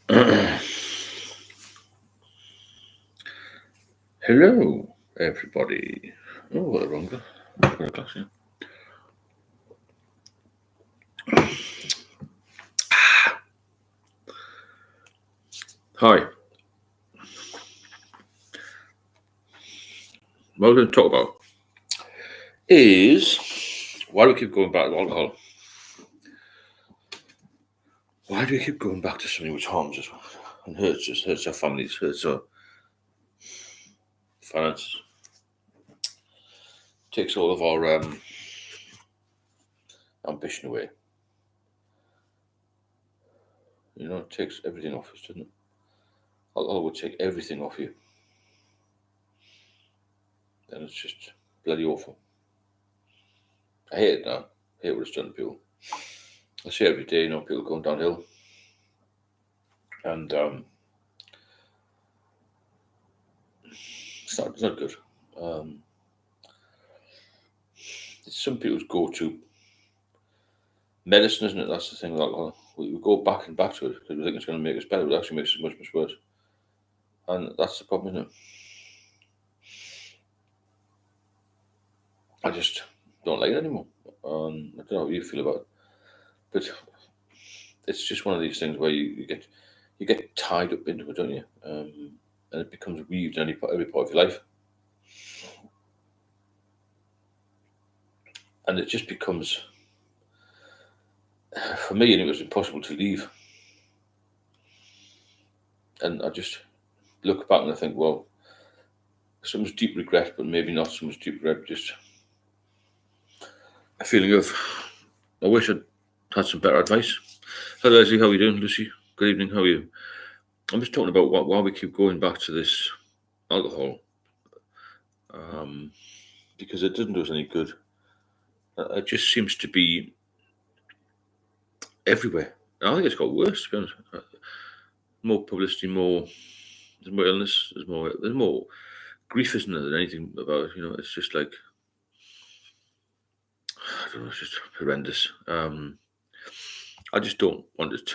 Hello, everybody. Oh, what a wrong glass. I've got a glass here. Hi. What we're going to talk about is why do we keep going back to alcohol? Why do we keep going back to something which harms us and hurts us, hurts our families, hurts our finances, takes all of our ambition away? You know, it takes everything off us, doesn't it? Alcohol would take everything off you. And it's just bloody awful. I hate it now. I hate what it's done to people. I see every day, people going downhill. And it's not good. It's some people's go-to medicine, isn't it? That's the thing with alcohol. We go back and back to it because we think it's going to make us better, but it actually makes us much, much worse. And that's the problem, isn't it? I just don't like it anymore. I don't know how you feel about it, but it's just one of these things where you get tied up into it, don't you? And it becomes weaved in every part of your life, and it just becomes, for me, it was impossible to leave. And I just look back and I think, well, so much deep regret, but maybe not so much deep regret, just a feeling of, I wish I'd had some better advice. Hi Leslie, how are you doing? Lucy, good evening, how are you? I'm just talking about why we keep going back to this alcohol, because it doesn't do us any good. It just seems to be everywhere. I think it's got worse, to be honest. More publicity, there's more illness, there's more grief, isn't there, than anything about it. It's just like, I don't know, it's just horrendous. I just don't want it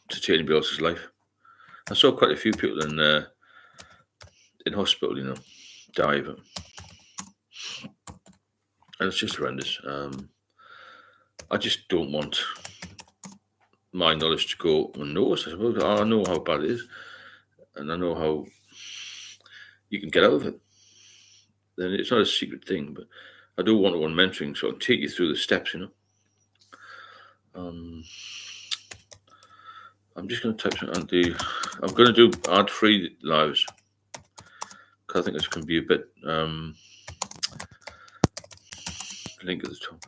to take anybody else's life. I saw quite a few people in hospital, die of it, and it's just horrendous. I just don't want my knowledge to go unnoticed. I suppose I know how bad it is, and I know how you can get out of it. Then it's not a secret thing, but I do one-on-one mentoring, so I can take you through the steps. I'm just going to type something. I'm going to do ad-free lives because I think it's going to be a bit. Link at the top.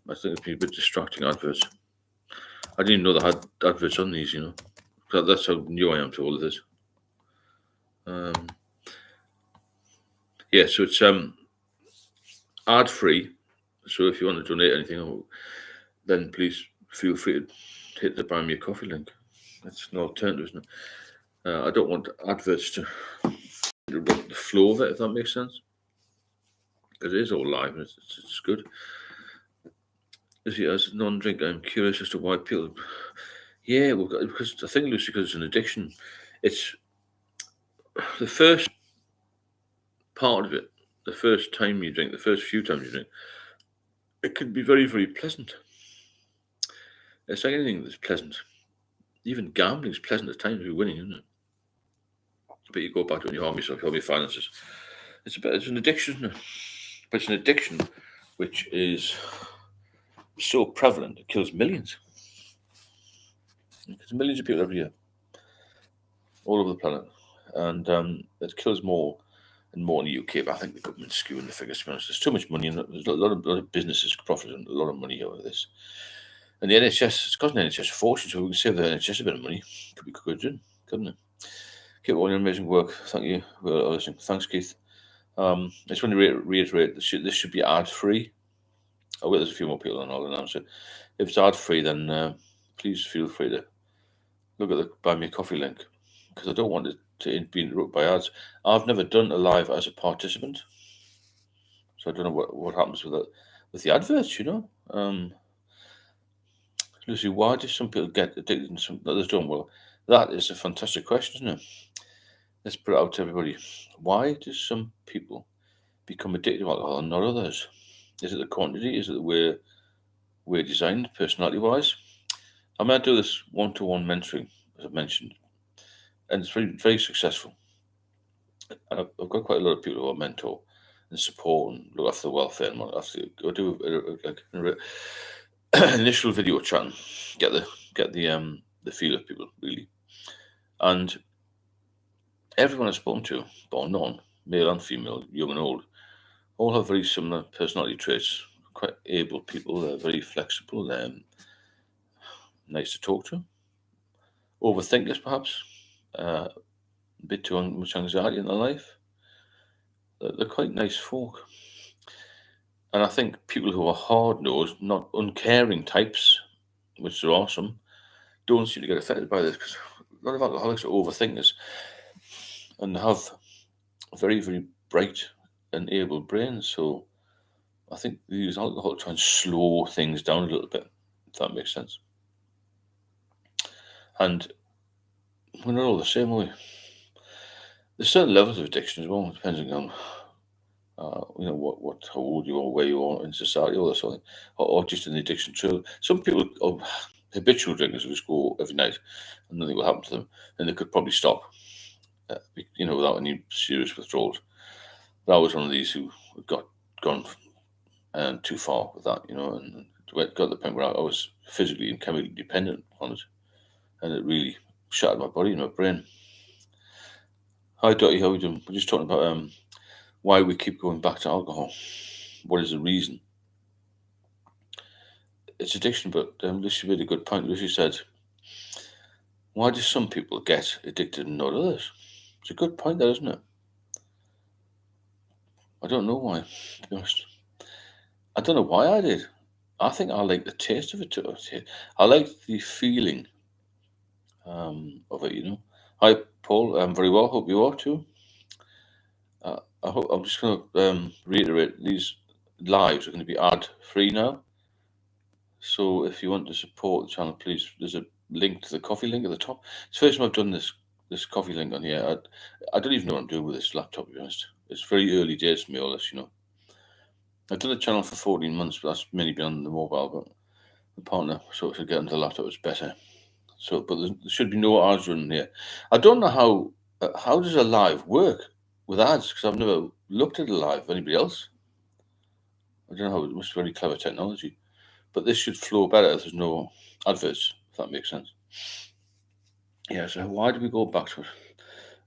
I think it's been a bit distracting, adverts. I didn't even know they had adverts on these, That's how new I am to all of this. Yeah, so it's ad free. So if you want to donate anything, then please feel free to hit the buy me a coffee link. That's an alternative, isn't it? I don't want adverts to interrupt the flow of it, if that makes sense. Because it is all live and it's good. As a non-drinker, I'm curious as to why people. Yeah, well, because I think, Lucy, because it's an addiction. It's the first part of it, the first time you drink, the first few times you drink, it can be very, very pleasant. It's like anything that's pleasant. Even gambling is pleasant at times if you're winning, isn't it? But you go back to when you harm yourself, you harm your finances. It's an addiction, isn't it? But it's an addiction which is so prevalent it kills millions. There's millions of people every year, all over the planet, and it kills more and more in the UK. But I think the government's skewing the figures. To be honest, there's too much money, and there's a lot of businesses profiting a lot of money out of this. And the NHS, it's costing the NHS a fortune, so we can save the NHS a bit of money. Could be good, couldn't it? Keep all your amazing work. Thank you for listening. Thanks, Keith. I just want to reiterate this should be ad free. I'll wait. There's a few more people and I'll announce it. If it's ad free, then please feel free to look at the buy me a coffee link because I don't want it to be interrupted by ads. I've never done a live as a participant, so I don't know what happens with the adverts. Lucy, why do some people get addicted and some others don't? Well, That is a fantastic question, isn't it? Let's put it out to everybody. Why do some people become addicted to alcohol and not others? Is it the quantity? Is it the way we're designed, personality-wise? I mean, I do this one-to-one mentoring, as I mentioned, and it's very, very successful. And I've got quite a lot of people who I mentor and support and look after the welfare and what after I do initial video chat and get the feel of people really. And everyone I've spoken to, bar none, male and female, young and old, all have very similar personality traits. Quite able people, they're very flexible, nice to talk to. Overthinkers, perhaps, a bit too much anxiety in their life. They're quite nice folk. And I think people who are hard nosed, not uncaring types, which are awesome, don't seem to get affected by this because a lot of alcoholics are overthinkers and have very, very bright and able brains. So I think they use alcohol to try and slow things down a little bit, if that makes sense. And we're not all the same, are we? There's certain levels of addiction as well, depending on how old you are, where you are in society, all that sort of thing, or just in the addiction trail. Some people are habitual drinkers who just go every night and nothing will happen to them, and they could probably stop, without any serious withdrawals. But I was one of these who gone too far with that, and got to the point where I was physically and chemically dependent on it, and it really shattered my body and my brain. Hi, Dottie, how are you doing? We're just talking about why we keep going back to alcohol. What is the reason? It's addiction, but Lucy made a good point. Lucy said, why do some people get addicted and not others? It's a good point, there, isn't it? I don't know why, to be honest. I don't know why I did. I think I like the taste of it too. I like the feeling of it. Hi, Paul. I'm very well. Hope you are too. I'm just going to reiterate these lives are going to be ad free now. So if you want to support the channel, please, there's a link to the coffee link at the top. It's the first time I've done this coffee link on here. I don't even know what I'm doing with this laptop, to be honest. It's very early days for me, all this, I've done the channel for 14 months, but that's mainly been on the mobile, but the partner sort of get onto the laptop is better. So, but there should be no ads running here. I don't know how does a live work with ads, because I've never looked at a live of anybody else. I don't know how, it must be very clever technology. But this should flow better if there's no adverts, if that makes sense. Yeah, so why do we go back to it?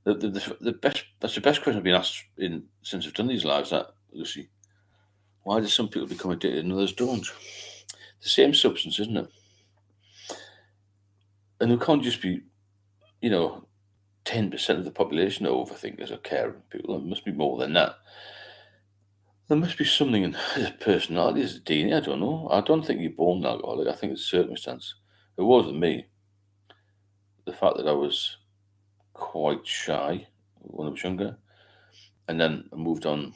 That's the best question I've been asked since I've done these lives, that, Lucy. Why do some people become addicted and others don't? The same substance, isn't it? And it can't just be, 10% of the population are overthinkers or caring people. There must be more than that. There must be something in his personality, his DNA, I don't know. I don't think you're born an alcoholic. I think it's circumstance. It wasn't me. The fact that I was quite shy when I was younger, and then I moved on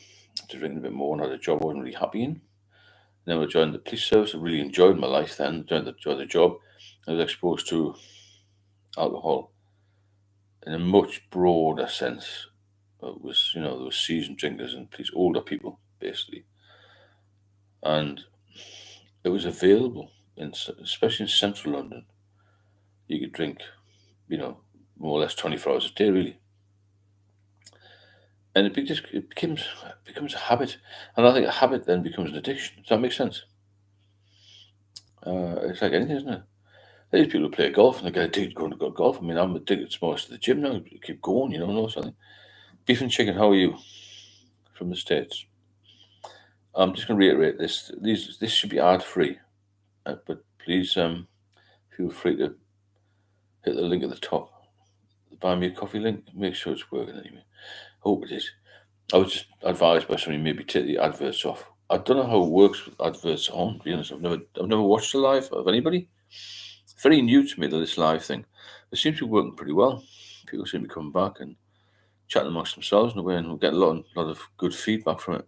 to drinking a bit more and had a job I wasn't really happy in. Then I joined the police service. I really enjoyed my life then, enjoyed the job. I was exposed to alcohol in a much broader sense. It was, there were seasoned drinkers and police, older people, basically. And it was available, especially in central London. You could drink, more or less 24 hours a day, really. And it becomes a habit. And I think a habit then becomes an addiction. Does that make sense? It's like anything, isn't it? There's people who play golf and they get addicted to going to golf. I mean, I'm addicted to most of the gym now. You keep going, something. Beef and chicken, how are you? From the States. I'm just going to reiterate this. This should be ad free. But please feel free to hit the link at the top. The Buy Me a Coffee link. Make sure it's working anyway. Hope it is. I was just advised by somebody maybe take the adverts off. I don't know how it works with adverts on, to be honest. I've never watched a live of anybody. It's very new to me, this live thing. It seems to be working pretty well. People seem to be coming back and chatting amongst themselves in a way, and we'll get a lot of good feedback from it.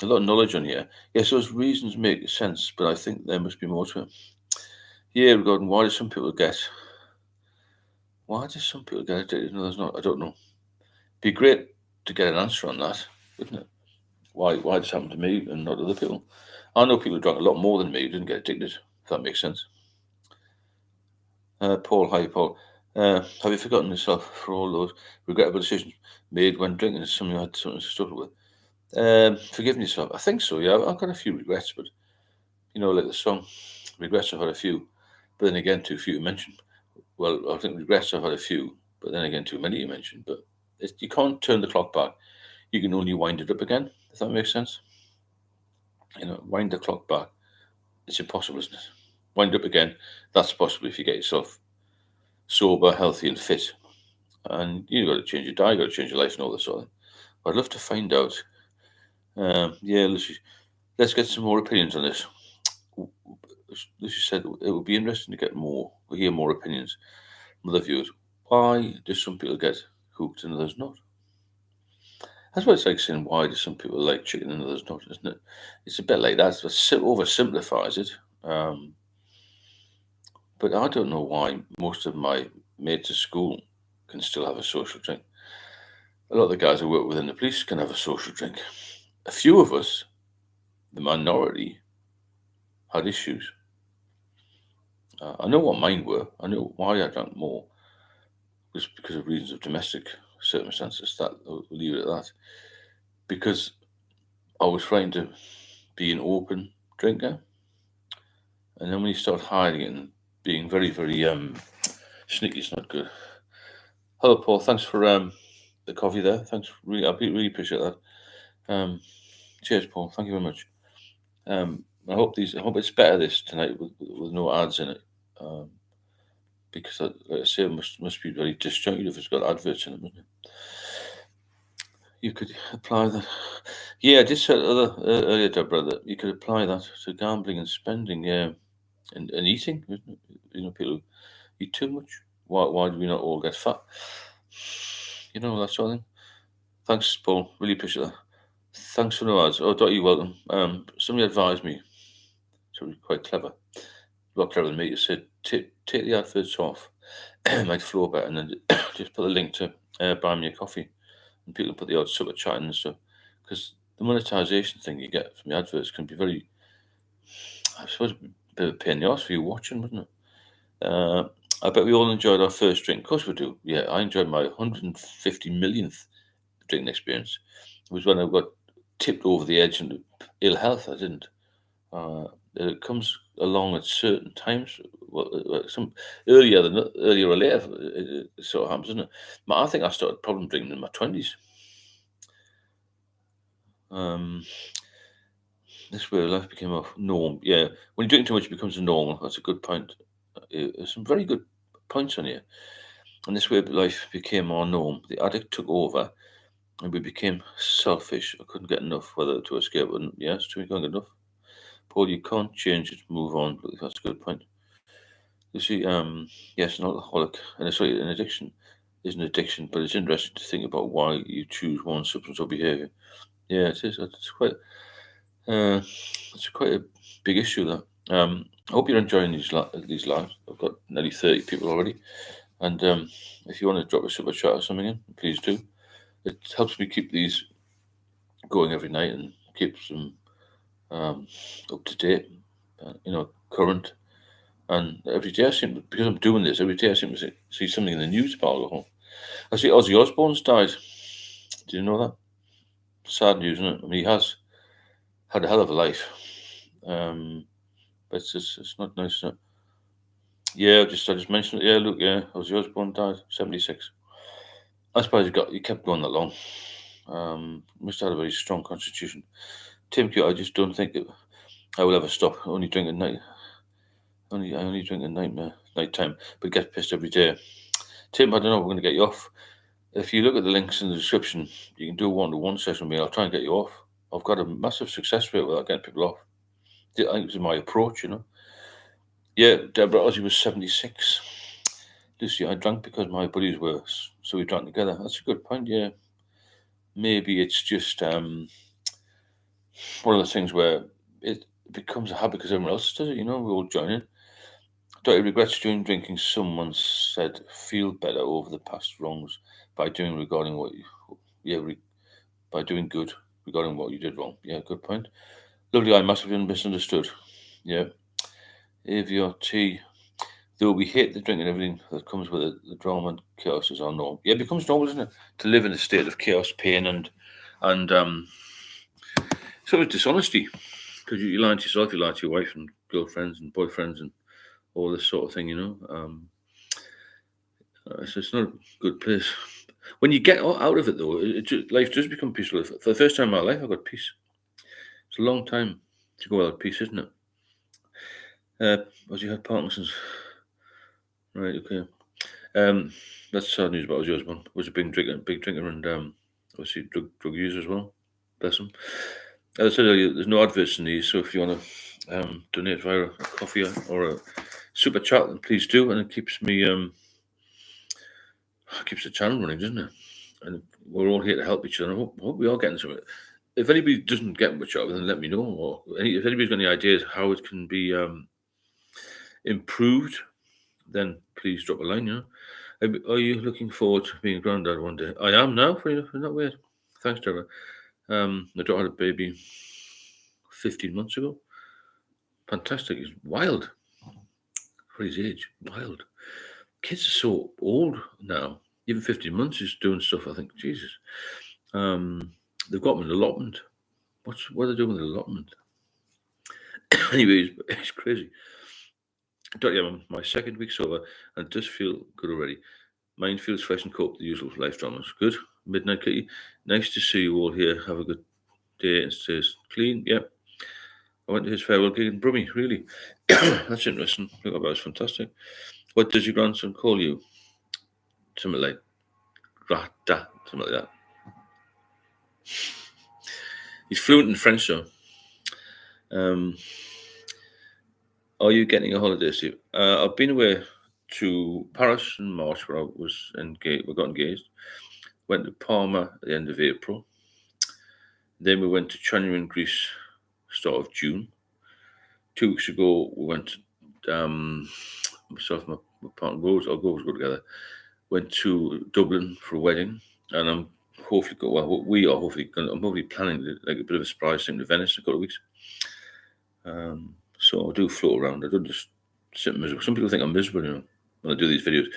A lot of knowledge on here. Yes, those reasons make sense, but I think there must be more to it. Yeah, regarding why do some people get Why do some people get addicted and others not? I don't know. Be great to get an answer on that, wouldn't it? Why this happened to me and not other people? I know people who drank a lot more than me who didn't get addicted, if that makes sense. Paul, hi Paul. Have you forgotten yourself for all those regrettable decisions made when drinking is something you had something to struggle with? Forgiving yourself. I think so, yeah. I've got a few regrets, but like the song, regrets I've had a few, but then again too few to mention. Well, I think regrets I've had a few, but then again too many to mention. But you can't turn the clock back. You can only wind it up again, if that makes sense. Wind the clock back. It's impossible, isn't it? Wind up again. That's possible if you get yourself sober, healthy, and fit. And you've got to change your diet, you've got to change your life, and all this sort of thing. I'd love to find out. Yeah, let's get some more opinions on this. Lucy said it would be interesting to hear more opinions from other viewers. Why do some people get hooked and others not? That's what it's like saying, why do some people like chicken and others not, isn't it? It's a bit like that. It oversimplifies it. But I don't know why most of my mates at school can still have a social drink. A lot of the guys I work with in the police can have a social drink. A few of us, the minority, had issues. I know what mine were. I know why I drank more. It was because of reasons of domestic circumstances. We'll leave it at that. Because I was trying to be an open drinker. And then when you start hiding it and being very, very sneaky, it's not good. Hello, Paul. Thanks for the coffee there. Thanks. I really appreciate that. Cheers, Paul. Thank you very much. I hope it's better this tonight with no ads in it. Because, like I say, it must be very disjointed if it's got adverts in it, doesn't it? You could apply that. Yeah, I did say earlier, Deborah, that you could apply that to gambling and spending, yeah, and eating. People eat too much. Why do we not all get fat? That sort of thing. Thanks, Paul. Really appreciate that. Thanks for no ads. Oh, Dot, you're welcome. Somebody advised me, so quite clever, a lot cleverer than me, to say take the adverts off. It might flow better, and then just put a link to buy me a coffee, and people put the odd super chat in and stuff. Because the monetization thing you get from the adverts can be very, I suppose, a bit of a pain in the arse for you watching, wouldn't it? I bet we all enjoyed our first drink. Of course we do. Yeah, I enjoyed my 150 millionth drinking experience. It was when I got tipped over the edge into ill health. I didn't. It comes along at certain times. Some earlier or later, it sort of happens, doesn't it? But I think I started problem drinking in my 20s. This way life became a norm. Yeah, when you drink too much, it becomes a normal. That's a good point. There's some very good points on here. And this way life became our norm. The addict took over, and we became selfish. I couldn't get enough, whether to escape or yes, we couldn't get enough. Paul, you can't change it. Move on. That's a good point. You see, yes, an alcoholic, and sorry, an addiction is an addiction, but it's interesting to think about why you choose one substance or behaviour. Yeah, it is. It's quite a big issue. That. I hope you're enjoying these lives. I've got nearly 30 people already, and if you want to drop a super chat or something in, please do. It helps me keep these going every night and keeps them up to date, current. And every day because I'm doing this, every day I seem to see something in the news about alcohol. I see Ozzy Osbourne's died. Do you know that? Sad news, isn't it? I mean, he has had a hell of a life. But it's not nice, isn't it? Yeah, I just mentioned it. Yeah, look, yeah, Ozzy Osbourne died, 76. I suppose he kept going that long. Must have had a very strong constitution. Tim Q, I just don't think I will ever stop. I only drink at night. I only drink at night time, but get pissed every day. Tim, I don't know. We're going to get you off. If you look at the links in the description, you can do a one-to-one session with me. I'll try and get you off. I've got a massive success rate without getting people off. I think it's my approach, Yeah, Deborah Ozzy was 76. Lucy, I drank because my buddies were, so we drank together. That's a good point, yeah. Maybe it's just one of those things where it becomes a habit because everyone else does it, we all join in. Don't you regret drinking someone's said, feel better over the past wrongs by doing regarding what by doing good regarding what you did wrong. Yeah, good point. Lovely, I must have been misunderstood. Yeah. AVRT. Though we hate the drink and everything that comes with it, the drama and chaos is our norm. Yeah, it becomes normal, isn't it? To live in a state of chaos, pain, and sort of dishonesty. Because you lie to yourself, you lie to your wife and girlfriends and boyfriends and all this sort of thing, so it's not a good place. When you get out of it, though, life does become peaceful. For the first time in my life, I got peace. It's a long time to go without peace, isn't it? As you had Parkinson's. Right, okay. That's sad news about Ozzy Osbourne. Was a big drinker, and obviously drug user as well. Bless him. As I said earlier, there's no adverts in these, so if you want to donate via a coffee or a super chat, then please do, and it keeps me keeps the channel running, doesn't it? And we're all here to help each other. I hope we are getting something. If anybody doesn't get much out of it, then let me know. Or if anybody's got any ideas how it can be improved, then please drop a line. Are you looking forward to being a granddad one day? I am now. For you, not weird. Thanks, Trevor. My daughter had a baby 15 months ago. Fantastic. He's wild for his age. Wild. Kids are so old now. Even 15 months is doing stuff. I think, Jesus. They've got them in allotment. What are they doing with allotment? Anyway, it's crazy. I'm my second week sober and it does feel good already. Mind feels fresh and cope with the usual life dramas. Good. Midnight Kitty. Nice to see you all here. Have a good day and stay clean. Yep. I went to his farewell gig in Brummie, really. That's interesting. Look, that was fantastic. What does your grandson call you? Something like Rata, something like that. He's fluent in French, though. Are you getting a holiday, Steve? I've been away to Paris in March, where I was engaged. We got engaged. Went to Parma at the end of April. Then we went to China in Greece, start of June. 2 weeks ago, we went. Myself and my partner Rose, our goals go together. Went to Dublin for a wedding, and I'm hopefully we are hopefully going. I'm hopefully planning like a bit of a surprise thing to Venice in a couple of weeks. So I do float around. I don't just sit miserable. Some people think I'm miserable, when I do these videos.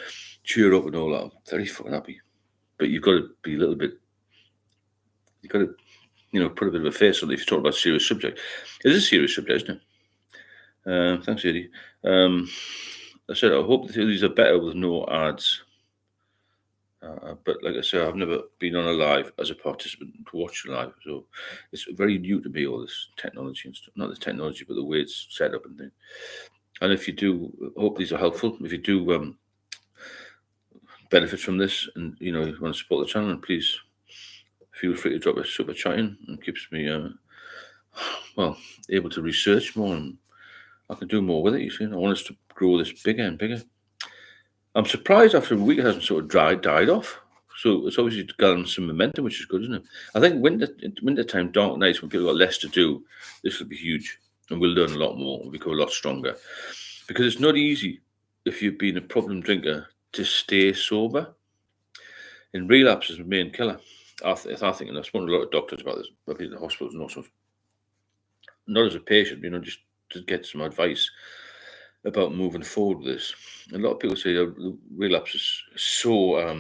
Cheer up and all that. I'm very fucking happy. But you've got to be a little bit. You've got to, put a bit of a face on it if you talk about a serious subject. It is a serious subject, isn't it? Thanks, Eddie. I said I hope these are better with no ads. But like I said, I've never been on a live as a participant to watch a live, so it's very new to me, all this technology and stuff. Not the technology, but the way it's set up and things. And if you do, I hope these are helpful. If you do benefit from this, and you want to support the channel, and please feel free to drop a super chat in, and keeps me able to research more, and I can do more with it. You see, I want us to grow this bigger and bigger. I'm surprised after a week it hasn't sort of died off. So it's obviously gathering some momentum, which is good, isn't it? I think wintertime, dark nights, when people got less to do, this will be huge. And we'll learn a lot more. We'll become a lot stronger. Because it's not easy, if you've been a problem drinker, to stay sober. And relapse is the main killer. I think, and I've spoken to a lot of doctors about this, maybe in the hospitals and all sorts. Not as a patient, just to get some advice about moving forward with this. A lot of people say relapse is so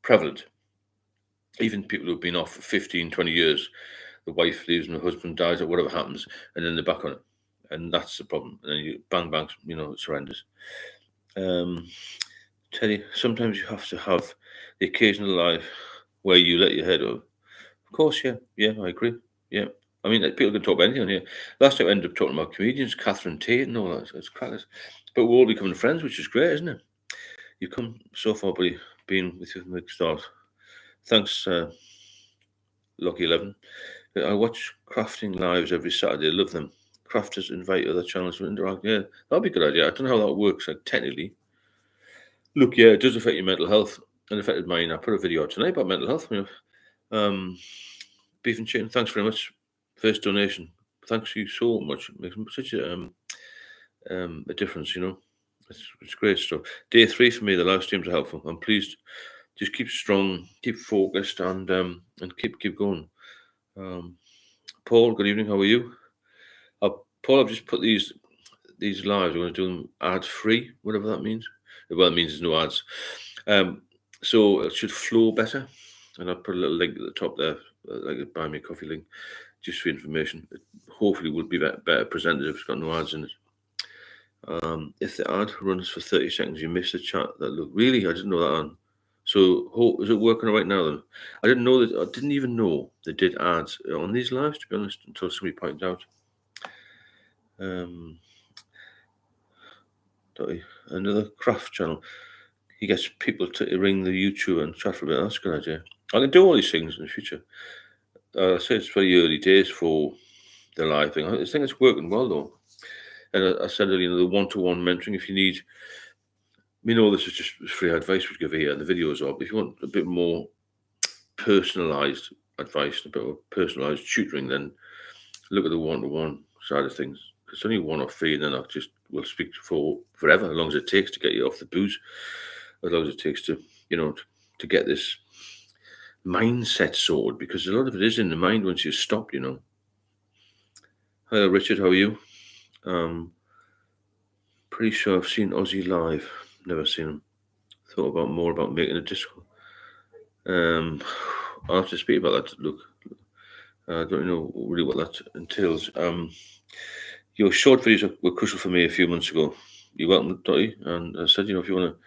prevalent. Even people who've been off for 15, 20 years, the wife leaves and the husband dies or whatever happens, and then they're back on it. And that's the problem. And then you bang, it's horrendous. Teddy, sometimes you have to have the occasional life where you let your head up. Of course, yeah, I agree. Yeah. I mean, people can talk about anything on here. Last time I ended up talking about comedians, Catherine Tate and all that. It's crackers. But we're all becoming friends, which is great, isn't it? You've come so far, buddy, being with you from the start. Thanks, Lucky 11. I watch crafting lives every Saturday. I love them. Crafters invite other channels to interact. Yeah, that'd be a good idea. I don't know how that works, like, technically. Look, yeah, it does affect your mental health. It affected mine. I put a video out tonight about mental health. Beef and chicken, thanks very much. First donation. Thanks you so much. It makes such a difference, It's great stuff. Day 3 for me, the live streams are helpful. I'm pleased. Just keep strong, keep focused, and keep going. Paul, good evening. How are you? Paul, I've just put these lives. I'm going to do them ad free, whatever that means. Well, it means there's no ads. So it should flow better. And I'll put a little link at the top there, like a buy me a coffee link, just for information. It hopefully will be better presented if it's got no ads in it. If the ad runs for 30 seconds, you miss the chat. That look really, I didn't know that on. So is it working right now then? I didn't know that. I didn't even know they did ads on these lives, to be honest, until somebody pointed out. Another craft channel. He gets people to ring the YouTube and chat for a bit. That's a good idea. I can do all these things in the future. I say it's very early days for the live thing. I think it's working well though. And I said earlier, the one-to-one mentoring. If you need, this is just free advice we give here, and the videos are. But if you want a bit more personalised advice, a bit of personalised tutoring, then look at the one-to-one side of things. It's only one-off fee, and then we'll speak for forever, as long as it takes to get you off the booze, as long as it takes to to get this mindset sorted, because a lot of it is in the mind once you stop. Hello, Richard. How are you? Pretty sure I've seen Aussie live. Never seen him. Thought about more about making a disco. I'll have to speak about that. Look, I don't know really what that entails. Your short videos were crucial for me a few months ago. You're welcome, Dottie. And I said, if you want to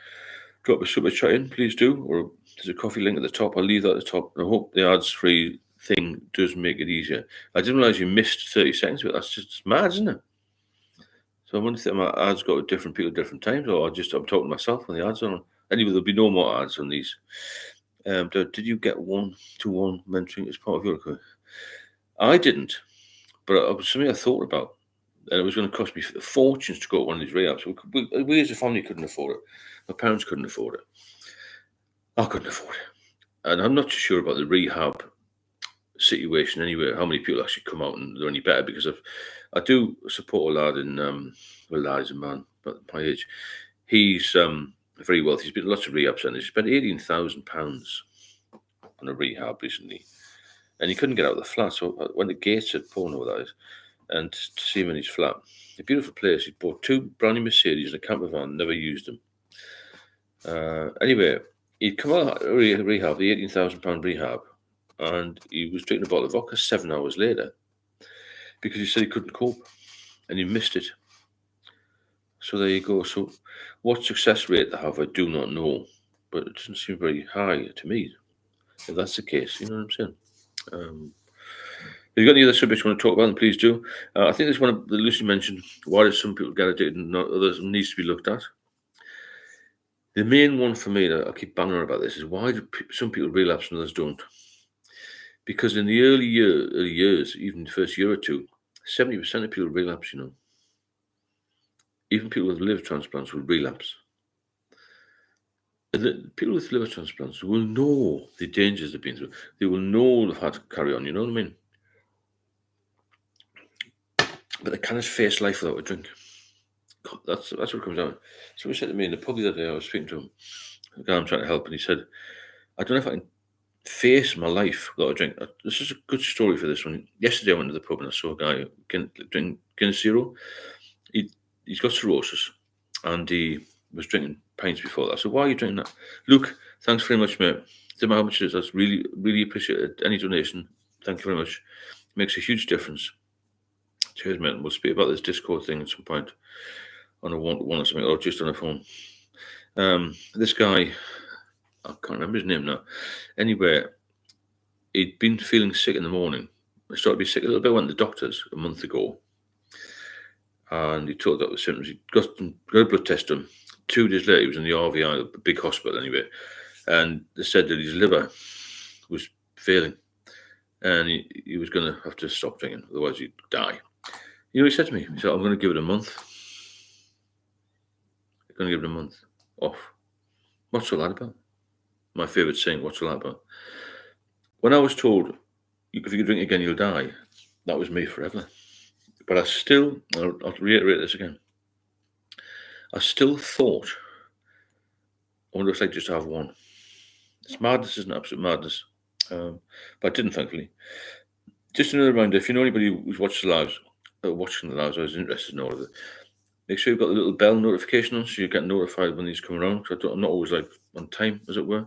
drop a super chat in, please do. Or there's a coffee link at the top. I'll leave that at the top. I hope the ads-free thing does make it easier. I didn't realize you missed 30 seconds, but that's just mad, isn't it? So I wonder if my ads go to different people at different times, or I'm talking to myself when the ads are on. Anyway, there'll be no more ads on these. Did you get one-to-one mentoring as part of your career? I didn't, but it was something I thought about. And it was going to cost me fortunes to go to one of these relapse. We as a family couldn't afford it. My parents couldn't afford it. I couldn't afford it. And I'm not too sure about the rehab situation anyway, how many people actually come out and they're any better, because I do support a lad in, lad is a man, but my age. He's very wealthy. He's been in lots of rehab centres. He spent £18,000 on a rehab recently. And he couldn't get out of the flat. So I went to Gateshead, Paul, know what that is, and to see him in his flat. A beautiful place. He bought 2 brand new Mercedes and a camper van, never used them. Anyway, he'd come out of rehab, the £18,000 rehab, and he was drinking a bottle of vodka 7 hours later because he said he couldn't cope and he missed it. So there you go. So what success rate they have, I do not know, but it doesn't seem very high to me, if that's the case. You know what I'm saying? If you've got any other subjects you want to talk about, then please do. I think there's one of the Lucy mentioned, why do some people get addicted and not others, needs to be looked at. The main one for me that I keep banging on about this is, why do some people relapse and others don't? Because in the early years, even the first year or two, 70% of people relapse, Even people with liver transplants will relapse. And the people with liver transplants will know the dangers they've been through. They will know they've had to carry on, you know what I mean? But they can't face life without a drink. That's what it comes down to. Somebody said to me in the pub the other day, I was speaking to him, a guy I'm trying to help, and he said, I don't know if I can face my life without a drink. This is a good story for this one. Yesterday I went to the pub and I saw a guy drinking Guinness Zero. He's got cirrhosis and he was drinking pints before that. So why are you drinking that? Luke, thanks very much, mate. Don't matter how much it is. That's really, really appreciated. Any donation, thank you very much. It makes a huge difference. Cheers, mate. We'll speak about this Discord thing at some point on a one-to-one or something, or just on a phone. This guy, I can't remember his name now. Anyway, he'd been feeling sick in the morning. He started to be sick a little bit. Went to the doctors a month ago, and he told the symptoms. He got a blood test done. 2 days later, he was in the RVI, a big hospital anyway, and they said that his liver was failing, and he was going to have to stop drinking, otherwise he'd die. He said to me, he said, I'm going to give it a month. I'm going to give it a month off. What's all that about? My favourite saying, what's all that about? When I was told, if you drink again, you'll die, that was me forever. But I'll reiterate this again. I still thought, I wonder if I'd just have one. It's madness, isn't it? Absolute madness. But I didn't, thankfully. Just another reminder, if you know anybody who's watching the lives, I was interested in all of it. Make sure you've got the little bell notification on so you get notified when these come around. Because I'm not always like on time, as it were.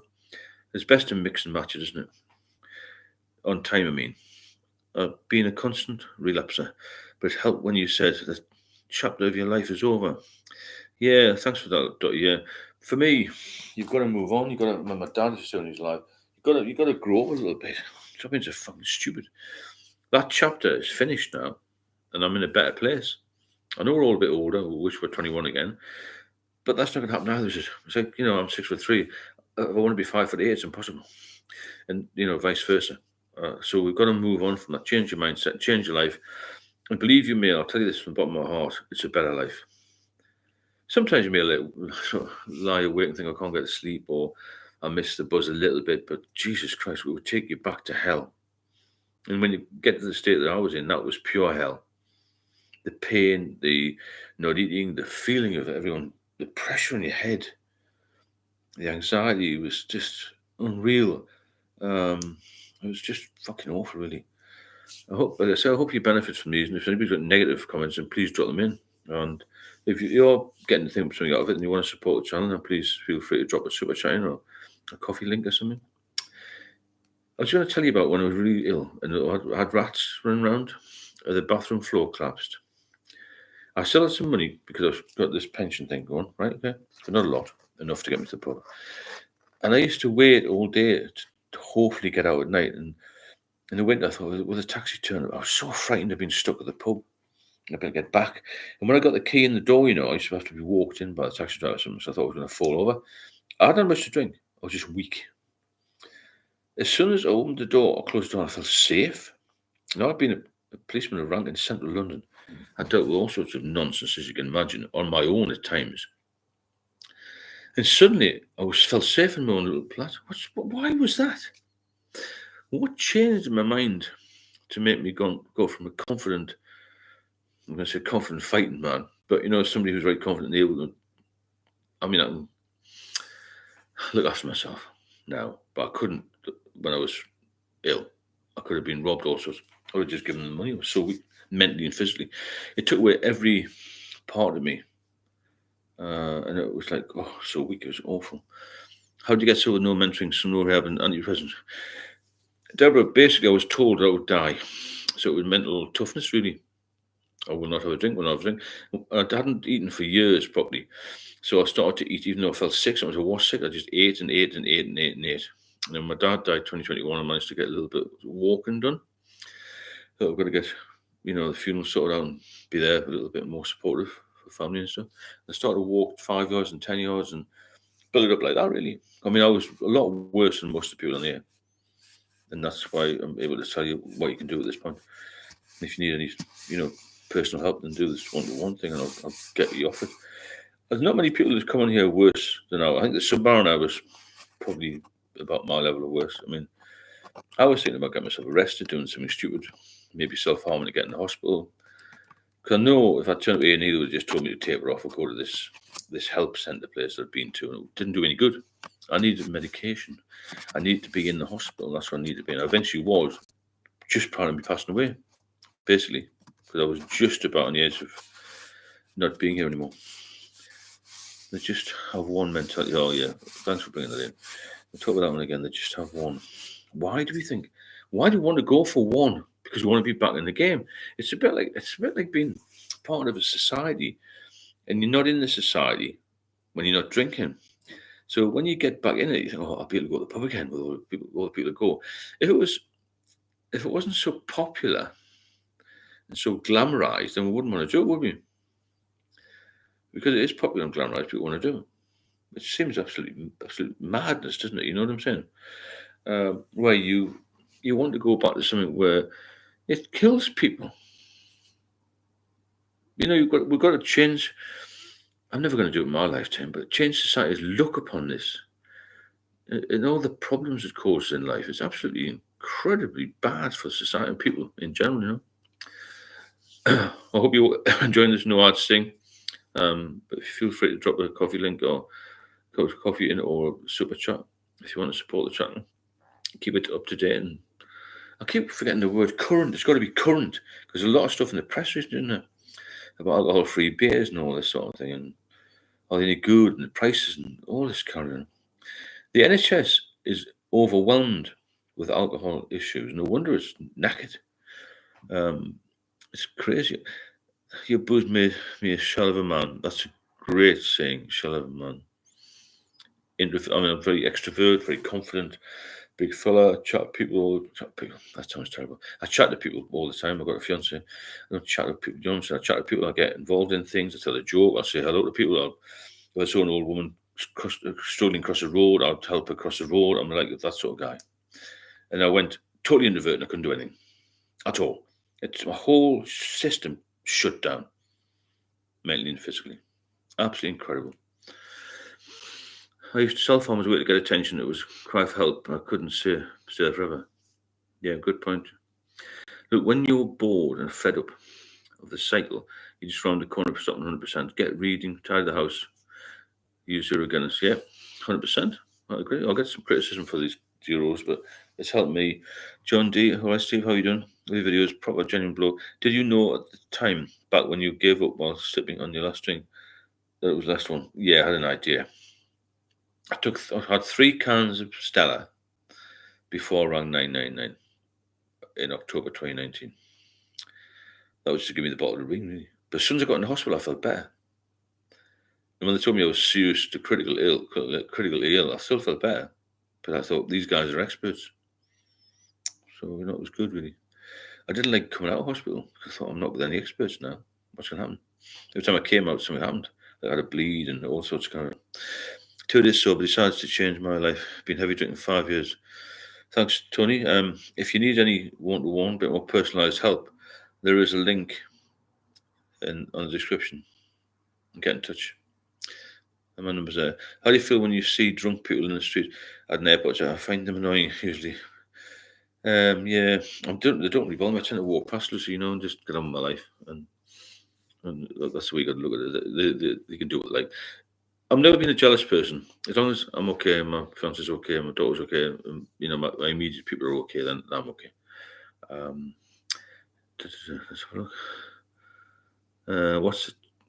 It's best to mix and match it, isn't it? On time, I mean. Being a constant relapser, but it helped when you said the chapter of your life is over. Yeah, thanks for that, Dottie. Yeah, for me, you've got to move on. You've got to. My dad is still in his life. You've got to grow up a little bit. Something's just fucking stupid. That chapter is finished now, and I'm in a better place. I know we're all a bit older. We wish we're 21 again, but that's not going to happen either. It's like, I'm 6'3". If I want to be 5'8", it's impossible, and vice versa. So we've got to move on from that. Change your mindset, change your life, and believe you me, I'll tell you this from the bottom of my heart: it's a better life. Sometimes you may lie awake and think I can't get to sleep, or I miss the buzz a little bit, but Jesus Christ, it would take you back to hell. And when you get to the state that I was in, that was pure hell. The pain, the not eating, the feeling of everyone, the pressure on your head, the anxiety was just unreal. It was just fucking awful, really. I hope you benefit from these. And if anybody's got negative comments, then please drop them in. And if you're getting something out of it and you want to support the channel, then please feel free to drop a super chat in or a coffee link or something. I was going to tell you about when I was really ill and I had rats running around. The bathroom floor collapsed. I still had some money because I've got this pension thing going, right? Okay, but not a lot, enough to get me to the pub. And I used to wait all day to hopefully get out at night. And in the winter, I thought, will the taxi turn up? I was so frightened of being stuck at the pub. I better get back. And when I got the key in the door, I used to have to be walked in by the taxi driver or something, so I thought I was going to fall over. I hadn't much to drink. I was just weak. As soon as I opened the door or closed the door, I felt safe. Now, I've been a policeman around in central London. I dealt with all sorts of nonsense, as you can imagine, on my own at times. And suddenly, I felt safe in my own little flat. Why was that? What changed in my mind to make me go from a confident, I'm going to say confident fighting man, but somebody who's very confident and able to, I can look after myself now, but I couldn't when I was ill. I could have been robbed all sorts. I would have just given them the money. I was so weak, mentally and physically. It took away every part of me. And it was like, so weak. It was awful. How did you get so with no mentoring, some no rehab and antidepressants? Deborah, basically, I was told I would die. So it was mental toughness, really. I will not have a drink, will not have a drink. I hadn't eaten for years properly. So I started to eat, even though I felt sick. Sometimes I was sick. I just ate and ate and ate and ate and ate. And then my dad died 2021. I managed to get a little bit of walking done. So I've got to get, the funeral sorted out and be there a little bit more supportive for family and stuff. I started to walk 5 yards and 10 yards and build it up like that, really. I was a lot worse than most of the people on the air. And that's why I'm able to tell you what you can do at this point. If you need any, personal help, then do this one-to-one thing and I'll get you off it. There's not many people that come on here worse than I think the Subar and I was probably about my level of worse. I was thinking about getting myself arrested, doing something stupid, maybe self-harming to get in the hospital. Because I know if I turned up A&E, they would have just told me to taper off or go to this help centre place I'd been to, and it didn't do any good. I needed medication. I needed to be in the hospital. That's what I needed to be. And I eventually was just prior to me passing away, basically, because I was just about on the edge of not being here anymore. They just have one mentality. Oh, yeah, thanks for bringing that in. We'll talk about that one again. They just have one. Why do you want to go for one? Because you want to be back in the game. It's a bit like being part of a society, and you're not in the society when you're not drinking. So when you get back in it, you think, I'll be able to go to the pub again with all the people that go. If it wasn't so popular and so glamorized, then we wouldn't want to do it, would we? Because it is popular and glamorized, people want to do it. It seems absolute madness, doesn't it? You know what I'm saying? Where you want to go back to something where it kills people. We've got to change. I'm never going to do it in my lifetime, but change society's look upon this and all the problems it causes in life. It's absolutely incredibly bad for society and people in general. I hope you're enjoying this no ads thing. But feel free to drop a coffee link or go to coffee in or a super chat if you want to support the channel. Keep it up to date. And I keep forgetting the word current. It's got to be current because there's a lot of stuff in the press, isn't there, about alcohol-free beers and all this sort of thing, and are they any good and the prices and all this carry on. The NHS is overwhelmed with alcohol issues. No wonder it's knackered. It's crazy. Your booze made me a shell of a man. That's a great saying, shell of a man. I'm very extrovert, very confident, big fella. Chat to people. That sounds terrible. I chat to people all the time. I've got a fiance. I don't chat to people. You know what I'm saying? I chat to people. I get involved in things. I tell a joke. I say hello to people. If I saw an old woman struggling across the road, I'd help her cross the road. I'm like that sort of guy. And I went totally introverted. I couldn't do anything at all. It's my whole system shut down, mentally and physically. Absolutely incredible. I used to self-harm as a way to get attention. It was cry for help. I couldn't stay there forever. Yeah, good point. Look, when you're bored and fed up of the cycle, you just round the corner for something 100%. Get reading, tidy the house, use zero Guinness. Yeah, 100%. I agree. I'll get some criticism for these zeros, but it's helped me. John D. Hi, Steve. How you doing? The videos, proper genuine blow. Did you know at the time, back when you gave up while sipping on your last drink, that it was the last one? Yeah, I had an idea. I had 3 cans of Stella before around 999 in October 2019. That was to give me the bottle of ring, really. But as soon as I got in the hospital, I felt better. And when they told me I was serious to critically ill, I still felt better. But I thought, these guys are experts. So, it was good, really. I didn't like coming out of hospital. I thought, I'm not with any experts now. What's going to happen? Every time I came out, something happened. I had a bleed and all sorts of kind of. 2 days sober, decided to change my life. Been heavy drinking 5 years. Thanks, Tony. If you need any one-to-one, bit more personalised help, there is a link on the description. Get in touch. And my number's there. How do you feel when you see drunk people in the street at an airport? I find them annoying usually. Yeah, they don't really bother me. I tend to walk past Lucy, and just get on with my life. And that's the way you got to look at it. They can do it. Like, I've never been a jealous person. As long as I'm okay, my fiance's okay, my daughter's okay, and, my immediate people are okay, then I'm okay. Let's have a look.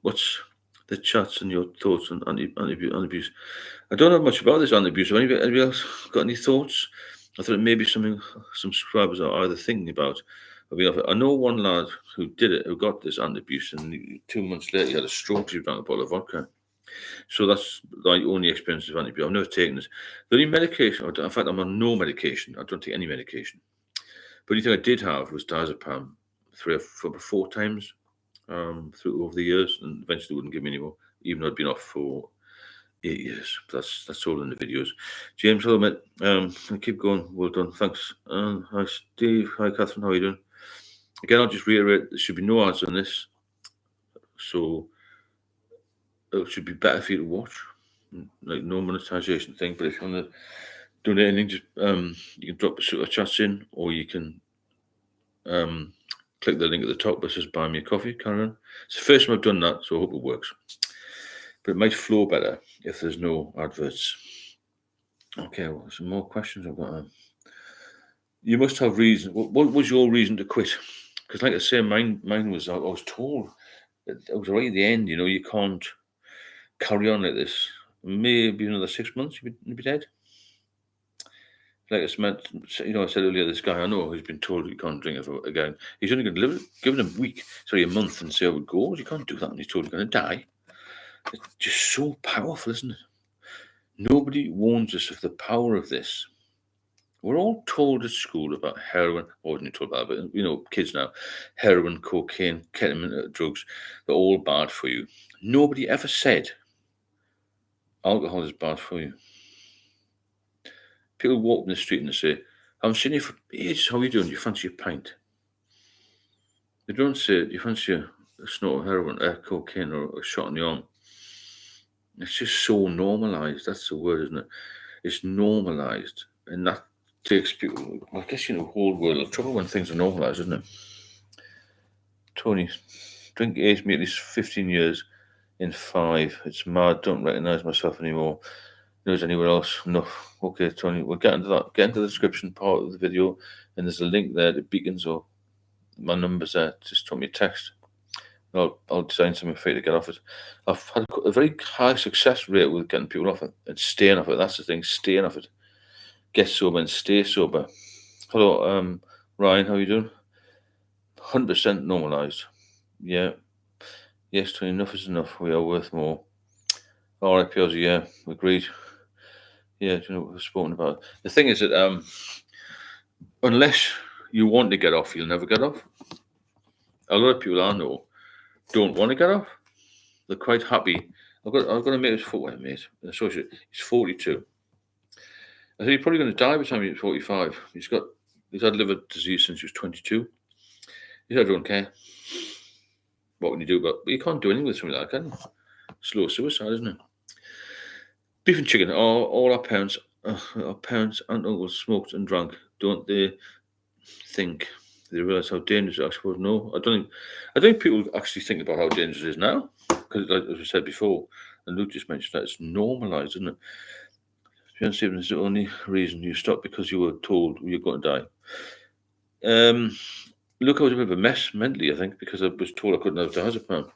What's the chats and your thoughts on anti-abuse? I don't know much about this anti-abuse. Anybody else got any thoughts? I thought it may be something some subscribers are either thinking about. I know one lad who did it, who got this anti-abuse, and 2 months later he had a stroke. He drank a bottle of vodka. So that's my only experience of anti-abuse. I've never taken this. The only medication, in fact, I'm on no medication. I don't take any medication. But the only thing I did have was diazepam 3 or 4 times through over the years, and eventually wouldn't give me any more, even though I'd been off for 8 years. That's all in the videos. James, hello, mate. I keep going. Well done. Thanks. Hi, Steve. Hi, Catherine. How are you doing? Again, I'll just reiterate, there should be no ads on this. So it should be better for you to watch. Like, no monetization thing. But if you want to donate anything, just you can drop the super chats in, or you can click the link at the top that says buy me a coffee, Karen. It's the first time I've done that, so I hope it works. But it might flow better if there's no adverts. Okay, well, some more questions I've got. You must have reason. What was your reason to quit? Because, like I say, mine was, I was told, it was right at the end, you can't carry on like this. Maybe another 6 months, you'd be dead. Like I said earlier, this guy I know who's been told he can't drink it again. He's only going to give him a month and see how it goes. You can't do that when he's told he's going to die. It's just so powerful, isn't it? Nobody warns us of the power of this. We're all told at school about heroin, I wasn't told about it, but kids now, heroin, cocaine, ketamine, drugs, they're all bad for you. Nobody ever said alcohol is bad for you. People walk in the street and they say, I've seen you for ages, how are you doing? Do you fancy a pint? They don't say, do you fancy a snort of heroin, cocaine, or a shot in the arm? It's just so normalised. That's the word, isn't it? It's normalised. And that takes people, I guess, the whole world of trouble when things are normalised, isn't it? Tony, drink aged me at least 15 years. in 5. It's mad. Don't recognise myself anymore. Knows anywhere else? No. Okay, Tony, we'll get into that. Get into the description part of the video, and there's a link there to Beacons or my number's there. Just drop me a text. I'll design something for you to get off it. I've had a very high success rate with getting people off it and staying off it. That's the thing, staying off it. Get sober and stay sober. Hello, Ryan, how you doing? 100% normalised. Yeah. Yes, Tony, enough is enough. We are worth more. All right, Piozzi, yeah, agreed. Yeah, do you know what we've spoken about? The thing is that unless you want to get off, you'll never get off. A lot of people I know don't want to get off. They're quite happy. I've got to make this footwear, mate. An associate. He's 42. I think he's probably going to die by the time he's 45. He's had liver disease since he was 22. He said, I don't care. What can you do? But you can't do anything with something like that, can you? Slow suicide, isn't it? Beef and chicken. All our parents and uncles smoked and drank. Don't they think they realise how dangerous it is? I suppose no. I don't think people actually think about how dangerous it is now. Because, like, as I said before, and Luke just mentioned that it's normalised, isn't it? Bjorn Stephen is the only reason you stopped because you were told you're going to die. Look, I was a bit of a mess mentally, I think, because I was told I couldn't have diazepam.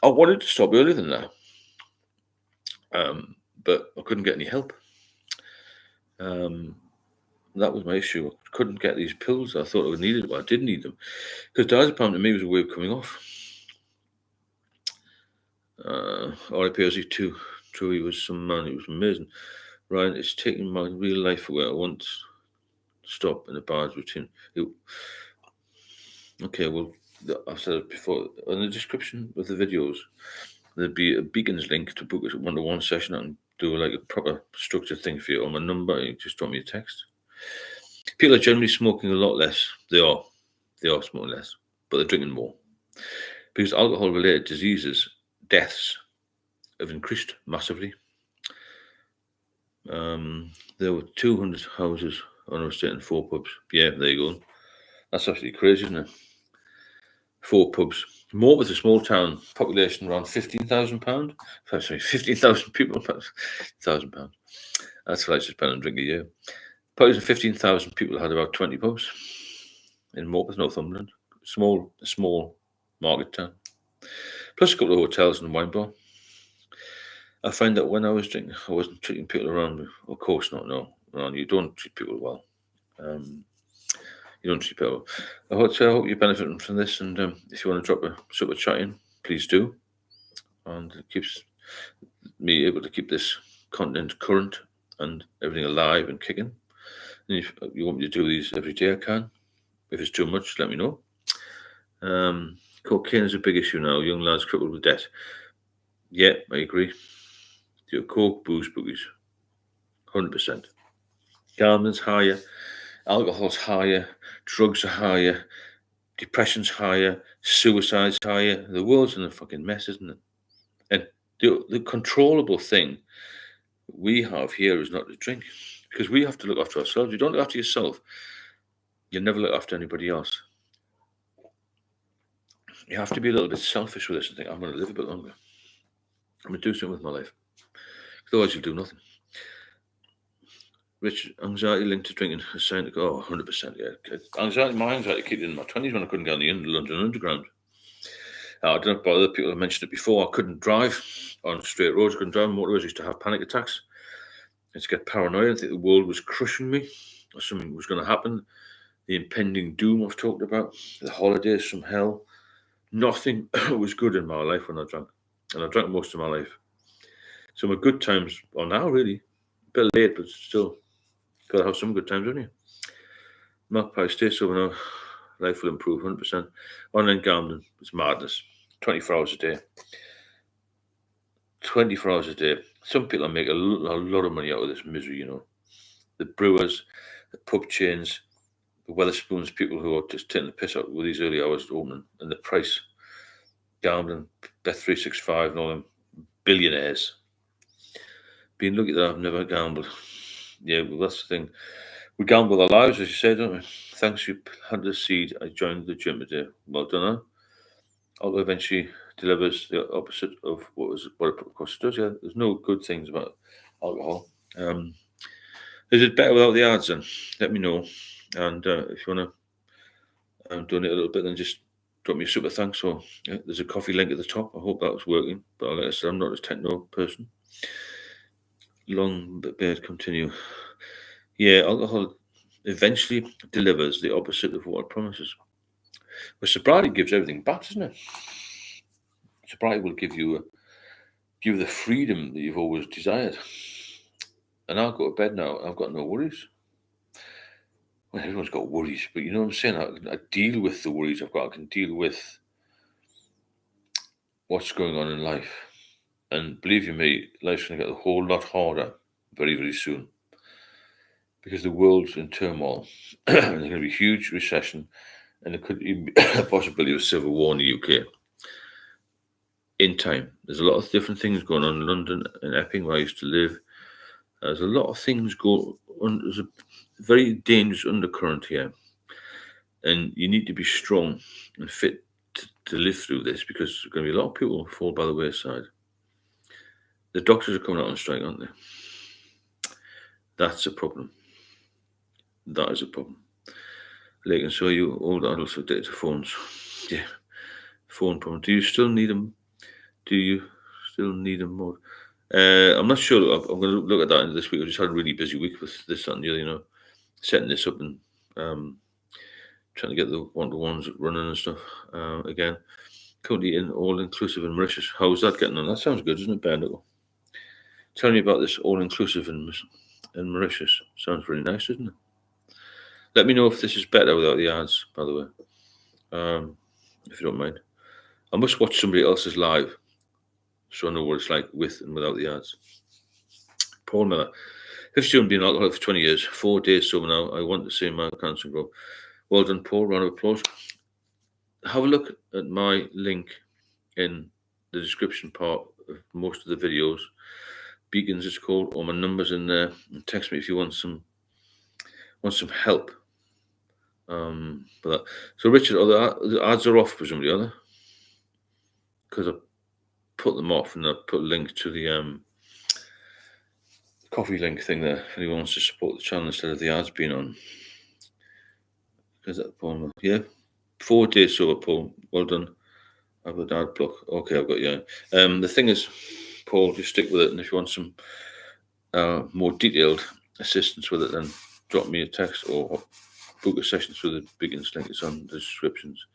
I wanted to stop earlier than that, but I couldn't get any help. That was my issue. I couldn't get these pills I thought I needed, but I didn't need them. Because diazepam to me was a way of coming off. RIPOZ too. True, he was some man. He was amazing. Ryan, it's taking my real life away. I want to stop in a bad routine. Okay, well, I've said it before. In the description of the videos, there'd be a Beacons link to book a one-to-one session and do like a proper structured thing for you on my number. You just drop me a text. People are generally smoking a lot less. They are smoking less, but they're drinking more. Because alcohol-related diseases, deaths, have increased massively. There were 200 houses on our estate and 4 pubs. Yeah, there you go. That's absolutely crazy, isn't it? 4 pubs. Morpeth is a small town, population around £15,000. Sorry, 15,000 people. £1,000. That's what I should spend on drink a year. Population 15,000 people had about 20 pubs in Morpeth, Northumberland. Small market town. Plus a couple of hotels and a wine bar. I find that when I was drinking, I wasn't treating people around me. Of course not, no. You don't treat people well. You don't treat people well. I hope you're benefiting from this, and if you want to drop a super chat in, please do. And it keeps me able to keep this content current and everything alive and kicking. And if you want me to do these every day, I can. If it's too much, let me know. Cocaine is a big issue now. Young lads crippled with debt. Yeah, I agree. Coke, booze, boogies. 100%. Gambling's higher. Alcohol's higher. Drugs are higher. Depression's higher. Suicide's higher. The world's in a fucking mess, isn't it? And the controllable thing we have here is not to drink. Because we have to look after ourselves. You don't look after yourself, you'll never look after anybody else. You have to be a little bit selfish with this and think, I'm going to live a bit longer. I'm going to do something with my life. Otherwise, you'll do nothing. Rich, anxiety linked to drinking is saying to go, 100%, yeah. My anxiety kicked in my 20s when I couldn't get on the London Underground. I don't know about other people, I mentioned it before, I couldn't drive on straight roads, I couldn't drive on motorways, I used to have panic attacks. I used to get paranoid, I think the world was crushing me, or something was going to happen. The impending doom I've talked about, the holidays from hell. Nothing was good in my life when I drank. And I drank most of my life. So my good times are now, really. A bit late, but still. Got to have some good times, don't you? Magpie, stay sober now. Life will improve 100%. Online gambling is madness. 24 hours a day. 24 hours a day. Some people make a lot of money out of this misery, you know. The brewers, the pub chains, the Weatherspoons, people who are just taking the piss out with these early hours opening, and the price, gambling, Bet365 and all them billionaires. Being lucky that I've never gambled. Yeah, well, that's the thing. We gamble our lives, as you say, don't we? Thanks, you planted the seed. I joined the gym today. Well done, huh? I'll eventually delivers the opposite of what it of course does. Yeah, there's no good things about alcohol. Is it better without the ads? Then let me know, and if you want to donate a little bit, then just drop me a super thanks. Or there's a coffee link at the top. I hope that was working. But like I said, I'm not a techno person. Long beard continue. Yeah, alcohol eventually delivers the opposite of what it promises. But sobriety gives everything back, doesn't it? Sobriety will give you the freedom that you've always desired. And I'll go to bed now. I've got no worries. Well, everyone's got worries, but you know what I'm saying? I deal with the worries I've got. I can deal with what's going on in life. And believe you me, life's going to get a whole lot harder very, very soon. Because the world's in turmoil. There's going to be a huge recession. And there could even be a possibility of a civil war in the UK. In time. There's a lot of different things going on in London and Epping, where I used to live. There's a lot of things go on. There's a very dangerous undercurrent here. And you need to be strong and fit to live through this, because there's going to be a lot of people who fall by the wayside. The doctors are coming out on strike, aren't they? That's a problem. That is a problem. Like, and so you old adults are addicted to phones. Yeah. Phone problem. Do you still need them? Do you still need them more? I'm not sure. I'm going to look at that this week. I just had a really busy week with this and the other, setting this up and trying to get the one-to-ones running and stuff again. Currently in all-inclusive in Mauritius. How's that getting on? That sounds good, doesn't it, Bernardo? Tell me about this all-inclusive in Mauritius. Sounds really nice, doesn't it? Let me know if this is better without the ads, by the way, if you don't mind. I must watch somebody else's live so I know what it's like with and without the ads. Paul Miller. 51, been alcoholic for 20 years, 4 days sober now. I want to see my cancer grow. Well done, Paul. Round of applause. Have a look at my link in the description part of most of the videos. Beacons, it's called, or my number's in there. And text me if you want some help. For that. So, Richard, the ads are off, presumably, are they? Because I put them off and I put a link to the coffee link thing there. If anyone wants to support the channel instead of the ads being on. Is that Paul? Yeah. 4 days sober, Paul. Well done. I've got ad block. Okay, I've got you. The thing is, Paul, just stick with it. And if you want some more detailed assistance with it, then drop me a text or book a session through the Beacons link. It's on the descriptions.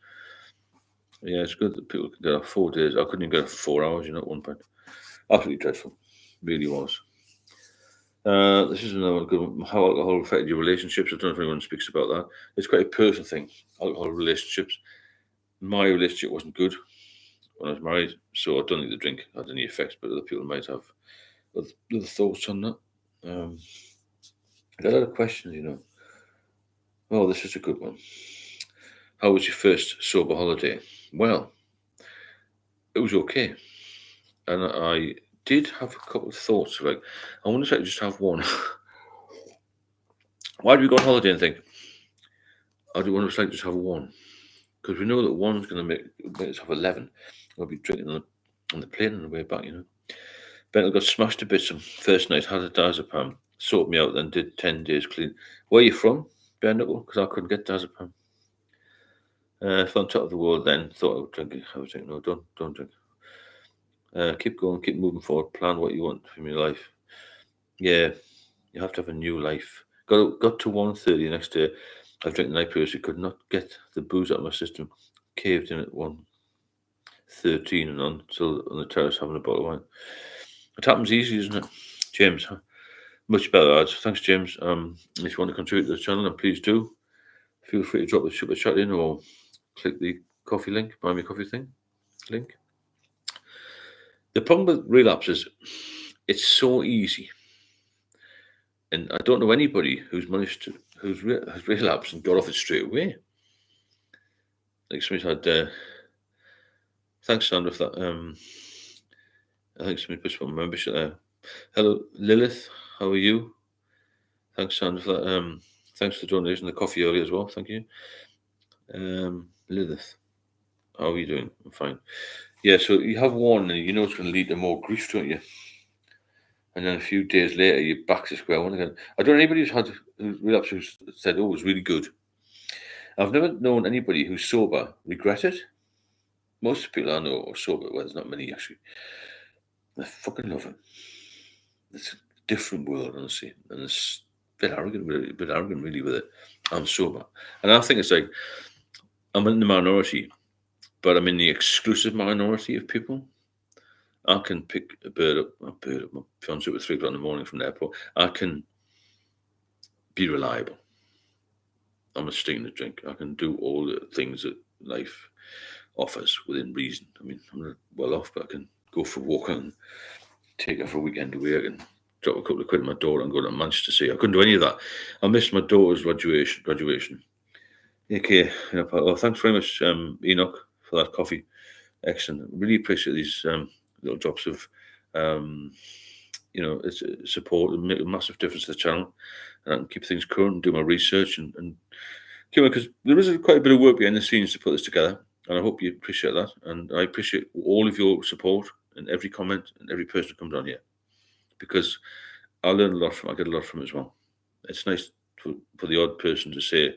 Yeah, it's good that people can get off 4 days. I couldn't even get off for 4 hours, at one point. Absolutely dreadful. Really was. This is another good one. How alcohol affected your relationships. I don't know if anyone speaks about that. It's quite a personal thing, alcohol relationships. My relationship wasn't good when I was married, so I don't think the drink had any effects, but other people might have other thoughts on that. I got a lot of questions, Oh, this is a good one. How was your first sober holiday? Well, it was okay. And I did have a couple of thoughts. Like, I wonder if I could just have one. Why do we go on holiday and think, I do wonder if I could just have one? Because we know that one's going to make us have 11. We'll be drinking on the plane on the way back, Bentley got smashed to bits on first night, had a diazepam, sorted me out, then did 10 days clean. Where are you from, Ben? Because I couldn't get diazepam. Fell on top of the world then, thought I would drink it. I was thinking, no, don't drink. Keep going, keep moving forward, plan what you want from your life. Yeah, you have to have a new life. Got to 1:30 the next day. I drank the night previously, could not get the booze out of my system. Caved in at 1:13 and on, still on the terrace having a bottle of wine. It happens easy, isn't it? James, much better, lads. Thanks, James. If you want to contribute to the channel, then please do. Feel free to drop the super chat in or click the coffee link, buy me a coffee thing link. The problem with relapse is it's so easy. And I don't know anybody who's has relapsed and got off it straight away. Like somebody had, thanks, Sandra, for that. I think somebody pushed my membership there. Hello, Lilith. How are you? Thanks, Sandra, for that. Thanks for the donation, the coffee earlier as well. Thank you. Lilith, how are you doing? I'm fine. Yeah, so you have one and you know it's going to lead to more grief, don't you? And then a few days later, you're back to square one again. I don't know anybody who's relapsed who's said, "Oh, it was really good." I've never known anybody who's sober regret it. Most people I know are sober. Well, there's not many actually. I fucking love it. It's a different world, honestly, and it's a bit arrogant, really, a bit arrogant, really, with it. I'm sober, and I think it's like I'm in the minority, but I'm in the exclusive minority of people. I can pick a bird up, my fiance at 3 o'clock in the morning from the airport. I can be reliable. I'm a stick in the drink. I can do all the things that life offers within reason. I mean, I'm not well off, but I can go for a walk and take her for a weekend away. I can drop a couple of quid in my daughter and go to Manchester to see her. I couldn't do any of that. I missed my daughter's graduation. Okay, well, thanks very much, Enoch, for that coffee. Excellent. Really appreciate these little drops of, it's support and make a massive difference to the channel. And I can keep things current and do my research and because there is quite a bit of work behind the scenes to put this together. And I hope you appreciate that. And I appreciate all of your support and every comment and every person who comes on here, because I learn a lot from. I get a lot from it as well. It's nice for the odd person to say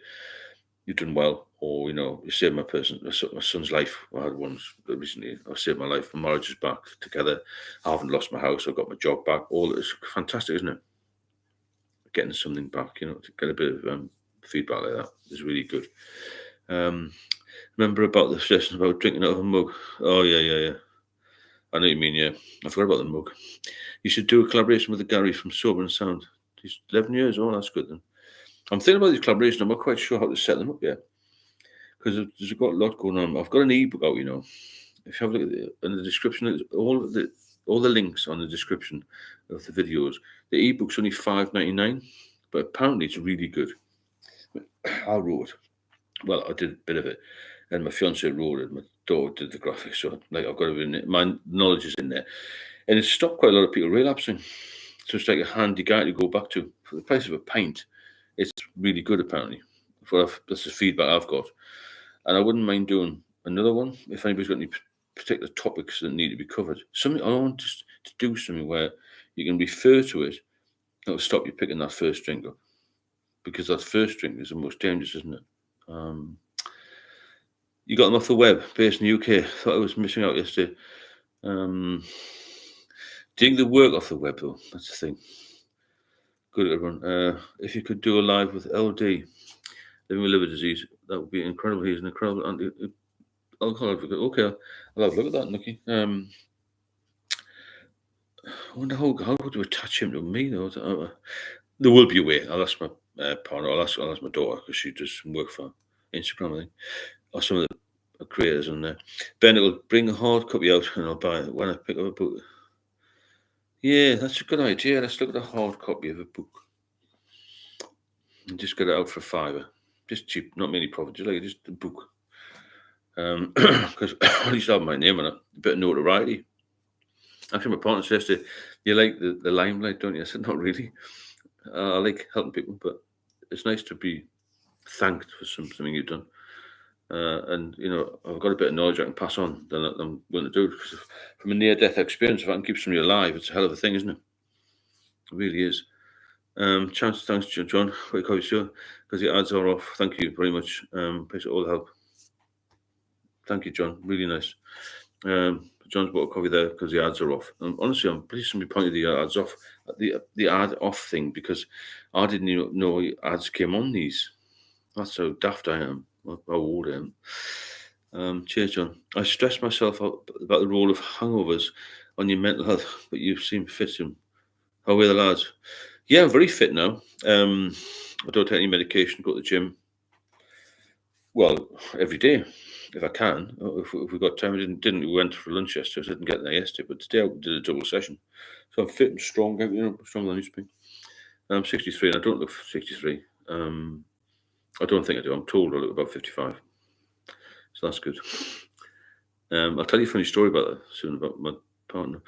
you've done well, or you saved my son's life. I had one recently. I saved my life. My marriage is back together. I haven't lost my house. I've got my job back. All it's fantastic, isn't it? Getting something back, to get a bit of feedback like that is really good. Remember about the suggestion about drinking out of a mug? Oh yeah. I know what you mean. Yeah, I forgot about the mug. You should do a collaboration with the Gary from Sober and Sound. He's 11 years old. That's good then. I'm thinking about these collaborations. I'm not quite sure how to set them up yet, because there's got a lot going on. I've got an ebook out. If you have a look at in the description, all the links on the description of the videos. The ebook's only $5.99, but apparently it's really good. I wrote. Well, I did a bit of it, and my fiance wrote it. My daughter did the graphics, so I've got it in it. My knowledge is in there, and it's stopped quite a lot of people relapsing. So it's like a handy guide to go back to for the price of a pint. It's really good, apparently. That's the feedback I've got, and I wouldn't mind doing another one if anybody's got any particular topics that need to be covered. Something I want to do something where you can refer to it. That'll stop you picking that first drink up, because that first drink is the most dangerous, isn't it? You got them off the web, based in the UK. Thought I was missing out yesterday. Doing the work off the web, though, that's the thing. Good, everyone. If you could do a live with LD, living with liver disease, that would be incredible. He's an incredible alcohol advocate. Okay, I'll have a look at that, Nicky. I wonder how to attach him to me, though. There will be a way. I'll ask my partner. I'll ask my daughter, because she does some work for Instagram, I think, or some of the creators on there. Ben will bring a hard copy out, and I'll buy it when I pick up a book. Yeah, that's a good idea. Let's look at a hard copy of a book and just get it out for $5. Just cheap, not many profit, just a book. Because at least I have my name on it, a bit of notoriety. Actually, my partner says you like the limelight, don't you? I said, not really. I like helping people, but it's nice to be thanked for something you've done. And I've got a bit of knowledge I can pass on, then I'm willing to do it. Because from a near-death experience, if I can keep somebody alive, it's a hell of a thing, isn't it? It really is. Thanks, John, for your coffee show, because the ads are off. Thank you very much. Appreciate all the help. Thank you, John. Really nice. John's bought a coffee there because the ads are off. And honestly, I'm pleased somebody pointed the ads off, the ad off thing, because I didn't even know ads came on these. That's how daft I am. How old I am. Cheers, John. I stress myself out about the role of hangovers on your mental health, but you seem fit. How are the lads? Yeah, I'm very fit now. I don't take any medication, go to the gym. Well, every day, if I can. If we got time, we went for lunch yesterday, so I didn't get there yesterday, but today I did a double session. So I'm fit and strong, stronger than I used to be. I'm 63 and I don't look 63. I don't think I do. I'm told I look about 55. So that's good. I'll tell you a funny story about that soon, about my partner.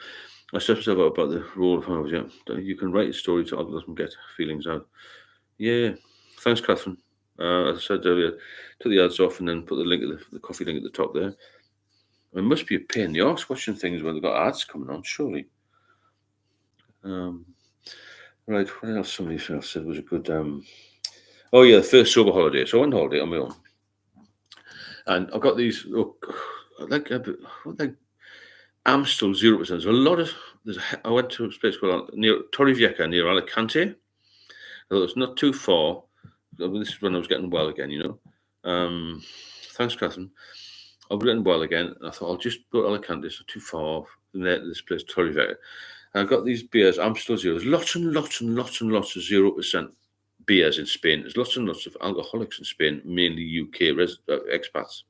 I stress myself out about the role of hangovers. Yeah, you can write a story to others and get feelings out. Yeah, thanks, Catherine. As I said earlier, took the ads off and then put the link, the coffee link at the top there. It must be a pain in the arse watching things where they've got ads coming on, surely. Right, what else somebody else said was a good... oh, yeah, the first sober holiday. So I went on holiday on my own. And I've got these... like Amstel 0%. There's a lot of... I went to a place called near Torrevieja, near Alicante. Although it's not too far. This is when I was getting well again, Thanks, Catherine. I was getting well again. And I thought, I'll just go to Alicante. It's not too far from there to this place, Torrevieja. And I got these beers, Amstel Zero. There's lots and lots and lots and lots of 0% beers in Spain. There's lots and lots of alcoholics in Spain, mainly UK expats.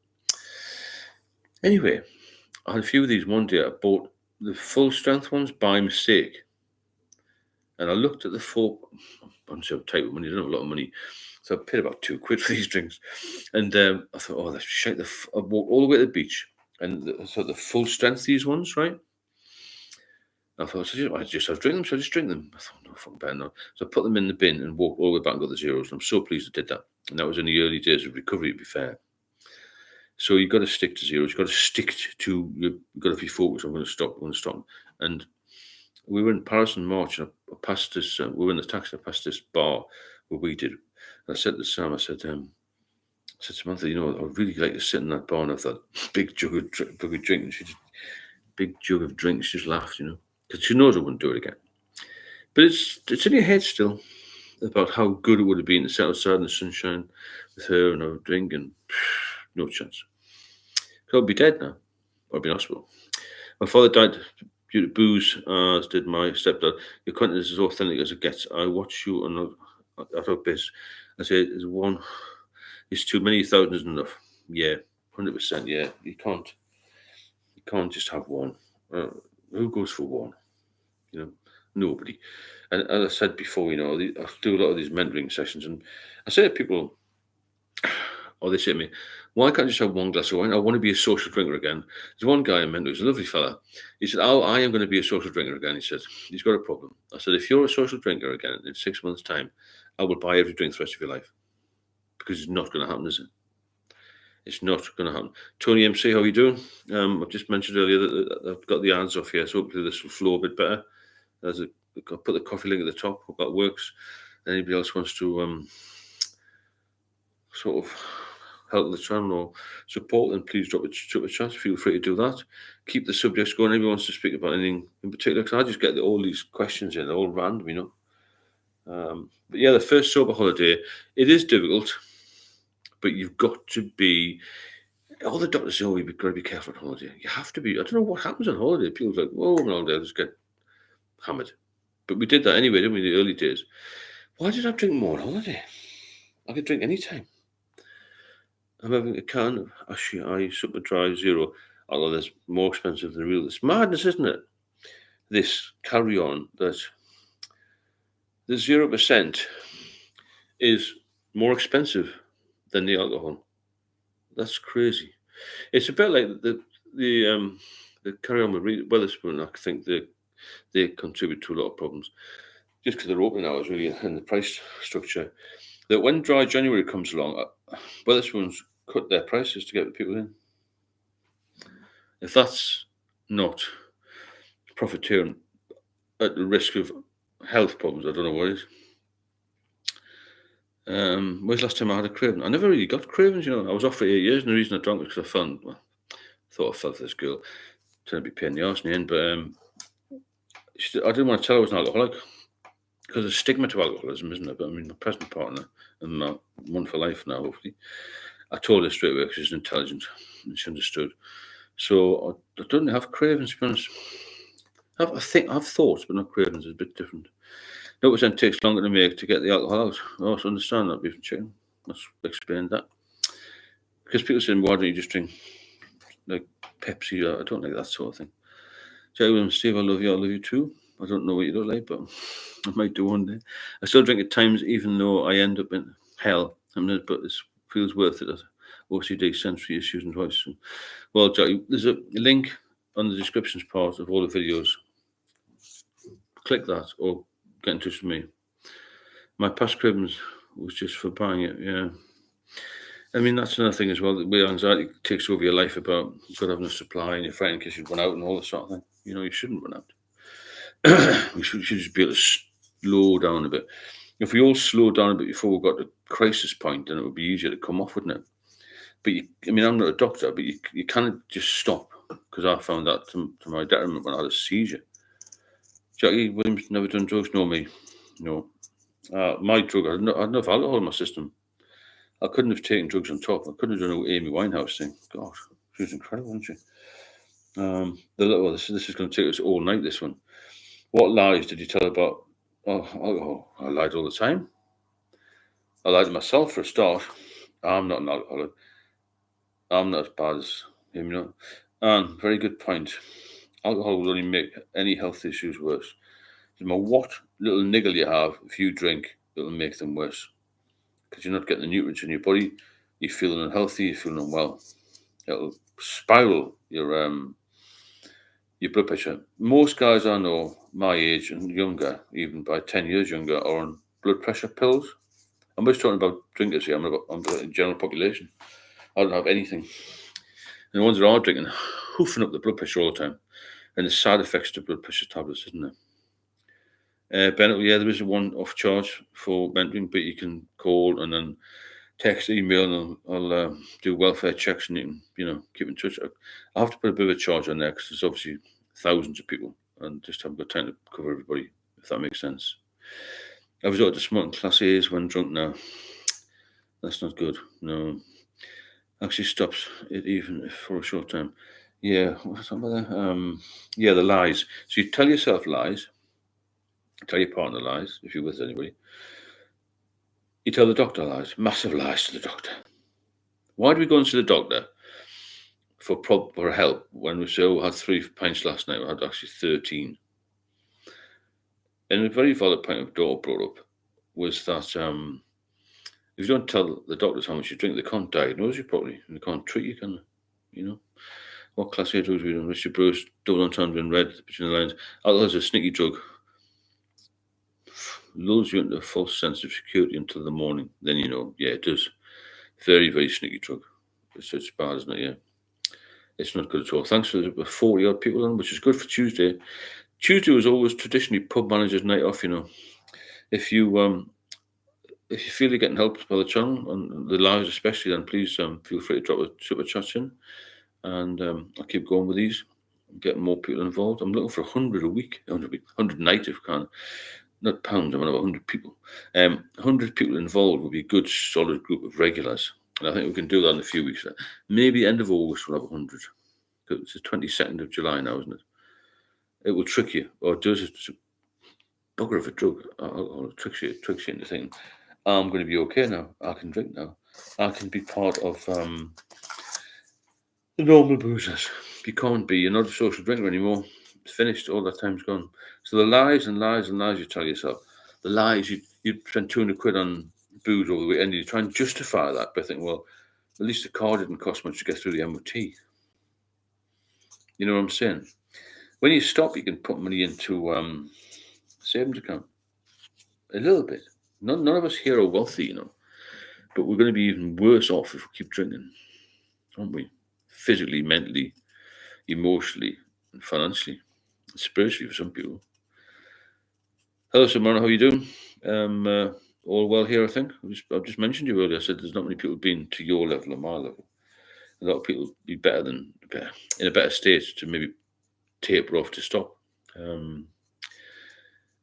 Anyway, I had a few of these one day. I bought the full strength ones by mistake. And I looked at the four, I'm so tight with money, I don't have a lot of money. So I paid about £2 for these drinks. And I thought, oh, let's shake I walked all the way to the beach. And I thought the full strength, these ones, right? I thought, I just have to drink them, so I just drink them. I thought, no, fucking better not. So I put them in the bin and walked all the way back and got the zeros. And I'm so pleased I did that. And that was in the early days of recovery, to be fair. So you've got to stick to zeros. You've got to stick to, you've got to be focused. I'm going to stop. And we were in Paris in March, and I passed this, we were in the taxi, I passed this bar where we did. And I said to Sam, I said, Samantha, I'd really like to sit in that bar and have that big jug of drink. And she just, big jug of drinks, she just laughed, because she knows I wouldn't do it again. But it's in your head still about how good it would have been to sit outside in the sunshine with her and have a drink, and no chance. So I'd be dead now, or I'd be in hospital. My father died due to booze, as did my stepdad. Your content is as authentic as it gets. I watch you on at our base. I say it's too many thousands isn't enough. Yeah, 100%. Yeah, you can't just have one. Who goes for one? Nobody. And as I said before, I do a lot of these mentoring sessions, and I say to people, or they say to me, why can't I just have one glass of wine? I want to be a social drinker again. There's one guy I mentored who's a lovely fella. He said, I am going to be a social drinker again. He said, he's got a problem. I said, if you're a social drinker again in 6 months' time, I will buy every drink the rest of your life. Because it's not going to happen, is it? It's not going to happen. Tony MC, how are you doing? I've just mentioned earlier that I've got the ads off here, so hopefully this will flow a bit better. I'll put the coffee link at the top. Hope that works. Anybody else wants to sort of help the channel or support, then please drop a chat. Feel free to do that. Keep the subjects going. Everyone wants to speak about anything in particular, because I just get all these questions in, they're all random, But yeah, the first sober holiday, it is difficult, but you've got to be. All the doctors say, you've got to be careful on holiday. You have to be. I don't know what happens on holiday. People's like, on holiday, I'll just get hammered. But we did that anyway, didn't we, in the early days? Why did I drink more on holiday? I could drink any time. I'm having a can of Ashi Super Dry Zero, although that's more expensive than real. It's madness, isn't it? This carry-on that the 0% is more expensive than the alcohol. That's crazy. It's a bit like the carry-on with Wetherspoon. I think they contribute to a lot of problems just because they're opening hours really and the price structure. That when Dry January comes along, Wetherspoons cut their prices to get the people in. If that's not profiteering at the risk of health problems, I don't know what is. When's the last time I had a craving? I never really got cravings, I was off for 8 years, and the reason I drank was because I thought I felt this girl trying to be pain in the arse in the end, but I didn't want to tell her I was an alcoholic because there's a stigma to alcoholism, isn't there? But I mean, my present partner and my one for life now, hopefully, I told her straight away because she's intelligent and she understood. So I don't have cravings, to be honest. I've thoughts, but not cravings. It's a bit different. 0% takes longer to make to get the alcohol out. I also understand that, beef and chicken. Let's explain that. Because people say, why don't you just drink like Pepsi? I don't like that sort of thing. Jerry Williams, Steve, I love you too. I don't know what you look like, but I might do one day. I still drink at times, even though I end up in hell. But it feels worth it. OCD, sensory issues, and voice. Well, Jerry, there's a link on the descriptions part of all the videos. Click that or get in touch with me. My past cravings was just for buying it, yeah. I mean, that's another thing as well. Where anxiety takes over your life about you've got to have enough supply and you're frightened because you run out and all that sort of thing. You know, you shouldn't run out. We should just be able to slow down a bit. If we all slowed down a bit before we got to crisis point, then it would be easier to come off, wouldn't it? But I mean, I'm not a doctor, but you can't just stop, because I found that to my detriment when I had a seizure. Jackie Williams never done drugs, no me, no. My drug, I had enough alcohol in my system. I couldn't have taken drugs on top. I couldn't have done an Amy Winehouse thing. God, she was incredible, wasn't she? The little this is going to take us all night. This one. What lies did you tell about alcohol? I lied all the time. I lied to myself for a start. I'm not an alcoholic. I'm not as bad as him, you know. And very good point. Alcohol will only make any health issues worse. No matter what little niggle you have, if you drink, it'll make them worse. Because you're not getting the nutrients in your body. You're feeling unhealthy. You're feeling unwell. It'll spiral your blood pressure. Most guys I know, my age and younger, even by 10 years younger, are on blood pressure pills. I'm just talking about drinkers here. I'm about the general population. I don't have anything. And the ones that are drinking, hoofing up the blood pressure all the time. And the side effects to blood pressure tablets, isn't there? Bennett, yeah, there is a one-off charge for mentoring, but you can call and then text, email, and I'll do welfare checks, and you can, keep in touch. I have to put a bit of a charge on there because there's obviously thousands of people, and just haven't got time to cover everybody, if that makes sense. I've resorted to smoking Class A's when drunk now. That's not good. No, actually stops it even for a short time. Yeah, what's that about that? Yeah, the lies. So you tell yourself lies, tell your partner lies if you're with anybody. You tell the doctor lies, massive lies to the doctor. Why do we go and see the doctor for help when we say, "Oh, I had 3 pints last night"? I had actually 13. And a very valid point of daughter brought up was that if you don't tell the doctors how much you drink, they can't diagnose you properly and they can't treat you, can they? What Class A drugs are we doing? Richard Bruce, double entendre in red between the lines. Alcohol is a sneaky drug. Lulls you into a false sense of security until the morning. Then yeah, it does. Very, very sneaky drug. It's bad, isn't it? Yeah. It's not good at all. Thanks for the 40 odd people on, which is good for Tuesday. Tuesday was always traditionally pub manager's night off, If you feel you're getting helped by the channel and the lives especially, then please feel free to drop a super chat in, and I'll keep going with these, getting more people involved. I'm looking for 100 a week, 100 a night if I can. Not pounds, I want about 100 people. 100 people involved would be a good, solid group of regulars. And I think we can do that in a few weeks. Maybe end of August we'll have 100. It's the 22nd of July now, isn't it? It will trick you, or it does. It's a bugger of a drug. It tricks you into thinking, I'm going to be okay now. I can drink now. I can be part of the normal boozers. You can't be. You're not a social drinker anymore. It's finished. All that time's gone. So the lies and lies and lies you tell yourself, the lies you spend 200 quid on booze over the weekend, you try and justify that by thinking, well, at least the car didn't cost much to get through the MOT. You know what I'm saying? When you stop, you can put money into savings account. A little bit. None of us here are wealthy, but we're going to be even worse off if we keep drinking, aren't we? Physically, mentally, emotionally, and financially, and spiritually for some people. Hello, Samara. How are you doing? All well here, I think. I've just mentioned you earlier. I said there's not many people been to your level or my level. A lot of people be in a better state to maybe taper off to stop. I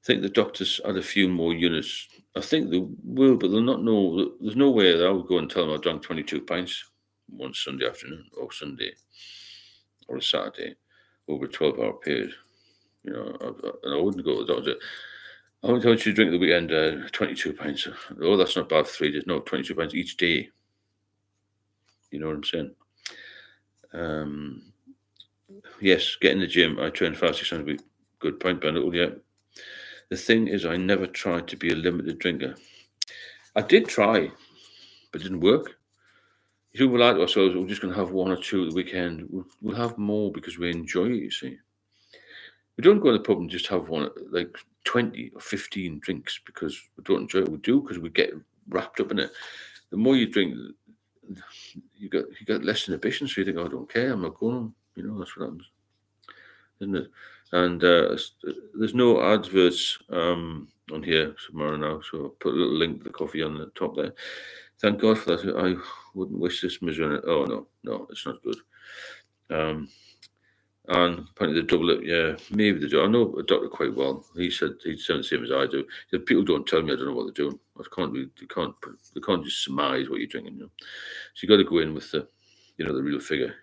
think the doctors had a few more units. I think they will, but they'll not know. There's no way that I would go and tell them I drank 22 pints one Sunday afternoon or Sunday or a Saturday over a 12-hour period. And I wouldn't go to the doctor. I want you to drink the weekend 22 pints. Oh, that's not bad for 3 days. No, 22 pints each day. You know what I'm saying? Yes, get in the gym. I train 5-6 times a week. Good point, Bennett. Yeah. The thing is, I never tried to be a limited drinker. I did try, but it didn't work. You know, we like to ourselves, we're just going to have 1 or 2 at the weekend. We'll have more because we enjoy it, you see. We don't go to the pub and just have one, like 20 or 15 drinks because we don't enjoy it. We do because we get wrapped up in it. The more you drink, you got less inhibition, so you think, oh, I don't care, I'm not going home. That's what happens, isn't it? And there's no adverts on here tomorrow now, so I'll put a little link to the coffee on the top there. Thank God for that. I wouldn't wish this misery on it. Oh no, it's not good. Um, and apparently they double it. Yeah, maybe they do. I know a doctor quite well. He said he'd done the same as I do. He said, people don't tell me, I don't know what they're doing. They can't just surmise what you're drinking. So you got to go in with the real figure.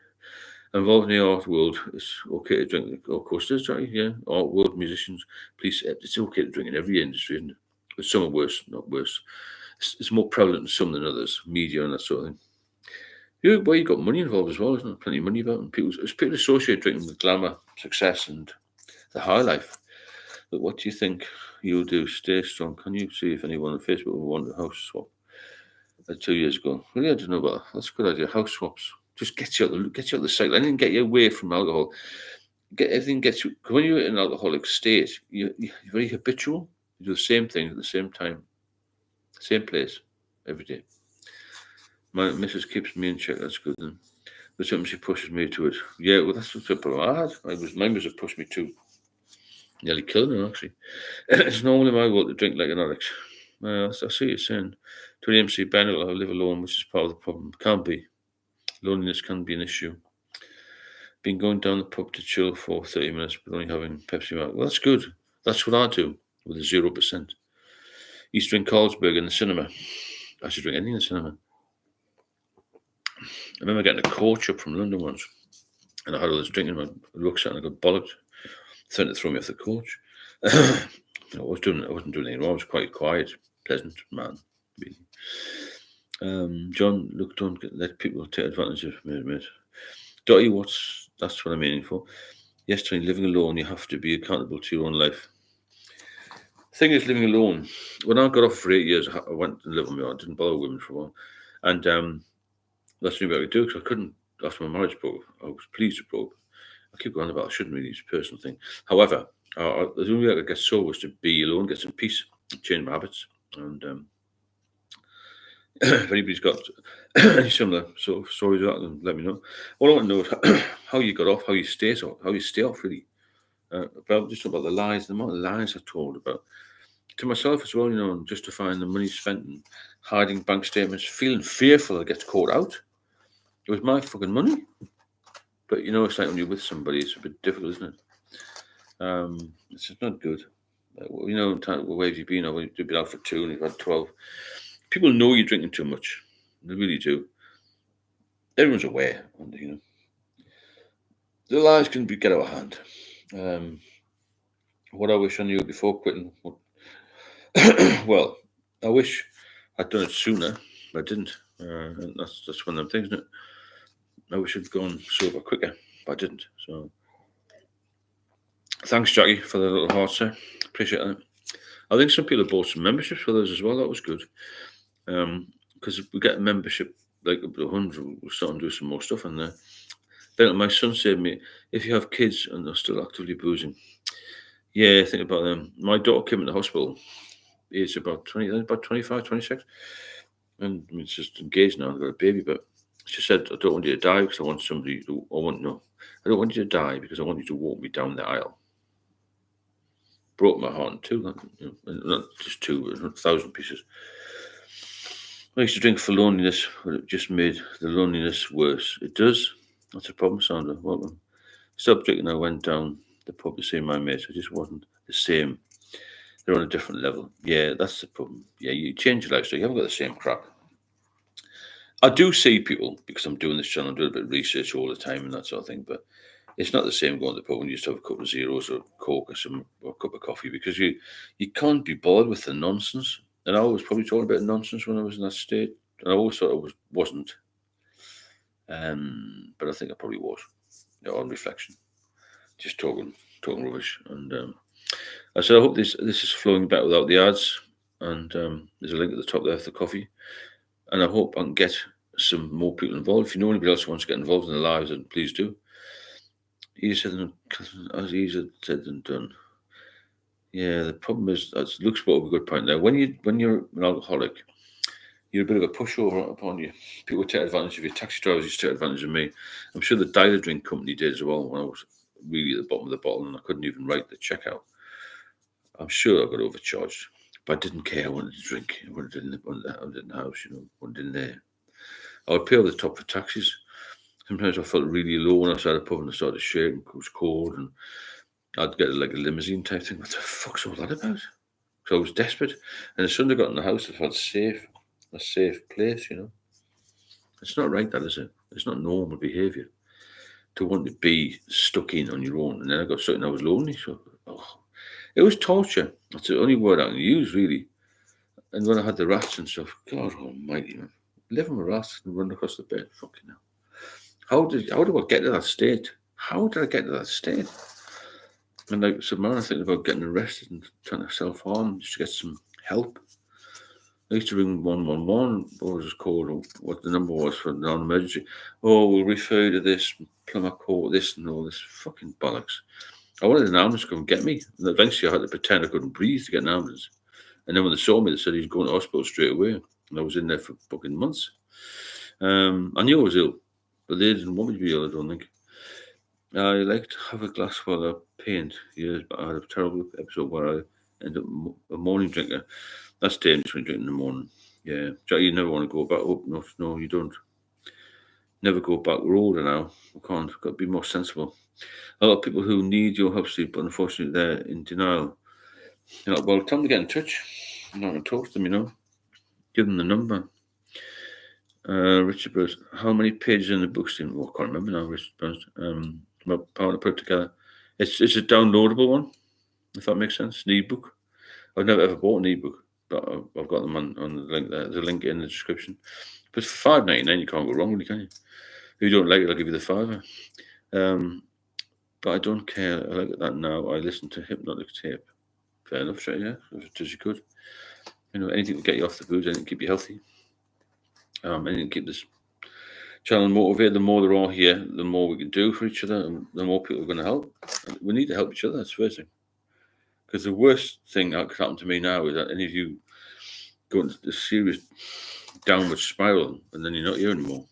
Involved in the art world, it's okay to drink. Of course, there's right, yeah. Art world, musicians, police. It's okay to drink in every industry, isn't it? But some are worse, not worse. It's more prevalent in some than others. Media and that sort of thing. Well, you got money involved as well, isn't there? Plenty of money about, and people associate drinking with glamour, success, and the high life. But what do you think you'll do? Stay strong. Can you see if anyone on Facebook will want a house swap? 2 years ago. Really, I don't know about that. That's a good idea. House swaps just gets you out the cycle. Anything get you away from alcohol. Everything gets you. When you're in an alcoholic state, you're very habitual. You do the same thing at the same time, same place, every day. My missus keeps me in check. That's good. Then, but sometimes she pushes me to it. Yeah, well, that's the problem I had. My missus pushed me to. Nearly killed her, actually. It's normally my world to drink like an addict. I see what you're saying. To the MC Bennett, I live alone, which is part of the problem. Can't be. Loneliness can be an issue. Been going down the pub to chill for 30 minutes, but only having Pepsi Max. Well, that's good. That's what I do with a 0%. Used to drink Carlsberg in the cinema. I should drink anything in the cinema. I remember getting a coach up from London once, and I had all this drink in my rucksack, and I got bollocked. Threatened to throw me off the coach. I wasn't doing anything wrong. I was quite quiet, pleasant man. Really. John, look, don't let people take advantage of me, mate. Dotty, that's what I'm aiming for. Yes, Tony, living alone, you have to be accountable to your own life. The thing is, living alone, when I got off for 8 years, I went to live on my own. I didn't bother women for a while. And that's the only way I could do, because I couldn't, after my marriage broke, I was pleased it broke. I keep going about I shouldn't really, it's a personal thing. However, the only way I could get sober was to be alone, get some peace, change my habits. And if anybody's got any similar sort of stories about them, let me know. All I want to know is how you got off, how you stay off, really. Just about the lies, the amount of lies I told about to myself as well, and justifying the money spent and hiding bank statements, feeling fearful I get caught out. It was my fucking money. But it's like when you're with somebody, it's a bit difficult, isn't it? It's just not good. Where have you been? You've been out for 2 and you've had 12. People know you're drinking too much. They really do. Everyone's aware, The lies can get out of hand. What I wish I knew before quitting. Well, I wish I'd done it sooner, but I didn't. And that's one of them things, isn't it? I wish I'd gone sober quicker, but I didn't. So, thanks, Jackie, for the little hearts there. Appreciate that. I think some people bought some memberships for those as well. That was good. Because we get a membership, like 100, we're starting to do some more stuff in there. Then my son said to me, if you have kids and they're still actively boozing, yeah, think about them. My daughter came into the hospital. It's about 25, 26. And it's just engaged now. I've got a baby, but she said, I don't want you to die because I want somebody to, I don't want you to die because I want you to walk me down the aisle. Broke my heart in two, not just two, but 1,000 pieces. I used to drink for loneliness, but it just made the loneliness worse. It does. That's a problem, Sandra. Welcome. Stopped drinking. I went down the pub to see my mates. I just wasn't the same. They're on a different level. Yeah, that's the problem. Yeah, you change your lifestyle. You haven't got the same crap. I do see people, because I'm doing this channel, I'm doing a bit of research all the time and that sort of thing, but it's not the same going to the pub when you just have a couple of zeros or Coke or a cup of coffee, because you can't be bothered with the nonsense. And I was probably talking about nonsense when I was in that state. And I always thought I wasn't. But I think I probably was, on reflection. Just talking rubbish. And I said, I hope this is flowing better without the ads. And there's a link at the top there for the coffee. And I hope I can get some more people involved. If you know anybody else who wants to get involved in the lives, then please do. Easier said than done. Yeah, the problem is, as Luke's brought up a good point there. When you're an alcoholic, you're a bit of a pushover upon you. People take advantage of you. Taxi drivers used to take advantage of me. I'm sure the Dial Drink company did as well when I was really at the bottom of the bottle and I couldn't even write the checkout. I'm sure I got overcharged, but I didn't care. I wanted to drink. I wanted in the house, wanted in there. I would pay over the top for taxis. Sometimes I felt really low when I started pub and I started shaking. It was cold and I'd get like a limousine type thing. What the fuck's all that about? So I was desperate. And as soon as I got in the house, I felt safe. A safe place, It's not right, that is it? It's not normal behaviour to want to be stuck in on your own. And then I got stuck and I was lonely. So it was torture. That's the only word I can use, really. And when I had the rats and stuff, God almighty, man. Living with rats and running across the bed, fucking hell. How did I get to that state? How did I get to that state? And like some man, I think about getting arrested and trying to self-harm just to get some help. I used to ring 111, what was it called, or what the number was for non-emergency. Oh, we'll refer you to this, plumber court, this and all this fucking bollocks. I wanted an ambulance to come and get me. And eventually I had to pretend I couldn't breathe to get an ambulance. And then when they saw me, they said he was going to hospital straight away. And I was in there for fucking months. I knew I was ill, but they didn't want me to be ill, I don't think. I like to have a glass while I paint years, but I had a terrible episode where I ended up a morning drinker. That's dangerous when you drink in the morning. Yeah, you never want to go back. Oh, no, you don't. Never go back. We're older now. We can't. Got to be more sensible. A lot of people who need your help, Steve, but unfortunately they're in denial. Well, tell them to get in touch. I'm not going to talk to them, Give them the number. Richard Bruce, how many pages in the book, Steve? Oh, I can't remember now, Richard Bruce. My partner put it together. It's a downloadable one, if that makes sense. An ebook. I've never ever bought an ebook, but I've got them on the link there. There's a link in the description. But for $5.99, you can't go wrong, really, can you? If you don't like it, I'll give you the $5. But I don't care. I like that now. I listen to hypnotic tape. Fair enough, straight, yeah. As you could. Anything to get you off the booze, anything to keep you healthy. Anything to keep this channel motivated. The more there are here, the more we can do for each other, and the more people are going to help. And we need to help each other. That's the first thing. Because the worst thing that could happen to me now is that any of you go into this serious downward spiral and then you're not here anymore.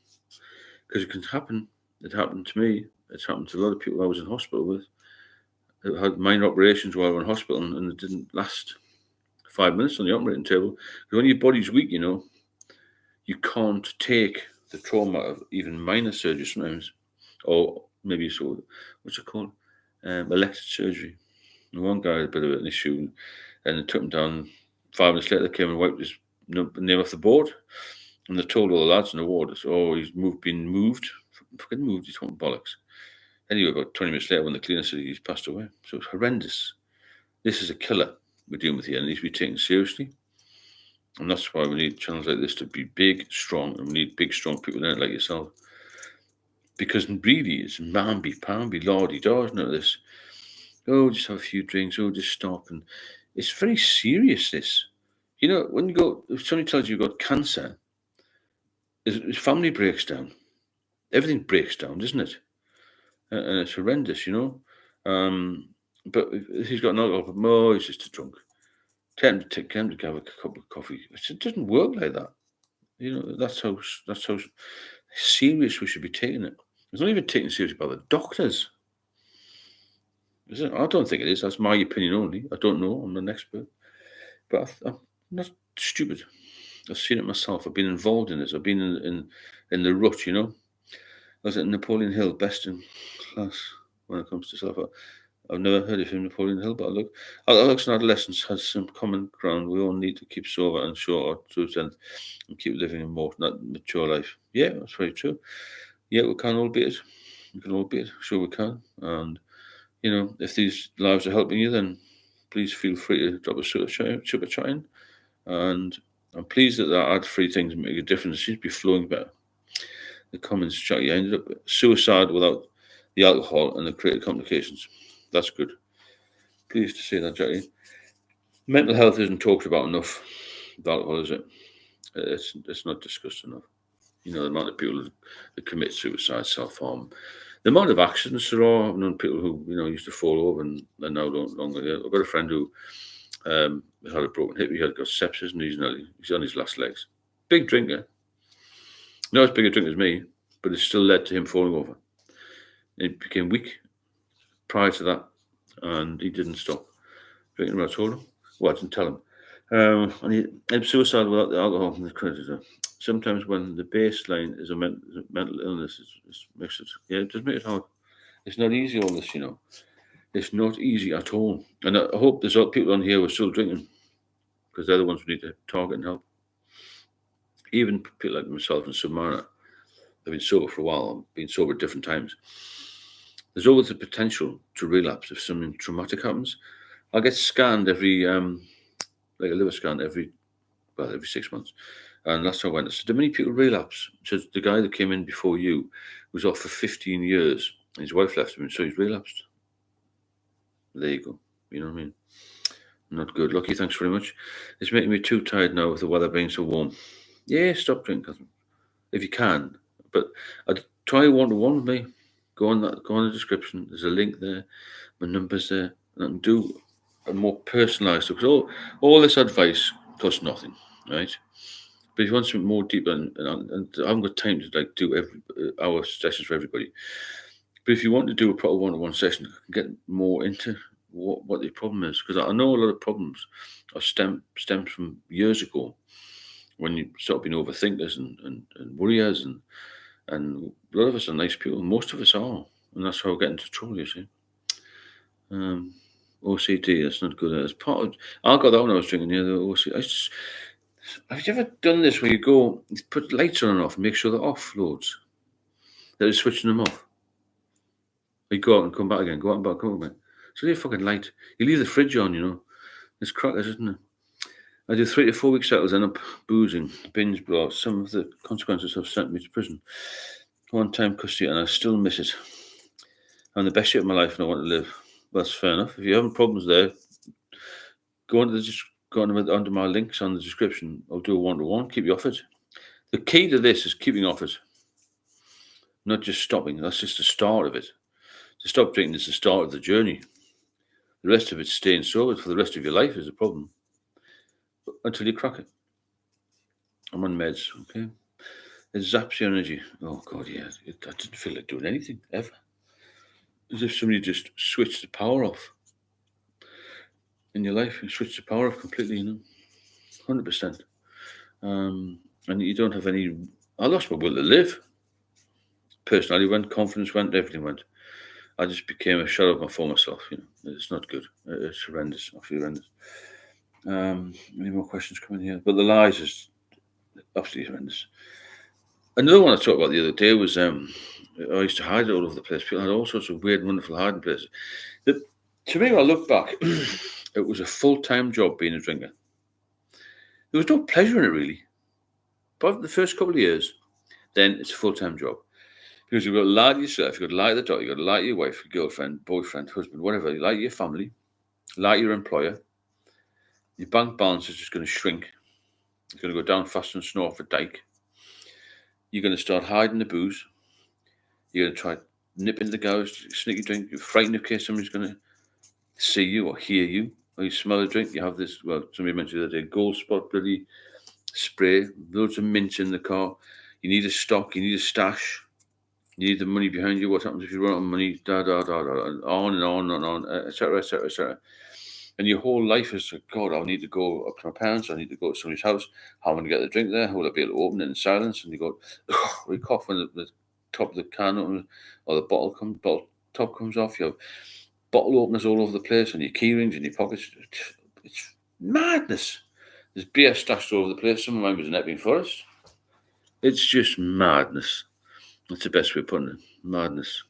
Because it can happen. It happened to me. It's happened to a lot of people I was in hospital with. Who had minor operations while they were in hospital and it didn't last 5 minutes on the operating table. Because when your body's weak, you can't take the trauma of even minor surgery sometimes. Or maybe what's it called? Elective surgery. And one guy had a bit of an issue and they took him down. 5 minutes later, they came and wiped his name off the board. And they told all the lads in the ward, he's been moved. Fucking moved, he's talking bollocks. Anyway, about 20 minutes later, when the cleaner said he's passed away. So it's horrendous. This is a killer we're dealing with here and it needs to be taken seriously. And that's why we need channels like this to be big, strong, and we need big, strong people in it like yourself. Because really, it's mamby-pamby, lardy-da, none of this. Oh, just have a few drinks. Oh, just stop. And it's very serious, this. When if somebody tells you you've got cancer, his family breaks down. Everything breaks down, doesn't it? And it's horrendous, But if he's got an alcohol problem, he's just a drunk. Tell him to have a cup of coffee. It doesn't work like that. That's how serious we should be taking it. It's not even taken seriously by the doctors. Is it? I don't think it is. That's my opinion only. I don't know. I'm not an expert. But I'm not stupid. I've seen it myself. I've been involved in this. I've been in the rut, I was at Napoleon Hill, best in class when it comes to self. I've never heard of him, Napoleon Hill, but Adults and adolescence has some common ground. We all need to keep sober and show our true sense and keep living a more mature life. Yeah, that's very true. Yeah, we can all be it. We can all be it. Sure we can. And, if these lives are helping you, then please feel free to drop a super chat in. And I'm pleased that ad-free things make a difference. It seems to be flowing better. The comments chat, you ended up suicide without the alcohol and the creative complications. That's good. Pleased to see that, Jackie. Mental health isn't talked about enough with alcohol, is it? It's not discussed enough. The amount of people that commit suicide, self-harm, the amount of accidents there are. I've known people who used to fall over and they're now no longer there. I've got a friend who had a broken hip. He had got sepsis and he's on his last legs. Big drinker. Not as big a drinker as me, but it still led to him falling over. He became weak prior to that, and he didn't stop drinking when I told him. Well, I didn't tell him. And he ended suicide without the alcohol and the credit. Sometimes when the baseline is a mental illness, it makes it, it does make it hard. It's not easy, all this, It's not easy at all. And I hope there's other people on here who are still drinking, because they're the ones we need to target and help. Even people like myself and Samara have been sober for a while, been sober at different times. There's always the potential to relapse if something traumatic happens. I get scanned every, like a liver scan every 6 months. And last time I went, I said, do many people relapse? So the guy that came in before you was off for 15 years. His wife left him, so he's relapsed. There you go. You know what I mean? Not good. Lucky, thanks very much. It's making me too tired now with the weather being so warm. Yeah, stop drinking, Catherine, if you can. But I'd try one-to-one with me. Go on the description. There's a link there. My number's there. And I can do a more personalised, because all this advice costs nothing, right? But if you want something more deeper, and I haven't got time to do our sessions for everybody. But if you want to do a proper one-to-one session, I can get more into what the problem is, because I know a lot of problems are stems from years ago, when you start being overthinkers and worriers, and a lot of us are nice people. Most of us are, and that's how we get into trouble, you see. OCD, that's not good. It's part of. I got that when I was drinking. The OCD. Have you ever done this where you go, you put lights on and off, and make sure they're off loads? That is switching them off. You go out and come back again, go out and back, come back. So you're fucking light. You leave the fridge on, It's crackers, isn't it? I do 3 to 4 week cycles, end up boozing, binge blow. Some of the consequences have sent me to prison. One time custody, and I still miss it. I'm the best year of my life, and I want to live. That's fair enough. If you're having problems there, go onto my links on the description. I'll do a one-to-one. Keep you off it. The key to this is keeping off it, not just stopping. That's just the start of it. To stop drinking is the start of the journey. The rest of it's staying sober for the rest of your life is a problem, until you crack it. I'm on meds, okay? It zaps your energy. Oh, God, yeah. I didn't feel like doing anything, ever. As if somebody just switched the power off in your life. You switch the power off completely, 100%. And you don't have any... I lost my will to live. Personality went, confidence went, everything went. I just became a shadow of my former self, It's not good. It's horrendous. I feel horrendous. Any more questions coming here? But the lies is absolutely horrendous. Another one I talked about the other day was I used to hide all over the place. People had all sorts of weird, wonderful hiding places. To me, when I look back, it was a full-time job being a drinker. There was no pleasure in it, really. But the first couple of years, then it's a full-time job. Because you've got to lie to yourself, you've got to lie to the doctor, you've got to lie to your wife, your girlfriend, boyfriend, husband, whatever. You lie to your family, lie to your employer. Your bank balance is just going to shrink. It's going to go down faster than snow off a dike. You're going to start hiding the booze. You're going to try nipping the goes, sneaky drink. You're frightened in case somebody's going to see you or hear you, or you smell a drink. You have this, well, somebody mentioned the other day, gold spot bloody spray, loads of mints in the car. You need a stock, you need a stash. You need the money behind you. What happens if you run out of money? And on and on and on, etc., etc., etc. And your whole life is, God, I need to go up to my parents. I need to go to somebody's house. How am I going to get the drink there? How will I be able to open it in silence? And you go, we cough when the top of the can or the bottle top comes off. You have bottle openers all over the place, and your key rings in your pockets. It's madness. There's beer stashed all over the place. Some of mine was in Epping Forest. It's just madness. That's the best way of putting it. Madness.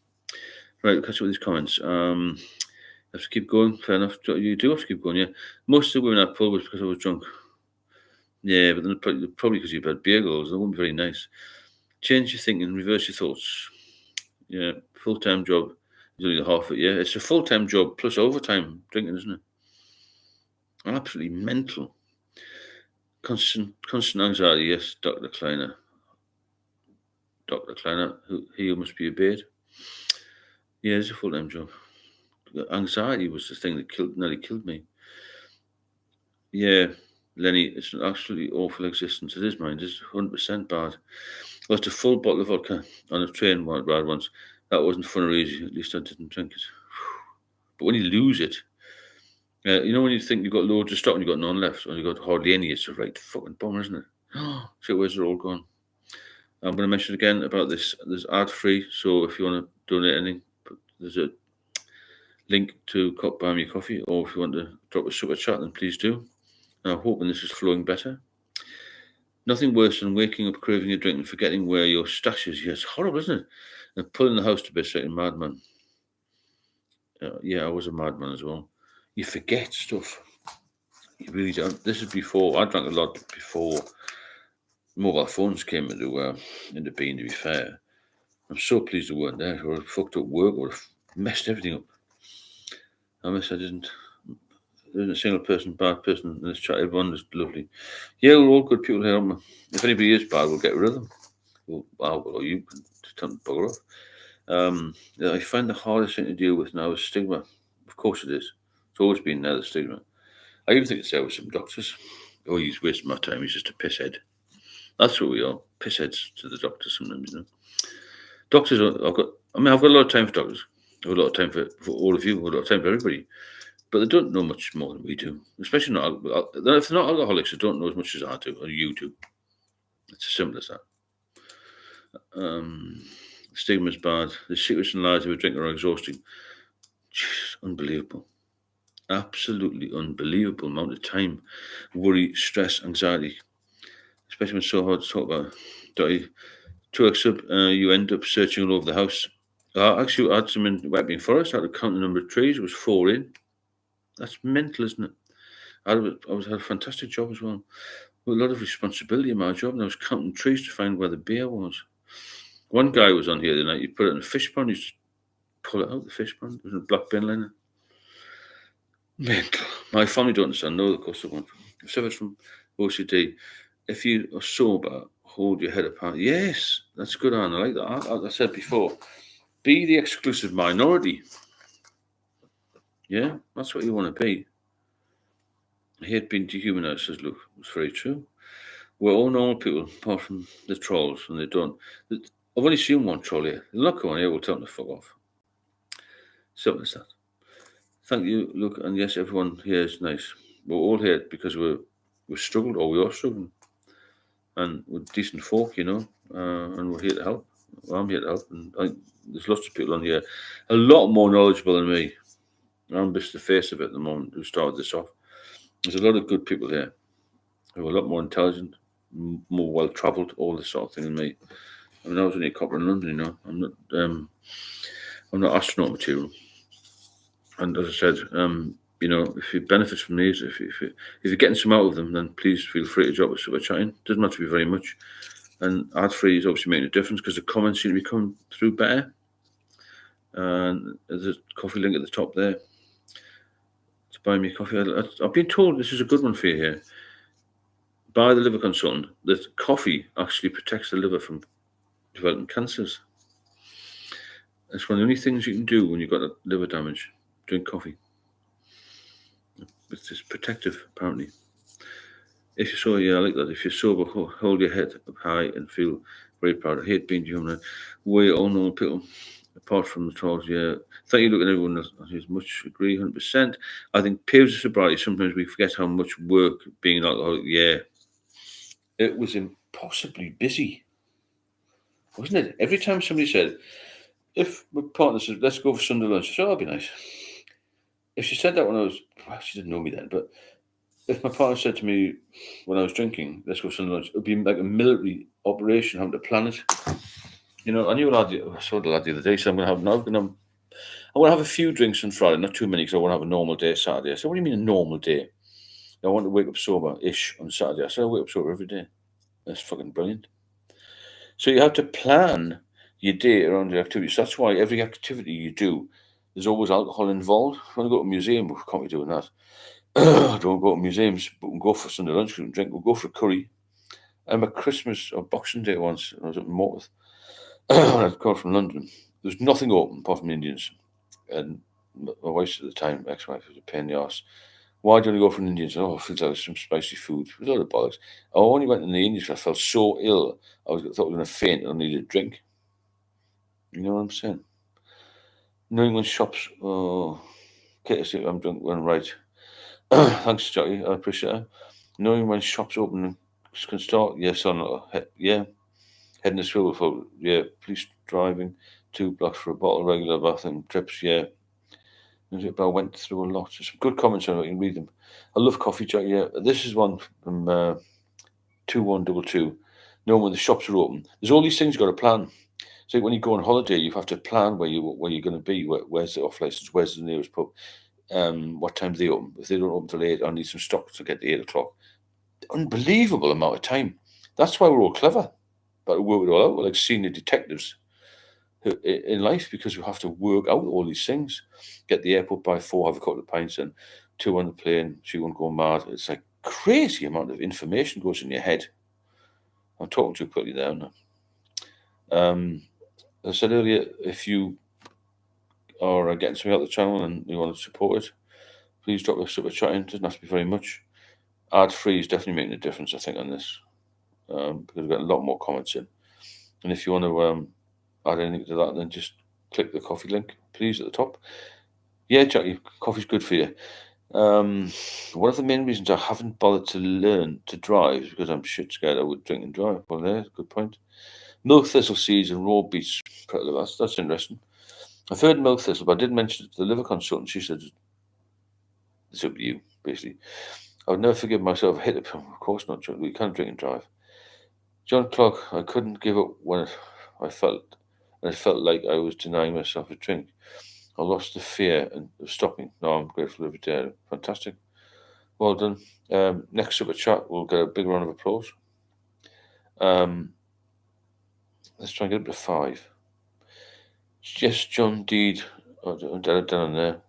Right, we'll catch up with these comments. Have to keep going. Fair enough. You do have to keep going, yeah. Most of the women I pulled was because I was drunk. Yeah, but then probably because you've had beer goals. That wouldn't be very nice. Change your thinking, reverse your thoughts. Yeah, full-time job is only the half of it. Yeah, it's a full-time job plus overtime drinking, isn't it? Absolutely mental. Constant anxiety. Yes, Dr. Kleiner. Dr. Kleiner, he must be obeyed. Yeah, it's a full-time job. Anxiety was the thing that nearly killed me. Yeah, Lenny, it's an absolutely awful existence. It is mine. It's 100% bad. I lost a full bottle of vodka on a train ride once. That wasn't fun or easy. At least I didn't drink it. But when you lose it, when you think you've got loads of stock and you've got none left, or you've got hardly any, it's a right fucking bummer, isn't it? So where's it all gone? I'm going to mention again about this. There's ad free, so if you want to donate anything, there's a link to buy me a coffee, or if you want to drop a super chat, then please do. And I'm hoping this is flowing better. Nothing worse than waking up craving a drink and forgetting where your stash is. Yeah, it's horrible, isn't it? And pulling the house to bits like a madman. I was a madman as well. You forget stuff. You really don't. This is before I drank a lot before mobile phones came into being. To be fair, I'm so pleased they weren't there. Or fucked up work, or messed everything up. I miss I didn't. There isn't a single person, bad person in this chat. Everyone is lovely. Yeah, we're all good people here, aren't we? If anybody is bad, we'll get rid of them. Well, you can tell them to bugger off. I find the hardest thing to deal with now is stigma. Of course it is. It's always been there, the stigma. I even think it's there with some doctors. Oh, he's wasting my time. He's just a pisshead. That's what we are, pissheads to the doctors sometimes. Doctors, I've got a lot of time for doctors. I've got a lot of time for all of you. I've got a lot of time for everybody. But they don't know much more than we do. Especially not, if they're not alcoholics, they don't know as much as I do, or you do. It's as simple as that. Stigma's bad. The secrets and lies of a drinker are exhausting. Jesus, unbelievable. Absolutely unbelievable amount of time, worry, stress, anxiety. Especially when it's so hard to talk about. Two X up, you end up searching all over the house. Actually, I had some in Webbing Forest. I had to count the number of trees. It was 4 in. That's mental, isn't it? I had a fantastic job as well. With a lot of responsibility in my job, and I was counting trees to find where the beer was. One guy was on here the night. He put it in a fish pond. He just pull it out the fish pond. It was a black bin liner. Mental. My family don't understand. No, of course they won't. I've suffered from OCD. If you are sober, hold your head apart. Yes, that's good, Anne. I like that. As I said before, be the exclusive minority. Yeah, that's what you want to be. I hate being dehumanized, says Luke. It's very true. We're all normal people, apart from the trolls, and they don't. I've only seen one troll here. They'll not come on here, we'll tell them to fuck off. Simple as that. Thank you, Luke, and yes, everyone here is nice. We're all here because we're struggled, or we are struggling. And we're decent folk, and we're here to help. Well, I'm here to help, and there's lots of people on here, a lot more knowledgeable than me. I'm just the face of it at the moment, who started this off. There's a lot of good people here who are a lot more intelligent, more well-travelled, all this sort of thing than me. I mean, I was only a copper in London, I'm not astronaut material. And as I said, if you benefit from these, if you're getting some out of them, then please feel free to drop us super chatting. Doesn't have to be very much. And ad free is obviously making a difference because the comments seem to be coming through better. And there's a coffee link at the top there to buy me a coffee. I've been told this is a good one for you here by the liver consultant that coffee actually protects the liver from developing cancers. It's one of the only things you can do when you've got liver damage. Drink coffee. It's just protective, apparently. If you're sober, I like that. If you're sober, hold your head up high and feel very proud. I hate being human. We all know people, apart from the trolls. Yeah, thank you. Look at everyone else. I much agree, 100%. I think periods of sobriety, sometimes we forget how much work being an alcoholic. Yeah, it was impossibly busy, wasn't it? Every time somebody said, if my partner said, let's go for Sunday lunch, I said, that'd be nice. If she said that when she didn't know me then, but if my partner said to me when I was drinking, let's go for Sunday lunch, it would be like a military operation, having to plan it. I knew a lad, I saw the lad the other day, so I'm going to have a few drinks on Friday, not too many, because I want to have a normal day Saturday. I said, what do you mean a normal day? I want to wake up sober-ish on Saturday. I said, I wake up sober every day. That's fucking brilliant. So you have to plan your day around your activities. That's why every activity you do, there's always alcohol involved. When I go to a museum, we can't be doing that. I don't go to museums, but we'll go for Sunday lunch, we'll drink, we'll go for a curry. And my Christmas or Boxing Day once, I was up in Morpeth, when I'd come from London, there was nothing open apart from Indians. And my wife at the time, ex-wife, was a pain in the arse. Why do you go for an Indian? Oh, I feel like some spicy food. It was a lot of bollocks. I only went in the Indian. I felt so ill. Thought I was going to faint and I needed a drink. You know what I'm saying? Knowing when shops. Oh, okay, I'm drunk when right. Thanks, Jackie. I appreciate it. Knowing when shops open can start. Yes or no? Yeah. Heading to school for, yeah. Police driving 2 blocks for a bottle, regular bathroom trips. Yeah. But I went through a lot. There's some good comments on it. You can read them. I love coffee, Jackie. Yeah. This is one from 2122. Knowing when the shops are open. There's all these things you've got to plan. So when you go on holiday, you have to plan where you're going to be. Where's the off license? Where's the nearest pub? What time do they open? If they don't open till 8, I need some stock to get to 8 o'clock. Unbelievable amount of time. That's why we're all clever, but we work it all out. We're like senior detectives in life because we have to work out all these things. Get the airport by 4, have a couple of pints, and 2 on the plane. So you won't go mad. It's like crazy amount of information goes in your head. I'm talking too quickly there now. As I said earlier, if you are getting something out of the channel and you want to support it, please drop a super chat in. It doesn't have to be very much. Ad free is definitely making a difference, I think, on this, because we've got a lot more comments in. And if you want to add anything to that, then just click the coffee link, please, at the top. Yeah, Jackie, coffee's good for you. One of the main reasons I haven't bothered to learn to drive is because I'm shit scared I would drink and drive. Well, there's a good point. Milk thistle seeds and raw beets. That's interesting. I've heard milk thistle, but I did mention it to the liver consultant. She said, it's up to you, basically. I would never forgive myself. Hit it. Of course not, John. We can't drink and drive. John Clark, I couldn't give up when I felt like I was denying myself a drink. I lost the fear of stopping. Now I'm grateful every day. Fantastic. Well done. Next super chat, we'll get a big round of applause. Let's try and get up to 5. Yes, John Deed. Down there.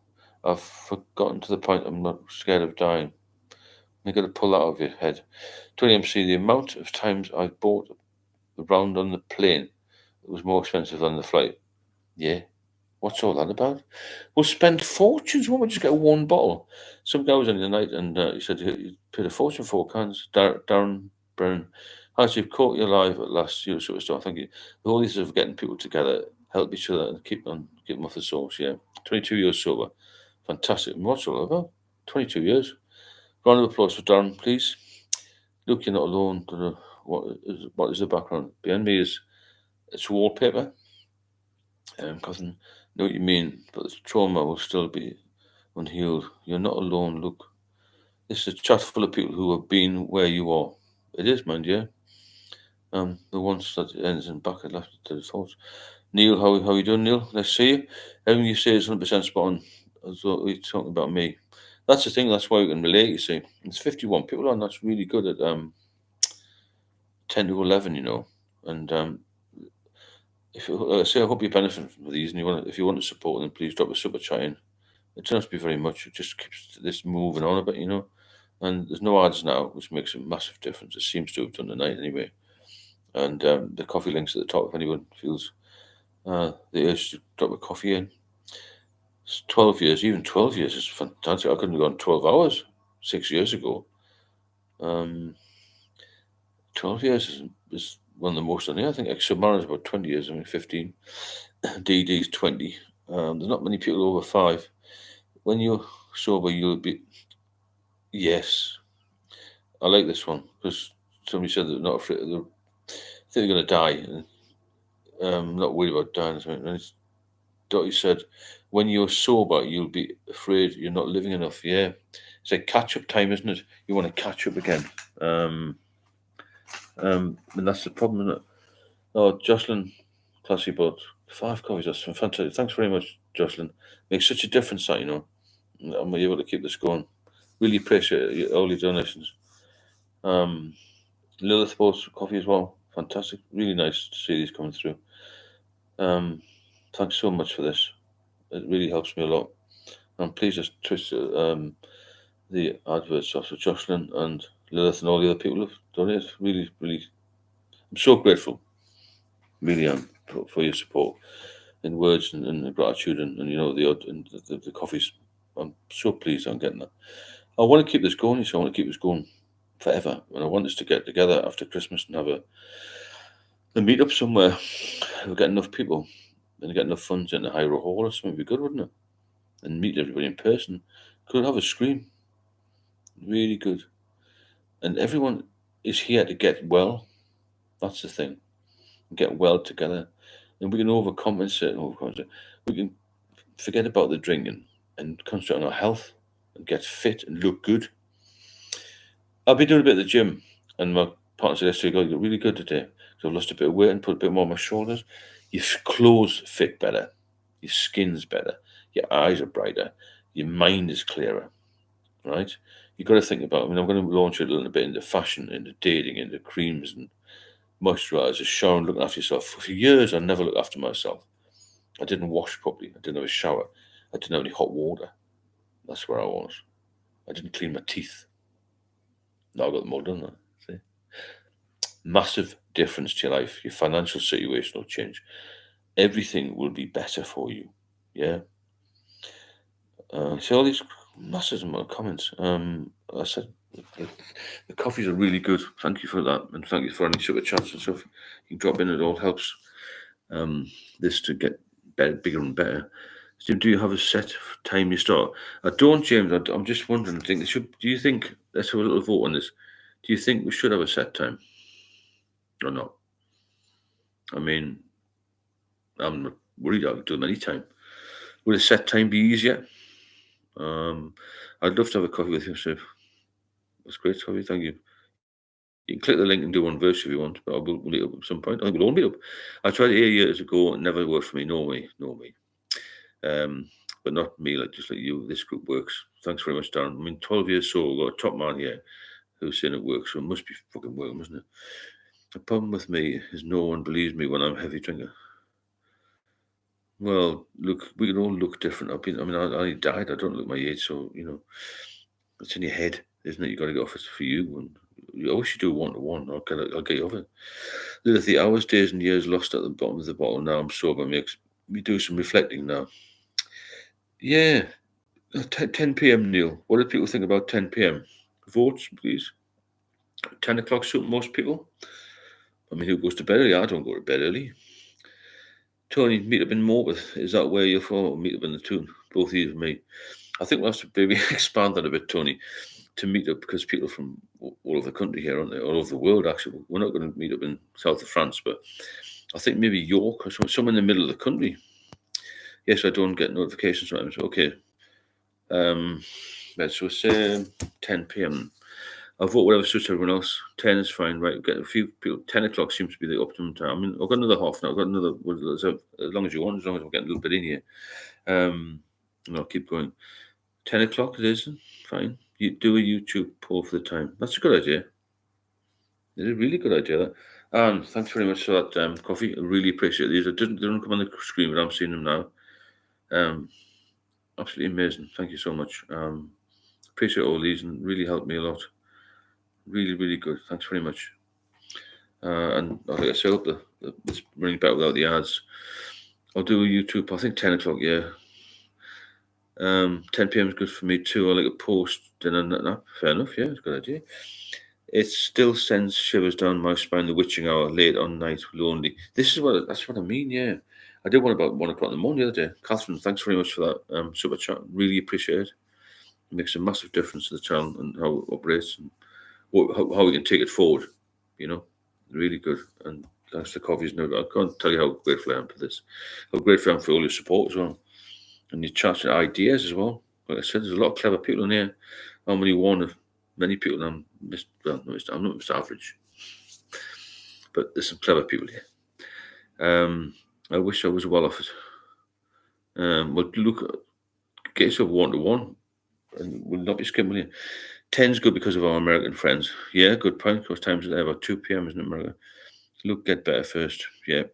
I've forgotten to the point I'm not scared of dying. You've got to pull that out of your head. 20MC, the amount of times I've bought the round on the plane, it was more expensive than the flight. Yeah. What's all that about? We'll spend fortunes. Why don't we just get one bottle? Some guy was on the night and he said he paid a fortune for 4 cans. Darren Brown. As you've caught you alive at last, you superstar. Thank you. The whole issue of getting people together, help each other, and keep them off the sauce. Yeah. 22 years sober. Fantastic. And what's all about? 22 years. Round of applause for Darren, please. Look, you're not alone. What is the background? Behind me it's wallpaper. Cousin, know what you mean, but the trauma will still be unhealed. You're not alone. Look, this is a chat full of people who have been where you are. It is, mind, yeah. The ones that ends in back, I left to the thoughts. Neil, how you doing, Neil? Nice to see you. Everything you say is 100% spot on. As though you're talking about me. That's the thing. That's why we can relate. You see, it's 51 people on. That's really good at 10 to 11, you know. And if I hope you benefit from these, and if you want to support them, please drop a super chat in. It doesn't have to be very much. It just keeps this moving on a bit, you know. And there's no ads now, which makes a massive difference. It seems to have done tonight anyway. And the coffee links at the top if anyone feels the urge to drop a coffee in. It's 12 years, even 12 years is fantastic. I couldn't have gone 12 hours 6 years ago. 12 years is one of the most on here. I think Submarine is about 20 years, 15. DD's 20. There's not many people over 5. When you're sober, you'll be. Yes. I like this one because somebody said they're not afraid. They think they're going to die and not worried about dying. And Dottie said, when you're sober, you'll be afraid you're not living enough. Yeah. It's like catch up time, isn't it? You want to catch up again. And that's the problem, isn't it? Oh, Jocelyn, classy but 5 coffees. That's fantastic. Thanks very much, Jocelyn. Makes such a difference that, you know. I'm able to keep this going. Really appreciate all your donations. Lilith posts coffee as well. Fantastic. Really nice to see these coming through. Thanks so much for this. It really helps me a lot. And please just twist the adverts off for Jocelyn and Lilith and all the other people who've donated. Really, really, I'm so grateful. Really am for your support in words and gratitude and you know the coffees. I'm so pleased I'm getting that. I want to keep this going. So I want to keep this going forever, and I want us to get together after Christmas and have a meet up somewhere. We'll get enough people and get enough funds in to hire a hall or something. It'd be good, wouldn't it? And meet everybody in person. Could have a scream. Really good. And everyone is here to get well. That's the thing. Get well together. And we can overcompensate. We can forget about the drinking and concentrate on our health and get fit and look good. I've been doing a bit of the gym, and my partner said yesterday, "God, you look really good today." So I've lost a bit of weight and put a bit more on my shoulders. Your clothes fit better. Your skin's better. Your eyes are brighter. Your mind is clearer. Right? You've got to think about. I mean, I'm going to launch it a little bit into fashion, into dating, into creams and moisturisers, shower and looking after yourself. For years, I never looked after myself. I didn't wash properly. I didn't have a shower. I didn't have any hot water. That's where I was. I didn't clean my teeth. Now I got them all done. See? Massive difference to your life. Your financial situation will change. Everything will be better for you. Yeah. See all these massive amount of comments. I said the coffees are really good. Thank you for that, and thank you for any super chats and stuff. You can drop in; it all helps this to get better, bigger and better. So do you have a set time you start? I don't, James. I'm just wondering. Do you think? Let's have a little vote on this. Do you think we should have a set time or not? I mean, I'm not worried. I could do them any time. Would a set time be easier? I'd love to have a coffee with you, Steve. That's great, coffee. Thank you. You can click the link and do one verse if you want, but I will meet up at some point. I think we'll all meet up. I tried it 8 years ago, it never worked for me. No way, no way. But not me, just like you. This group works. Thanks very much, Darren. I mean, 12 years so, we've got a top man here who's saying it works, so it must be fucking working, mustn't it? The problem with me is no one believes me when I'm a heavy drinker. Well, look, we can all look different. I died. I don't look my age, so it's in your head, isn't it? You got to go off it for you, and you always should do 1-to-1. I'll get you over it. The hours, days, and years lost at the bottom of the bottle. Now I'm sober. Makes me do some reflecting now. Yeah, 10 p.m. Neil. What do people think about 10 p.m.? Votes, please. 10 o'clock suit most people. I mean, who goes to bed early? I don't go to bed early. Tony, meet up in Morpeth. Is that where you're from? Meet up in the Toon. Both of you and me. I think we'll have to maybe expand that a bit, Tony, to meet up, because people from all over the country here, aren't they? All over the world, actually. We're not going to meet up in south of France, but I think maybe York or somewhere in the middle of the country. Yes, I don't get notifications sometimes. Okay. So say 10 p.m. I'll vote whatever suits everyone else. 10 is fine, right? Get a few people. 10 o'clock seems to be the optimum time. I mean, I've got another half now. I've got another, as long as you want, as long as I'm getting a little bit in here. And I'll keep going. 10 o'clock it is, fine. You do a YouTube poll for the time. That's a good idea. It's a really good idea, that. And thanks very much for that coffee. I really appreciate these. They don't come on the screen, but I'm seeing them now. Absolutely amazing. Thank you so much. Appreciate all these, and really helped me a lot. Really, really good. Thanks very much. And like I said, it's running better without the ads. I'll do a YouTube. I think 10 o'clock. Yeah. 10 p.m. is good for me too. I like a post dinner nap. Fair enough. Yeah, it's a good idea. It still sends shivers down my spine. The witching hour, late on night, lonely. That's what I mean. Yeah, I did one about 1 o'clock in the morning the other day. Catherine, thanks very much for that super chat. Really appreciate it. It makes a massive difference to the channel and how it operates and how we can take it forward. Really good. And thanks to coffees. I can't tell you how grateful I am for this. How grateful I am for all your support as well, and your chats and ideas as well. Like I said, there's a lot of clever people in here. I'm only one of many people. I'm not Mr. Average, but there's some clever people here. I wish I was well off it. Well, look, get yourself 1-to-1, and we'll not be skipping, will you? 10's good because of our American friends. Yeah, good point. Because times are there about 2 p.m. isn't it, America? Look, get better first. Yeah,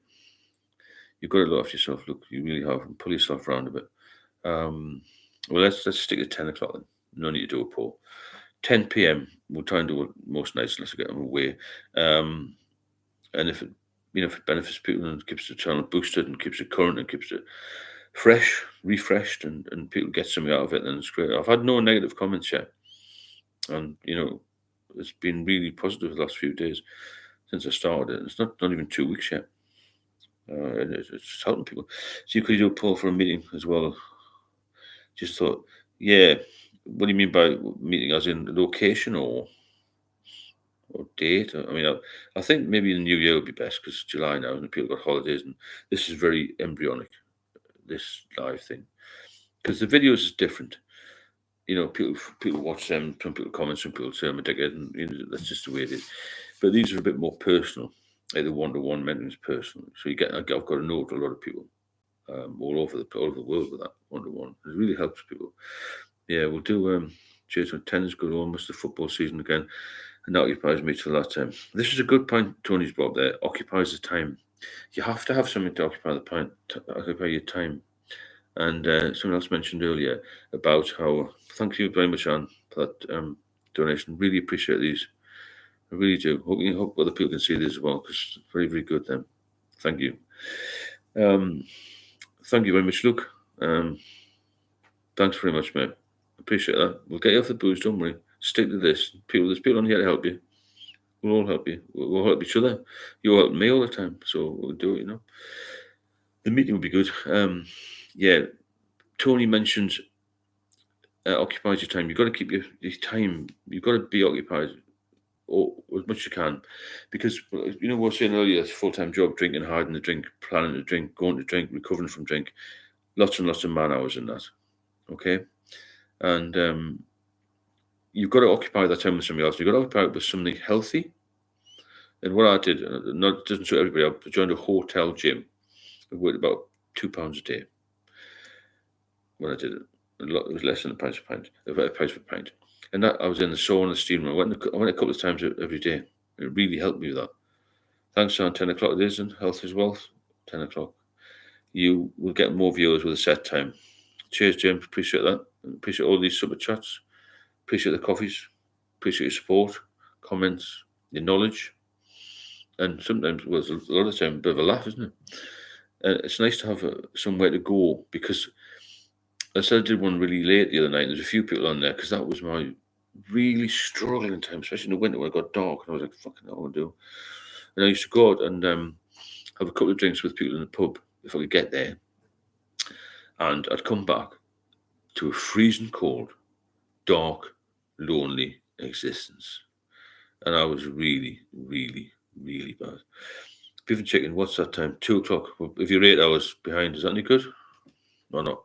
you've got to look after yourself. Look, you really have, and pull yourself around a bit. Well, let's stick to 10 o'clock then. No need to do a poll. 10 p.m. We'll try and do it most nights unless we get them away. And if it benefits people and keeps the channel boosted and keeps it current and keeps it fresh, refreshed, and people get something out of it, then it's great. I've had no negative comments yet. And it's been really positive the last few days since I started it. It's not even 2 weeks yet. And it's helping people. So you could do a poll for a meeting as well. Just thought, yeah, what do you mean by meeting? As in location or date? I mean, I think maybe the new year would be best because it's July now and people got holidays, and this is very embryonic, this live thing, because the videos is different. People watch them. Some people comment. Some people say I'm a dickhead, and that's just the way it is. But these are a bit more personal. Like the one-to-one mentoring is personal, so I've got to know a lot of people all over the world with that one-to-one. It really helps people. Yeah, we'll do. Cheers when tennis go almost the football season again, and that occupies me till that time. This is a good point Tony's brought up there. Occupies the time. You have to have something to occupy occupy your time. And someone else mentioned earlier about how, thank you very much, Anne, for that donation. Really appreciate these. I really do. Hope other people can see this as well, because it's very, very good then. Thank you. Thank you very much, Luke. Thanks very much, mate. Appreciate that. We'll get you off the booze, don't worry. Stick to this. There's people on here to help you. We'll all help you. We'll help each other. You'll help me all the time, so we'll do it, The meeting will be good. Yeah, Tony mentioned occupies your time. You've got to keep your time. You've got to be occupied as much as you can, because we were saying earlier, it's a full-time job, drinking, hiding the drink, planning to drink, going to drink, recovering from drink, lots and lots of man hours in that. Okay, and you've got to occupy that time with somebody else. You've got to occupy it with something healthy. And what I did, not doesn't suit everybody, I joined a hotel gym. I worked about £2 a day when I did it. It was less than a price per pint. And that I was in the sauna, the steam room. I went a couple of times every day. It really helped me with that. Thanks, John. 10 o'clock it is, and health is wealth. 10 o'clock. You will get more viewers with a set time. Cheers, Jim. Appreciate that. Appreciate all these super chats. Appreciate the coffees. Appreciate your support, comments, your knowledge. And sometimes, well, a lot of the time, a bit of a laugh, isn't it? And it's nice to have somewhere to go, because I said I did one really late the other night. There's a few people on there because that was my really struggling time, especially in the winter when it got dark. And I was like, fucking hell, I want to do. And I used to go out and have a couple of drinks with people in the pub if I could get there. And I'd come back to a freezing cold, dark, lonely existence. And I was really, really, really bad. Beef and chicken, what's that time? 2 o'clock. Well, if you're 8 hours behind, is that any good? Or not?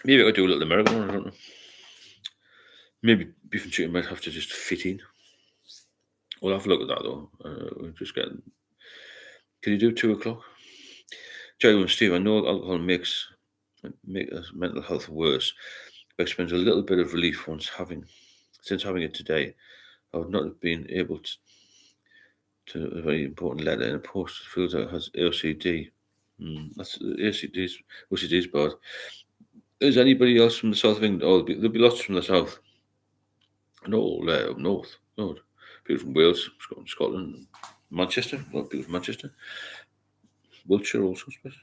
Maybe I could do a little American one, I don't know. Maybe beef and chicken might have to just fit in. We'll have a look at that though. We're just getting. Can you do 2 o'clock? Jerry and Steve, I know alcohol makes mental health worse. I experienced a little bit of relief since having it today. I would not have been able to a very important letter in a post feels like it has OCD. That's OCD's bad. Is anybody else from the south of England? Oh, there'll be lots from the south. And all up north. Lord. People from Wales, Scotland, Manchester. A lot of people from Manchester. Wiltshire also, I suppose.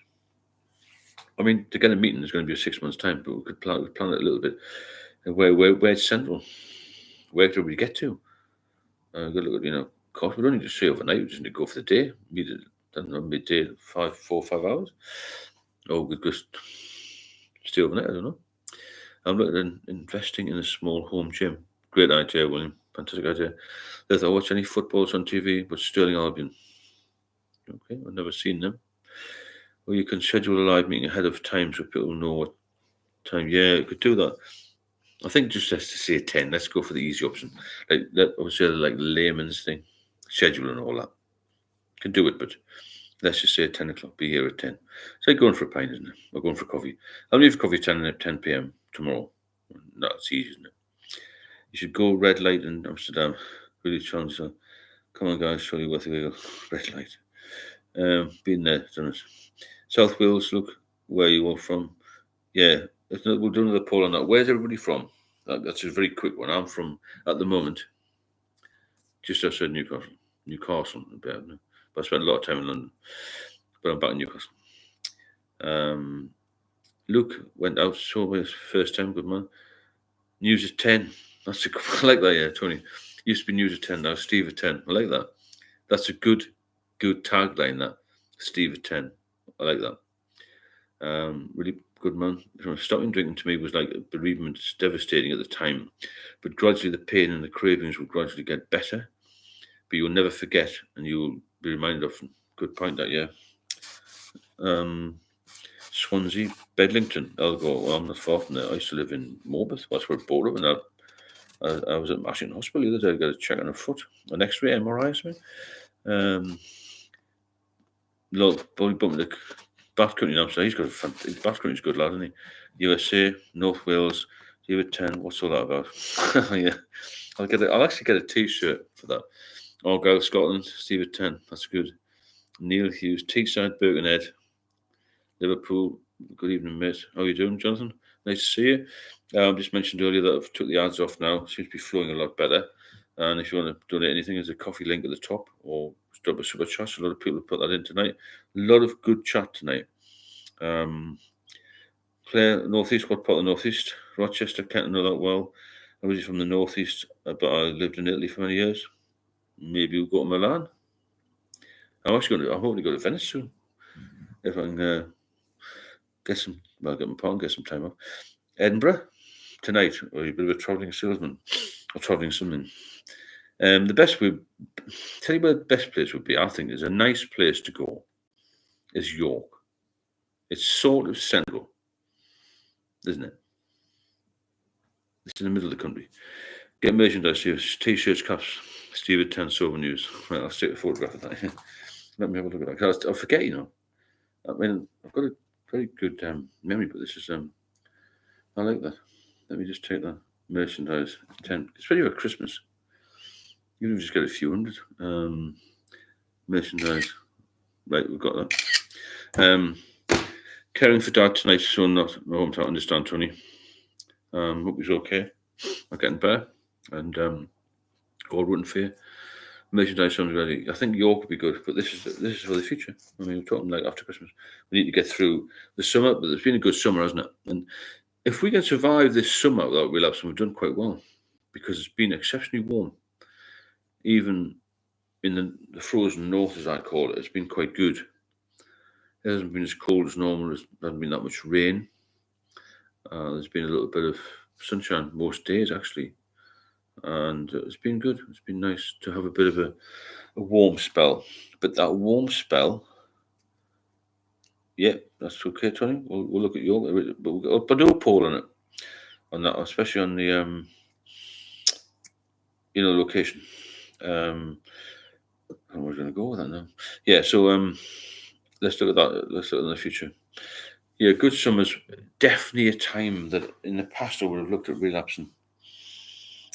I mean, to get a meeting is going to be a 6 months' time, but we could plan it a little bit. And where it's central. Where could we get to? Good look at, cost. We don't need to stay overnight. We just need to go for the day. Meet it, I don't know, midday, 4 or 5 hours. Or we could just stay overnight, I don't know. I'm looking at investing in a small home gym. Great idea, William. Fantastic idea. If I watch any footballs on TV, but Sterling Albion. Okay, I've never seen them. Or you can schedule a live meeting ahead of time so people know what time. Yeah, you could do that. I think just to say 10. Let's go for the easy option. Like that, I would say like layman's thing, schedule and all that. Can do it, but let's just say 10 o'clock. Be here at 10. It's like going for a pint, isn't it? Or going for coffee. I'll leave coffee 10 p.m. tomorrow. That's easy, isn't it? You should go red light in Amsterdam. Really challenge yourself. Come on, guys, surely worth a go. Red light. Been there, done it. South Wales, look where you are from. Yeah, we'll do another poll on that. Where's everybody from? That's a very quick one. I'm from, at the moment, just outside Newcastle. But I spent a lot of time in London. But I'm back in Newcastle. Luke went out, saw his first time, good man. News at 10. That's a, I like that, yeah, Tony. Used to be News at 10, now Steve at 10. I like that. That's a good tagline, that. Steve at 10. I like that. Really good, man. Stopping drinking to me was like a bereavement. It's devastating at the time, but gradually the pain and the cravings will gradually get better. But you'll never forget, and you'll be reminded of. Good point, that, yeah. Swansea, Bedlington. I'll go. Well, I'm not far from there. I used to live in Morpeth. That's where I bought it. And I was at Ashington Hospital the other day. I got a check on a foot, an X-ray, MRI, something. Look, Bonnie bumped the Bath Country now, so he's got a Bath Country's good lad, isn't he? USA, North Wales, Steve at 10. What's all that about? Yeah, I'll actually get a T-shirt for that. Argyle, Scotland, Steve at 10. That's good. Neil Hughes, Teesside, Birkenhead, Liverpool. Good evening, mate. How are you doing, Jonathan? Nice to see you. Just mentioned earlier that I've took the ads off now. Seems to be flowing a lot better. And if you want to donate anything, there's a coffee link at the top, or drop a super chat. A lot of people have put that in tonight. A lot of good chat tonight. Claire, Northeast, what part of the Northeast? Rochester, can't know that well. I was from the Northeast, but I lived in Italy for many years. Maybe we'll go to Milan. I'm hoping to go to Venice soon. If I can get my partner, get some time off. Edinburgh tonight, or a bit of a travelling salesman, or travelling something. The best tell you where the best place would be, I think, is a nice place to go, is York. It's sort of central, isn't it? It's in the middle of the country. Get merchandise here, T-shirts, caps, Steve at 10 Sober News. Right, I'll take a photograph of that. Let me have a look at that. I'll forget, you know. I mean, I've got a very good memory, but this is, I like that. Let me just take that. Merchandise, 10. It's ready for Christmas. You can just get a few hundred. Merchandise. Right, we've got that. Caring for Dad tonight, so not home to understand, Tony. Hope he's okay. I'm getting better. And God wouldn't fear. Merchandise sounds ready. I think York would be good, but this is for the future. I mean, we're talking like after Christmas. We need to get through the summer, but there's been a good summer, hasn't it? And if we can survive this summer without relapse, we've done quite well, because it's been exceptionally warm. Even in the frozen north, as I call it, it's been quite good. It hasn't been as cold as normal. There hasn't been that much rain. There's been a little bit of sunshine most days, actually. And it's been good. It's been nice to have a bit of a warm spell. But that warm spell, yeah, that's okay, Tony. We'll look at York. But we'll do a poll on that, especially on the location. And we're going to go with that now. Yeah, so let's look at that. Let's look at the future. Yeah, good summer's definitely a time that in the past I would have looked at relapsing.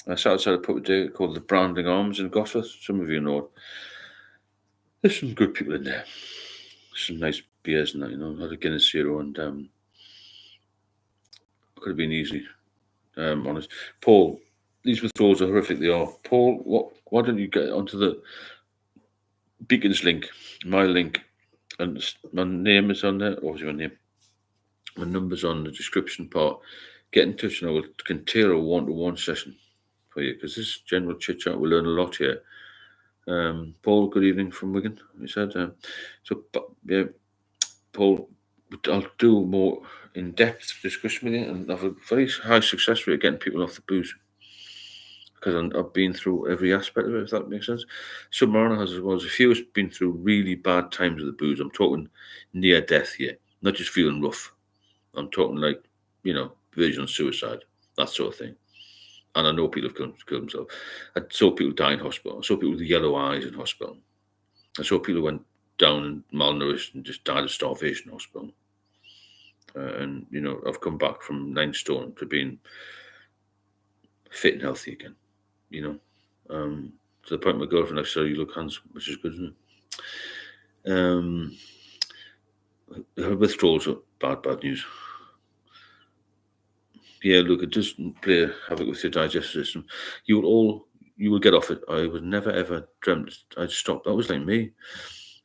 I sat outside a pub today called the Branding Arms in Gosforth. Some of you know it. There's some good people in there. Some nice beers and that, had a Guinness Zero, and could have been easy. Honest, Paul, these withdrawals are horrific. They are. Paul, why don't you get onto the Beacons link, my link, and my name is on there. Obviously, my name, my number's on the description part. Get in touch, and I can tailor a one-to-one session for you, because this general chit chat, we'll learn a lot here. Paul, good evening from Wigan. He said, yeah, Paul, I'll do more in-depth discussion with you, and have a very high success rate getting people off the booze, because I've been through every aspect of it, if that makes sense. Submariner has as well. As a few has been through really bad times with the booze. I'm talking near death here, not just feeling rough. I'm talking like, version of suicide, that sort of thing. And I know people have killed themselves. I saw people die in hospital. I saw people with yellow eyes in hospital. I saw people who went down and malnourished and just died of starvation in hospital. And, I've come back from 9 stone to being fit and healthy again, to the point my girlfriend, I saw you look handsome, which is good, isn't it? Her withdrawals are bad news. Yeah, look, it does play havoc with your digestive system. You will get off it. I would never ever dreamt I'd stop. That was like me.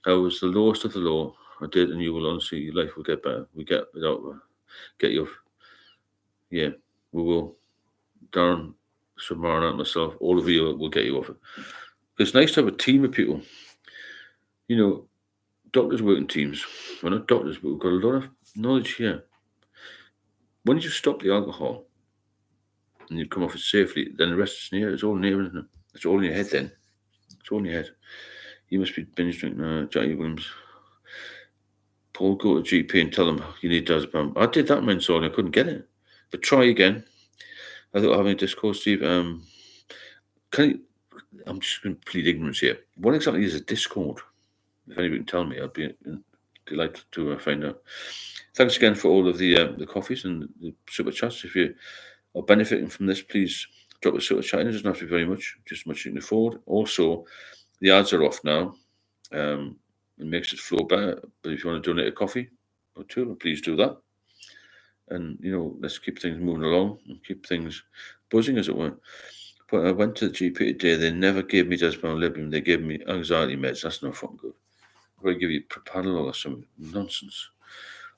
I was the lowest of the low. I did, and you will honestly, your life will get better. We will. Darren, Samara, and myself, all of you will get you off it. It's nice to have a team of people. You know, doctors work in teams. We're not doctors, but we've got a lot of knowledge here. When you stop the alcohol and you come off it safely, then the rest is near. It's all near, isn't it? It's all in your head then. It's all in your head. You must be binge drinking, Jackie Williams. Paul, go to GP and tell them you need diazepam. I did that, man, so I couldn't get it. But try again. I thought having a discourse, Steve. Can you, I'm just going to plead ignorance here. What exactly is a Discord? If anybody can tell me, I'd be delighted to find out. Thanks again for all of the coffees and the super chats. If you are benefiting from this, please drop a super chat in. It doesn't have to be very much, just much you can afford. Also, the ads are off now. It makes it flow better. But if you want to donate a coffee or two, please do that. And, let's keep things moving along and keep things buzzing, as it were. But I went to the GP today. They never gave me diazepam Librium. They gave me anxiety meds. That's not fucking good. They give you propanol or some nonsense.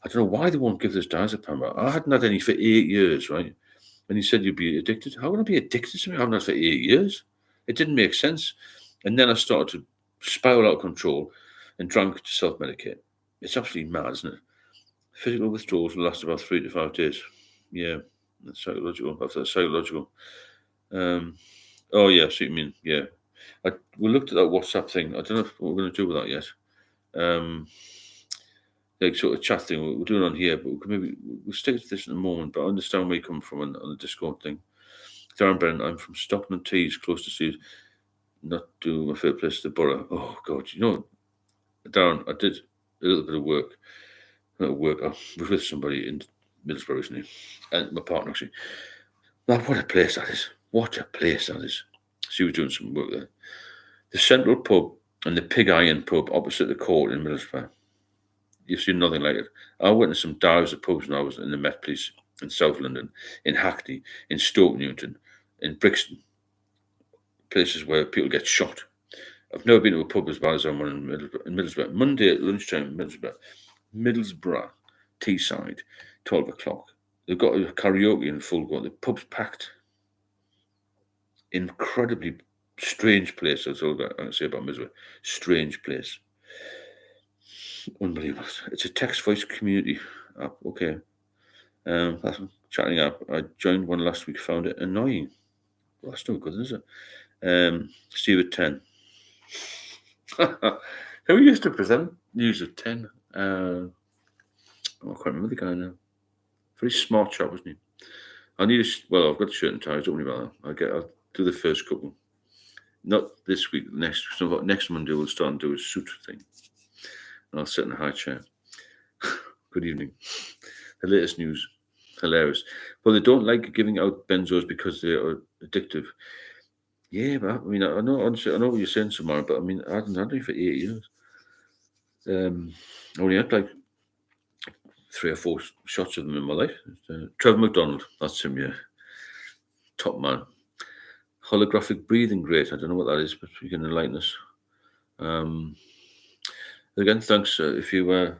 I don't know why they won't give this diazepam out. I hadn't had any for 8 years, right? And he said you'd be addicted. How would I be addicted to something I haven't had for 8 years? It didn't make sense. And then I started to spiral out of control and drank to self-medicate. It's absolutely mad, isn't it? Physical withdrawals will last about 3 to 5 days. Yeah, that's psychological. After that's psychological. Oh, yeah, I see what you mean. Yeah. We looked at that WhatsApp thing. I don't know what we're going to do with that yet. Like sort of chat thing we're doing on here, but we'll stick to this in a moment. But I understand where you come from on the Discord thing. Darren Brennan, I'm from Stockton-on-Tees, close to Steve's. Not do my favourite place, the borough. Oh God, Darren, I did a little bit of work. I was with somebody in Middlesbrough recently, and my partner actually. Now, what a place that is! What a place that is! She was doing some work there. The Central Pub and the Pig Iron Pub opposite the court in Middlesbrough. You've seen nothing like it. I went to some dives of pubs when I was in the Met Police in South London, in Hackney, in Stoke Newington, in Brixton, places where people get shot. I've never been to a pub as bad as I'm in Middlesbrough. Monday at lunchtime, Middlesbrough, Teesside, 12 o'clock. They've got a karaoke in full go. The pub's packed. Incredibly strange place. That's all I can say about Middlesbrough. Strange place. Unbelievable. It's a text voice community app. Okay. That's a chatting app. I joined one last week, found it annoying. Well, that's no good, is it? Steve at 10. Who used to present news at 10? I can't remember the guy now. Very smart chap, wasn't he? I've got the shirt and ties, don't worry about that. I'll do the first couple. Not this week, next. So next Monday we'll start and do a suit thing. And I'll sit in a high chair. Good evening. The latest news. Hilarious. Well, they don't like giving out benzos because they are addictive. Yeah, but I mean, I know what you're saying, Samara, but I mean, I hadn't had any for 8 years. I only had like 3 or 4 shots of them in my life. Trevor McDonald, that's him, yeah. Top man. Holographic breathing, great. I don't know what that is, but you can enlighten us. Again, thanks. If you're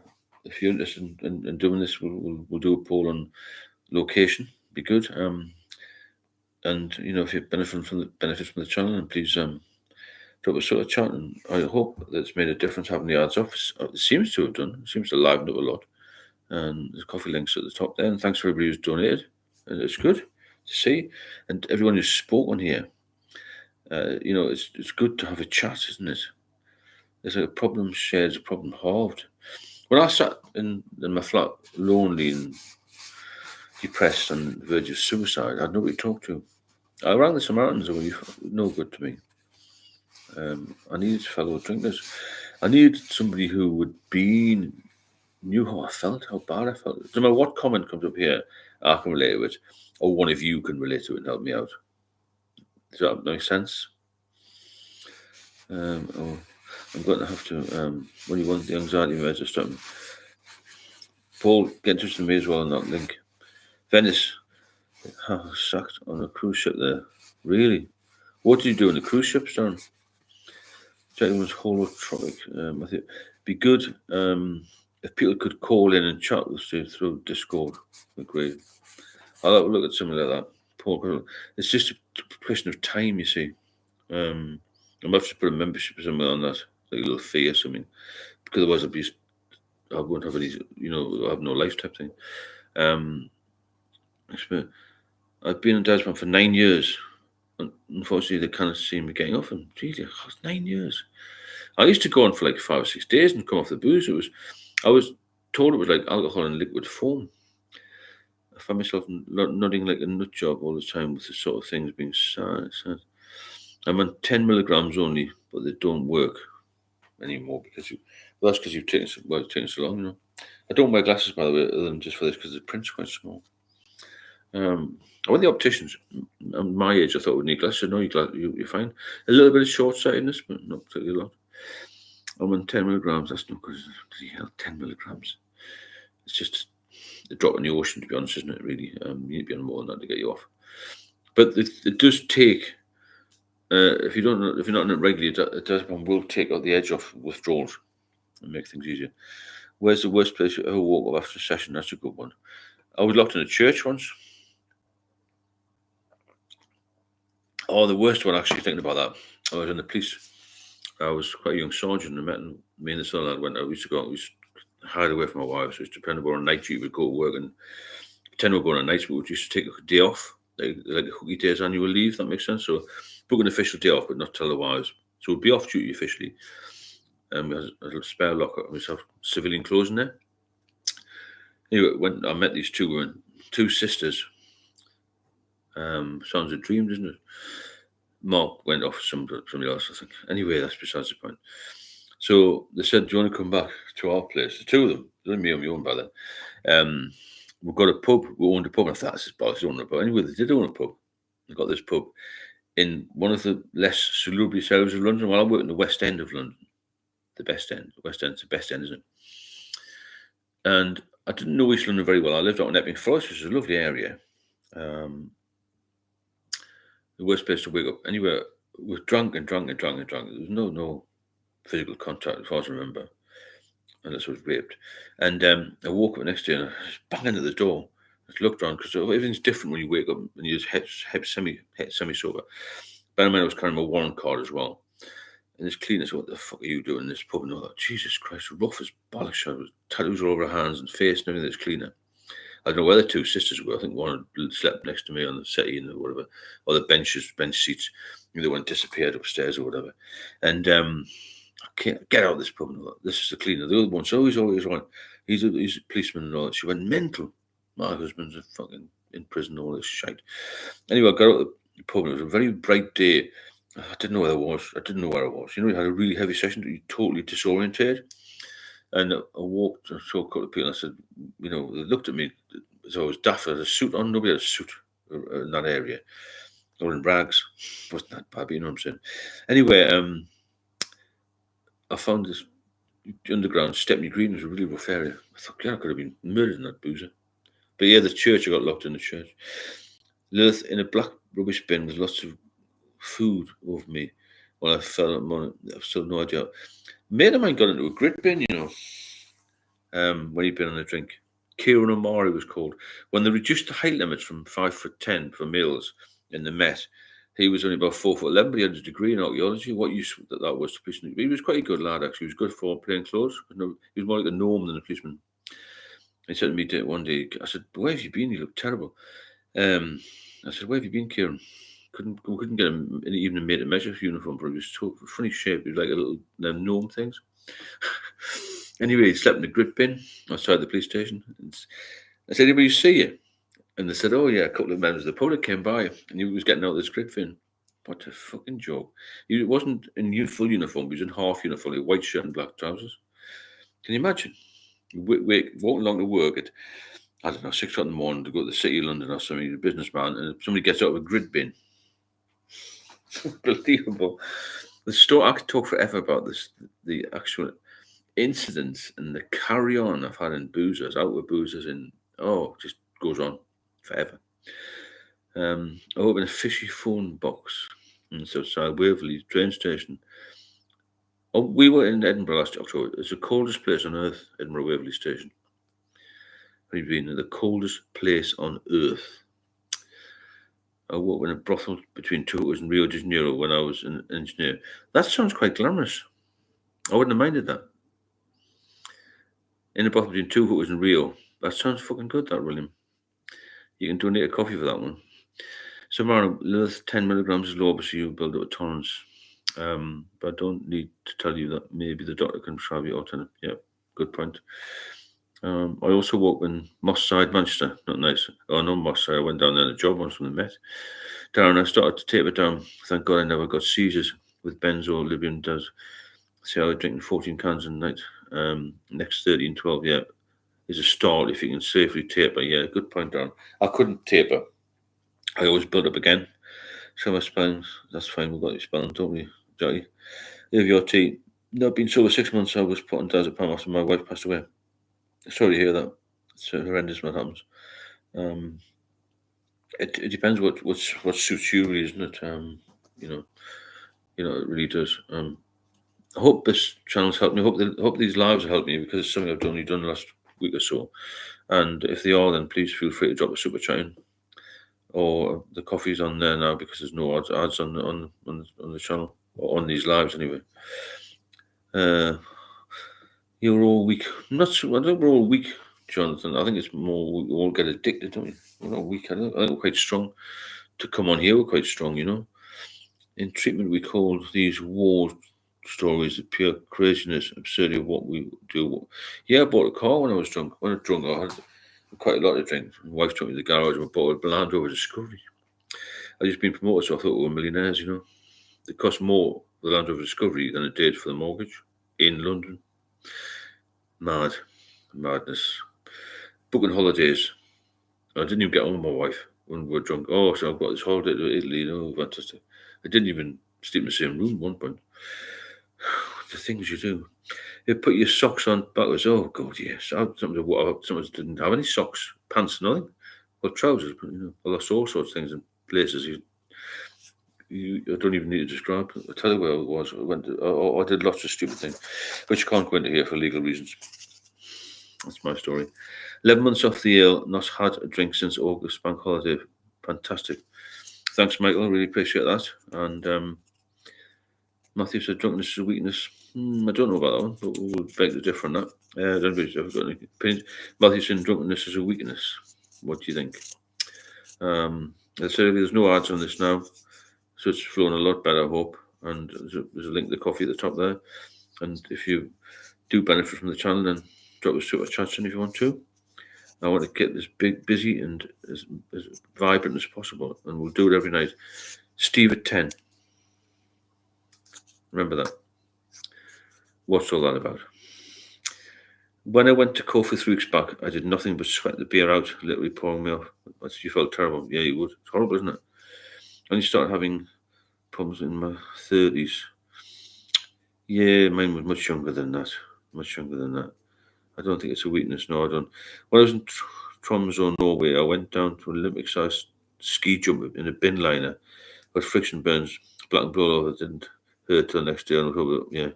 interested in doing this, we'll do a poll on location. Be good. And if you benefit from the channel, and please drop a sort of chat. And I hope that's made a difference having the ads off. It seems to have done. It seems to liven up a lot. And there's coffee links at the top there. And thanks for everybody who's donated. And it's good to see, and everyone who's spoken here. It's good to have a chat, isn't it? There's a problem shared, a problem halved. When I sat in my flat, lonely and depressed and on the verge of suicide, I had nobody to talk to. I rang the Samaritans, who were no good to me. I needed fellow drinkers. I needed somebody who knew how I felt, how bad I felt. No matter what comment comes up here, I can relate to it, or one of you can relate to it and help me out. Does that make sense? I'm going to have to, when you want the anxiety meds or something, Paul, get in touch with me as well on that link. Venice, sacked on a cruise ship there. Really? What did you do on the cruise ship, Stern? Gentleman's holotropic. I think be good if people could call in and chat with you through Discord. Great. I'll have a look at something like that. poor. It's just a question of time, you see. I might have to put a membership or something on that, like a little fee or something, because otherwise I won't have any, I have no life type thing. I've been on dad's plan for 9 years. Unfortunately, they can't see me getting off. And really, 9 years. I used to go on for like 5 or 6 days and come off the booze. I was told it was like alcohol in liquid form. I found myself nodding like a nut job all the time with the sort of things being said. I'm on 10 milligrams only, but they don't work anymore that's because you've taken so long. I don't wear glasses, by the way, other than just for this because the print's quite small. I went to the opticians. At my age, I thought we'd need glasses. No, you're fine. A little bit of short-sightedness, but not particularly a lot. I'm on 10 milligrams. That's not good. 10 milligrams. It's just a drop in the ocean, to be honest, isn't it, really? You need to be on more than that to get you off. But it does take, if you're not on it regularly, it will take out the edge off withdrawals and make things easier. Where's the worst place you ever woke up after a session? That's a good one. I was locked in a church once. Oh, the worst one, actually, thinking about that. I was in the police. I was quite a young sergeant, and me and the son lad went out. We used to hide away from our wives. So depending on night duty, we'd go to work and pretend we're going on nights, but we used to take a day off, like a hooky day's annual leave, that makes sense. So book an official day off, but not tell the wives. So we'd be off duty officially. And we had a little spare locker, and we have civilian clothes in there. Anyway, when I met these two sisters, sounds a dream, doesn't it? Mark went off somebody else, I think. Anyway, that's besides the point. So they said, "Do you want to come back to our place?" The two of them, only me on my own by then. We've got a pub. We owned a pub. And I thought, this is bollocks, own a pub. Anyway, they did own a pub. They got this pub in one of the less salubrious areas of London. Well, I work in the West End of London. The best end. The West End's the best end, isn't it? And I didn't know East London very well. I lived out in Epping Forest, which is a lovely area. The worst place to wake up. Anyway, we were drunk. There was no physical contact, as far as I remember, unless I was raped. And I woke up the next day and I was banging at the door. I just looked around because everything's different when you wake up and you're semi-sober. Bear in mind, I was carrying my warrant card as well. And this cleaner said, "What the fuck are you doing in this pub?" And I thought, Jesus Christ, rough as bollocks. There was tattoos all over her hands and face and everything. This cleaner. I don't know where the two sisters were. I think one had slept next to me on the settee and whatever, or the bench seats. They went disappeared upstairs or whatever. And I can't get out of this pub. This is the cleaner. The other one, so he's always on. He's a policeman and all that. She went mental. My husband's a fucking in prison, all this shite. Anyway, I got out of the pub. It was a very bright day. I didn't know where I was. You had a really heavy session that you totally disoriented. And I walked and saw a couple of people and I said, they looked at me as I was daft. I had a suit on. Nobody had a suit in that area. Or in rags. Wasn't that bad, but you know what I'm saying. Anyway, I found this underground Stepney Green. Was a really rough area. I thought, I could have been murdered in that boozer. But yeah, the church, I got locked in the church. Lilith in a black rubbish bin with lots of food over me. Well, I fell on it. I've still no idea. Mate of mine got into a grit bin, when he'd been on a drink. Kieran O'Mara was called. When they reduced the height limits from 5'10" for males in the Met, he was only about 4'11", but he had a degree in archaeology. What use that was to policeman. He was quite a good lad, actually. He was good for plain clothes. He was more like a gnome than a policeman. He said to me one day, I said, "Where have you been? You look terrible." I said, "Where have you been, Kieran?" We couldn't get him even a made to measure uniform, but he was so funny shape. He was like a little gnome things. Anyway, he slept in a grit bin outside the police station. And I said, "Anybody see you?" And they said, "Oh yeah, a couple of members of the public came by and he was getting out of this grit bin." What a fucking joke. He wasn't in full uniform, he was in half uniform, like white shirt and black trousers. Can you imagine? Walking along to work at, 6 o'clock in the morning to go to the City of London or something, he's a businessman, and somebody gets out of a grit bin. Unbelievable. The story, I could talk forever about this, the actual incidents and the carry on I've had in boozers, out with boozers, and just goes on forever. I opened a fishy phone box in outside Waverley train station. Oh, we were in Edinburgh last October. It's the coldest place on earth, Edinburgh Waverley Station. We've been in the coldest place on earth. I worked in a brothel between two hookers in Rio de Janeiro when I was an engineer. That sounds quite glamorous. I wouldn't have minded that. In a brothel between two hookers in Rio. That sounds fucking good, that, William. You can donate a coffee for that one. So, Mara, 10 milligrams is low, so you build up a tolerance. But I don't need to tell you that maybe the doctor can prescribe you alternate. Yeah, good point. I also work in Moss Side, Manchester. Not nice. Oh, no, Moss Side. I went down there on a job once when I met Darren. I started to taper down. Thank God I never got seizures with benzo. Libyan does. See, I was drinking 14 cans a night. Next 13, 12, yeah, is a start if you can safely taper. Yeah, good point, Darren. I couldn't taper. I always build up again. So my spellings, that's fine. We've got your spelling, don't we, Jackie? If your tea, not been sober 6 months. I was put on diazepam after my wife passed away. Sorry to hear that. It's horrendous what happens. It depends what suits you, really, isn't it? You know, it really does. I hope this channel's helped me. I hope these lives have helped me because it's something I've only done the last week or so. And if they are, then please feel free to drop a super chat in. Or the coffee's on there now because there's no ads on the channel or on these lives anyway. You're all weak. I'm not sure. I think we're all weak, Jonathan. I think it's more we all get addicted, don't we? We're not weak. I think we're quite strong. To come on here, we're quite strong, In treatment, we call these war stories the pure craziness, absurdity of what we do. Yeah, I bought a car when I was drunk. When I was drunk, I had quite a lot of drinks. My wife took me to the garage and I bought a Land Rover Discovery. I just been promoted, so I thought we were millionaires, It cost more, the Land Rover Discovery, than it did for the mortgage in London. Madness. Booking holidays. I didn't even get on with my wife when we were drunk. Oh, so I've got this holiday to Italy, fantastic. I didn't even sleep in the same room at one point. The things you do. You put your socks on backwards. Oh, God, yes. Sometimes didn't have any socks, pants, nothing. Well, trousers, but, I lost all sorts of things in places I don't even need to describe. I'll tell you where I was. I did lots of stupid things, which I can't go into here for legal reasons. That's my story. 11 months off the ale, not had a drink since August bank holiday. Fantastic. Thanks, Michael. Really appreciate that. And Matthew said drunkenness is a weakness. I don't know about that one, but we'll beg to differ on that. I don't know if you've got any opinions. Matthew said drunkenness is a weakness. What do you think? I said there's no ads on this now, so it's flowing a lot better, I hope. And there's a link to the coffee at the top there. And if you do benefit from the channel, then drop a super chat in if you want to. I want to get this busy and as vibrant as possible, and we'll do it every night. Steve at 10. Remember that. What's all that about? When I went to Kofi 3 weeks back, I did nothing but sweat the beer out, literally pouring me off. You felt terrible. Yeah, you would. It's horrible, isn't it? And you started having problems in my 30s. Yeah, mine was much younger than that. I don't think it's a weakness. No, I don't. When I was in Tromsø, Norway, I went down to Olympic-sized ski jump in a bin liner. But friction burns, black and blue over. It didn't hurt till the next day. Yeah,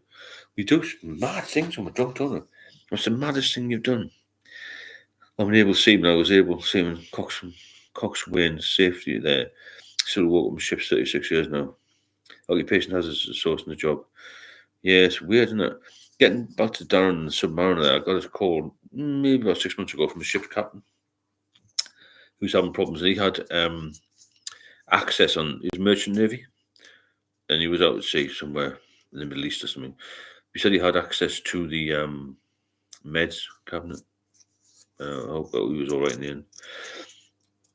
we do mad things when we're drunk, don't we? What's the maddest thing you've done? I'm an able seaman. I was able seaman Coxswain safety there. Still work on ships 36 years now. Occupation has a source in the job. Yeah, it's weird, isn't it? Getting back to Darren and the Submariner there, I got a call maybe about 6 months ago from a ship's captain who's having problems. And he had access on his merchant navy, and he was out at sea somewhere in the Middle East or something. He said he had access to the meds cabinet. I hope he was all right in the end.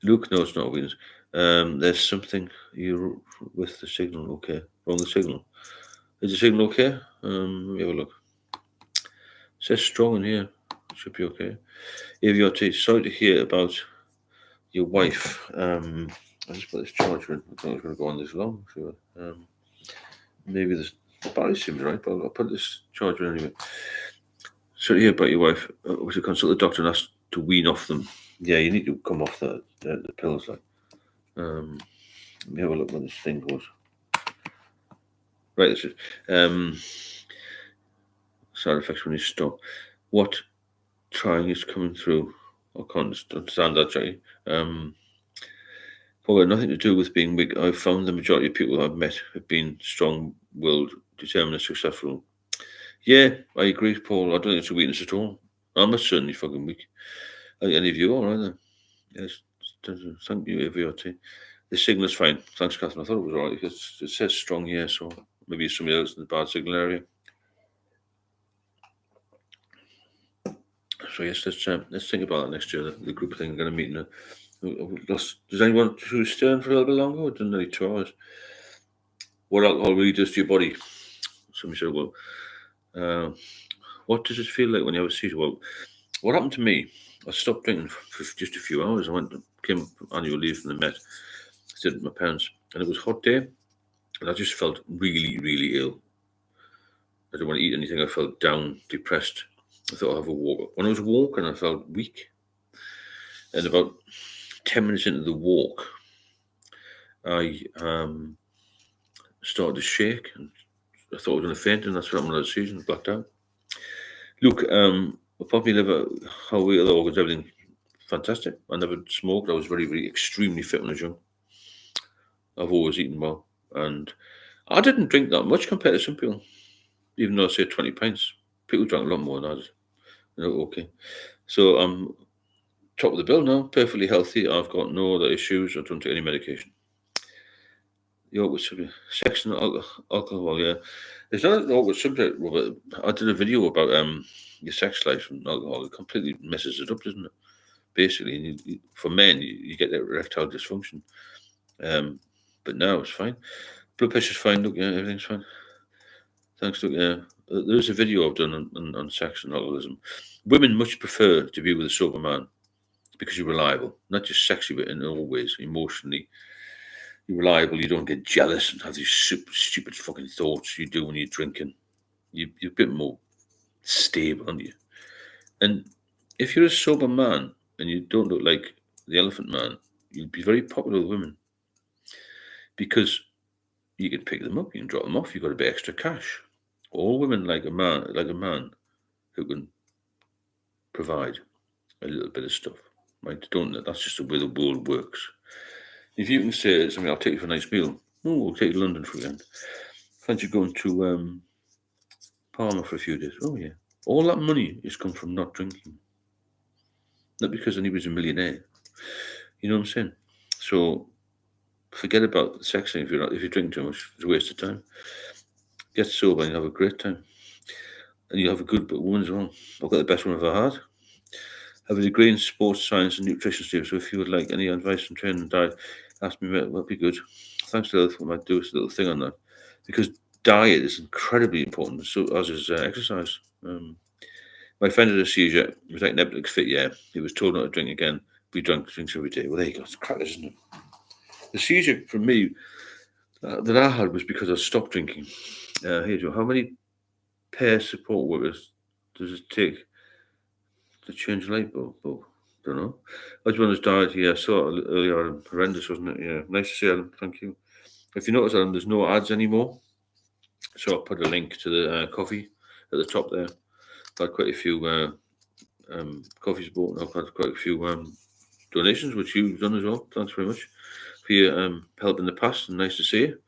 Luke, no, it's not weakness. There's something you with the signal. Okay, wrong the signal. Is the signal okay? Let me have a look. It says strong in here. Should be okay. AVRT, sorry to hear about your wife. I just put this charger in. I thought it was going to go on this long. So, maybe the battery seems right, but I'll put this charger in anyway. Sorry to hear about your wife. We should consult the doctor and ask to wean off them. Yeah, you need to come off the pills. Like, let me have a look when this thing goes. Right, this is side effects when you stop. What trying is coming through? I can't understand that, Jackie. Well, nothing to do with being weak. I've found the majority of people I've met have been strong-willed, determined, and successful. Yeah, I agree, Paul. I don't think it's a weakness at all. I'm not certainly fucking weak. I think any of you are either. Yes, thank you, AVRT. The signal's fine. Thanks, Catherine. I thought it was alright because it says strong here, so maybe it's somebody else in the bad signal area. So yes, let's think about that next year. The group thing, we're going to meet in a. Does anyone who's staying for a little bit longer? Or didn't nearly 2 hours. What alcohol really does to your body? Somebody said, well, what does it feel like when you have a seizure? Well, what happened to me? I stopped drinking for just a few hours. I came on annual leave from the Met, stayed with my parents, and it was a hot day, and I just felt really, really ill. I didn't want to eat anything. I felt down, depressed. I thought I'd have a walk. When I was walking, I felt weak. And about 10 minutes into the walk, I started to shake, and I thought I was going to faint, and that's what happened when I was seizing, blacked out. Look, I probably never, how we other organs, everything fantastic. I never smoked. I was very, very extremely fit when I was young. I've always eaten well, and I didn't drink that much compared to some people. Even though I say 20 pints, people drank a lot more than I did. You know, okay. So I'm top of the bill now, perfectly healthy. I've got no other issues. I don't take any medication. The awkward subject, sex and alcohol. Yeah, it's not an awkward subject, Robert. I did a video about your sex life and alcohol. It completely messes it up, doesn't it? Basically, for men, you get that erectile dysfunction. But now it's fine. Blood pressure's fine. Look, yeah, everything's fine. Thanks. Look, yeah. There's a video I've done on sex and alcoholism. Women much prefer to be with a sober man because you're reliable, not just sexy, but in all ways, emotionally. You're reliable. You don't get jealous and have these super stupid fucking thoughts you do when you're drinking. You're a bit more stable, aren't you? And if you're a sober man and you don't look like the Elephant Man, you'll be very popular with women because you can pick them up, you can drop them off. You've got a bit extra cash. All women like a man who can provide a little bit of stuff. Right? Don't that's just the way the world works. If you can say to somebody, I'll take you for a nice meal. Oh, we'll take you to London for a weekend. Fancy going to Palma for a few days. Oh yeah. All that money has come from not drinking. Not because anybody's a millionaire. You know what I'm saying? So forget about the sex thing if you drink too much. It's a waste of time. Get sober and have a great time. And you have a good woman as well. I've got the best one I've ever had. I have a degree in sports science and nutrition, Steve. So if you would like any advice on training and diet, ask me, mate. That'd be good. Thanks, Lilith. I might do a little thing on that because diet is incredibly important. So as is exercise. My friend had a seizure. He was like an epileptic fit. Yeah, he was told not to drink again. We drinks every day. Well, there you go. It's crackers, isn't it? The seizure for me that I had was because I stopped drinking. Here you go. How many peer support workers does it take to change a light bulb? Oh, don't know. Husband died. Yeah, I saw it earlier. Horrendous, wasn't it? Yeah, nice to see Alan. Thank you. If you notice, Alan, there's no ads anymore. So I'll put a link to the coffee at the top there. I've had quite a few coffees bought. I've had quite a few donations, which you've done as well. Thanks very much for your help in the past, and nice to see you.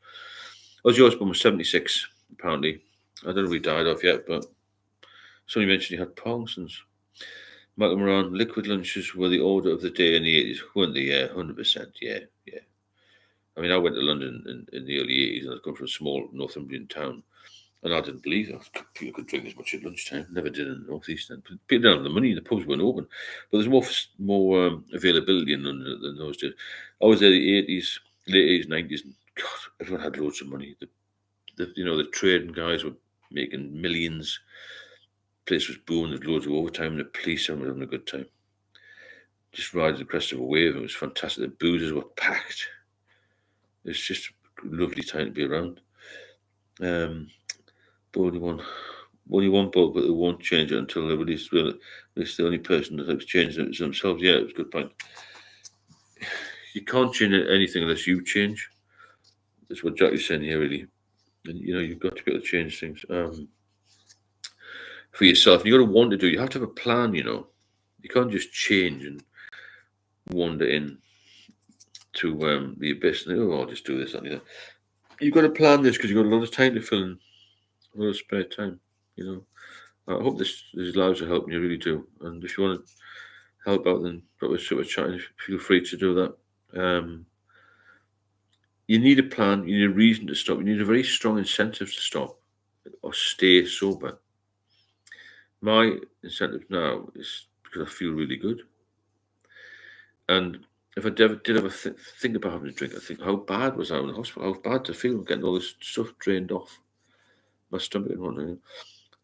Ozzy Osbourne was 76, apparently. I don't know if he died off yet, but somebody mentioned he had Parkinson's. Michael Moran, liquid lunches were the order of the day in the 80s, weren't they? Yeah, 100%. Yeah, yeah. I mean, I went to London in the early 80s, and I come from a small Northumbrian town, and I didn't believe that people could drink as much at lunchtime. Never did in the Northeast. And people didn't have the money, the pubs weren't open. But there's more availability in London than those days. I was there in the 80s, late 80s, 90s, and God, everyone had loads of money. The trading guys were making millions. Place was booming. There's loads of overtime. The police were having a good time. Just riding the crest of a wave. It was fantastic. The boozers were packed. It's just a lovely time to be around. But only one boat, but they won't change it until they release it. It's the only person that has changed it themselves. Yeah, it was a good point. You can't change anything unless you change. That's what Jack is saying here, really. And you've got to be able to change things for yourself. You got to want to do. You have to have a plan. You can't just change and wander in. to the abyss. And I'll just do this. And, you've got to plan this because you've got a lot of time to fill in, a lot of spare time. I hope this allows you help, and you really do. And if you want to help out, then drop a super chat and feel free to do that. You need a plan, you need a reason to stop, you need a very strong incentive to stop or stay sober. My incentive now is because I feel really good. And if I did ever think about having a drink, I think, how bad was I in the hospital? How bad to feel getting all this stuff drained off my stomach and whatnot.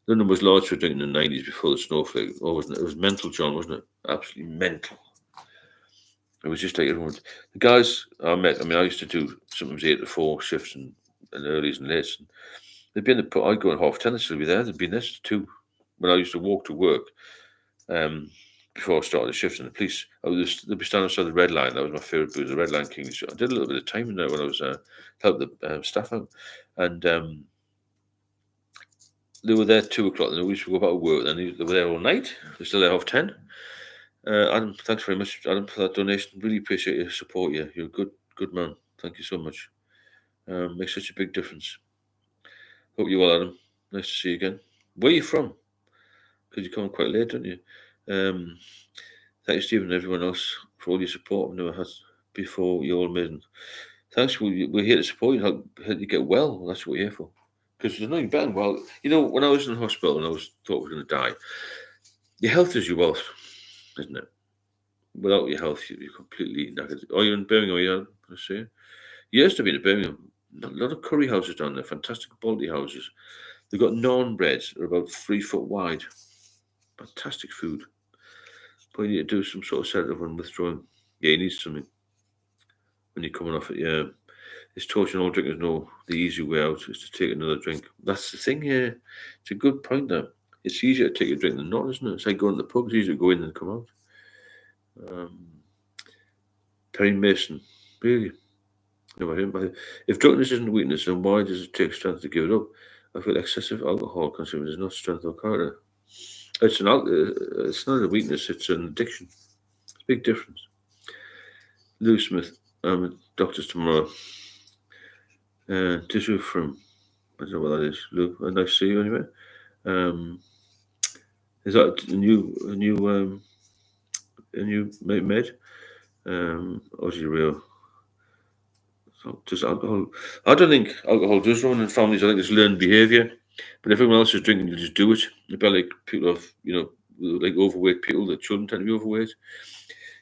London was large for drinking in the 90s before the snowflake. Oh, wasn't it? It was mental, John, wasn't it? Absolutely mental. It was just like everyone. The guys I met, I used to do sometimes 8 to 4 shifts and earlys and lates. And they'd be in the pub. I'd go at 10:30, they'd still be there. They'd be in this too. When I used to walk to work, before I started the shift in the police, they'd be standing outside the Red Line. That was my favourite booth, the Red Line King. I did a little bit of time in there when I was helped the staff out. And they were there at 2:00, and we used to go back to work. Then they were there all night. They're still there 10:30. Adam, thanks very much, Adam, for that donation. Really appreciate your support. You're a good man. Thank you so much. Makes such a big difference. Hope you well, Adam. Nice to see you again. Where are you from? Because you come quite late, don't you? Thank you, Stephen, and everyone else for all your support I've never had before. You're all amazing. Thanks. We're here to support you, help you get well. That's what we're here for. Because there's nothing better than well. When I was in the hospital and I thought I was going to die, your health is your wealth, isn't it? Without your health, you're completely knackered. Oh, you're in Birmingham, yeah? I see. Years to be in Birmingham. A lot of curry houses down there, fantastic quality houses. They've got naan breads that are about 3 foot wide. Fantastic food. But you need to do some sort of sedative when withdrawing. Yeah, you need something when you're coming off it. Yeah, it's torture. All drinkers know the easy way out is to take another drink. That's the thing here. It's a good point there. It's easier to take a drink than not, isn't it? It's like going to the pub. It's easier to go in than come out. Perry Mason, really? No, if drunkenness isn't weakness, then why does it take strength to give it up? I feel excessive alcohol consumption is not strength or character. It's not a weakness. It's an addiction. It's a big difference. Lou Smith, I'm a doctor's tomorrow. Tissue from, I don't know what that is. Lou, nice to see you anyway. Is that a new med? Aussie real. So does alcohol? I don't think alcohol does run in families. I think it's learned behaviour. But if everyone else is drinking, you just do it. It's about like people have, like overweight people. The children tend to be overweight.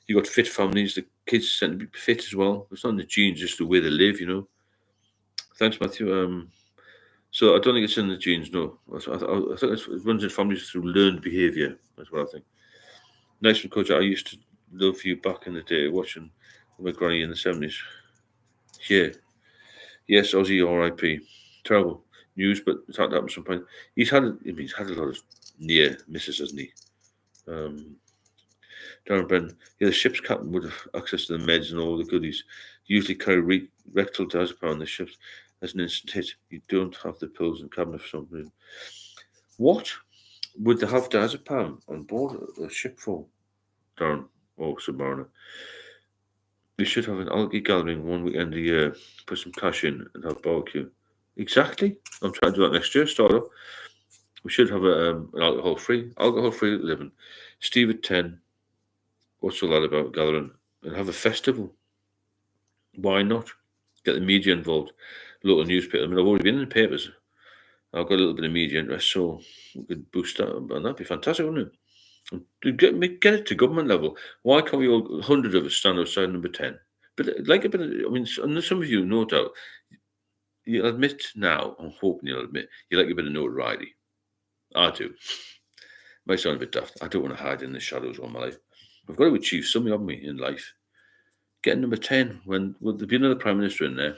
You got fit families. The kids tend to be fit as well. It's not in the genes, just the way they live. Thanks, Matthew. So I don't think it's in the genes. No, I think it runs in families through learned behaviour. That's what I think. Nice one, Coach. I used to love you back in the day, watching my granny in the 70s. Yeah. Yes, Aussie R.I.P. Terrible news, but it's had to happen at some point. He's had a lot of near misses, hasn't he? Darren Brennan. Yeah, the ship's captain would have access to the meds and all the goodies. Usually carry rectal diazepam on the ships as an instant hit. You don't have the pills in cabinet for some reason. What would they have diazepam on board a ship for, Darren? Oh, Submariner. We should have an algae gathering one weekend a year, put some cash in and have barbecue. Exactly. I'm trying to do that next year. Start up. We should have an alcohol-free living. Steve at 10. What's all that about gathering? And have a festival. Why not? Get the media involved. Local newspaper. I've already been in the papers. I've got a little bit of media interest, so we could boost that, and that'd be fantastic, wouldn't it? Get it to government level. Why can't we all 100 of us stand outside number 10? But like a bit of, and some of you, no doubt, you'll admit now, I'm hoping you'll admit, you like a bit of notoriety. I do. Might sound a bit daft. I don't want to hide in the shadows all my life. I've got to achieve something of me in life. Getting number 10, when will there be another Prime Minister in there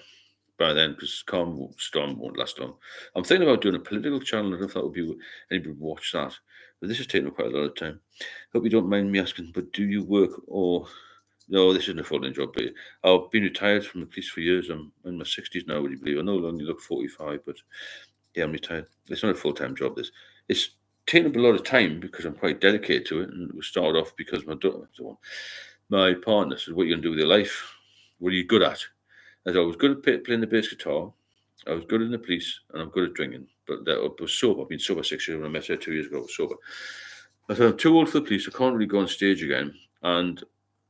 by then, because calm storm won't last long. I'm thinking about doing a political channel. I don't know if that would be anybody would watch that. But this has taken quite a lot of time. Hope you don't mind me asking, but do you work or no, this isn't a full-time job. But I've been retired from the police for years. I'm in my 60s now, would you believe? I no longer look 45, but yeah, I'm retired. It's not a full-time job, this. It's taken up a lot of time because I'm quite dedicated to it. And we started off because my partner said, what are you going to do with your life? What are you good at? I said, I was good at playing the bass guitar. I was good in the police, and I'm good at drinking. But I was sober. I've been sober 6 years. When I met her 2 years ago, I was sober. I said, I'm too old for the police. I can't really go on stage again. And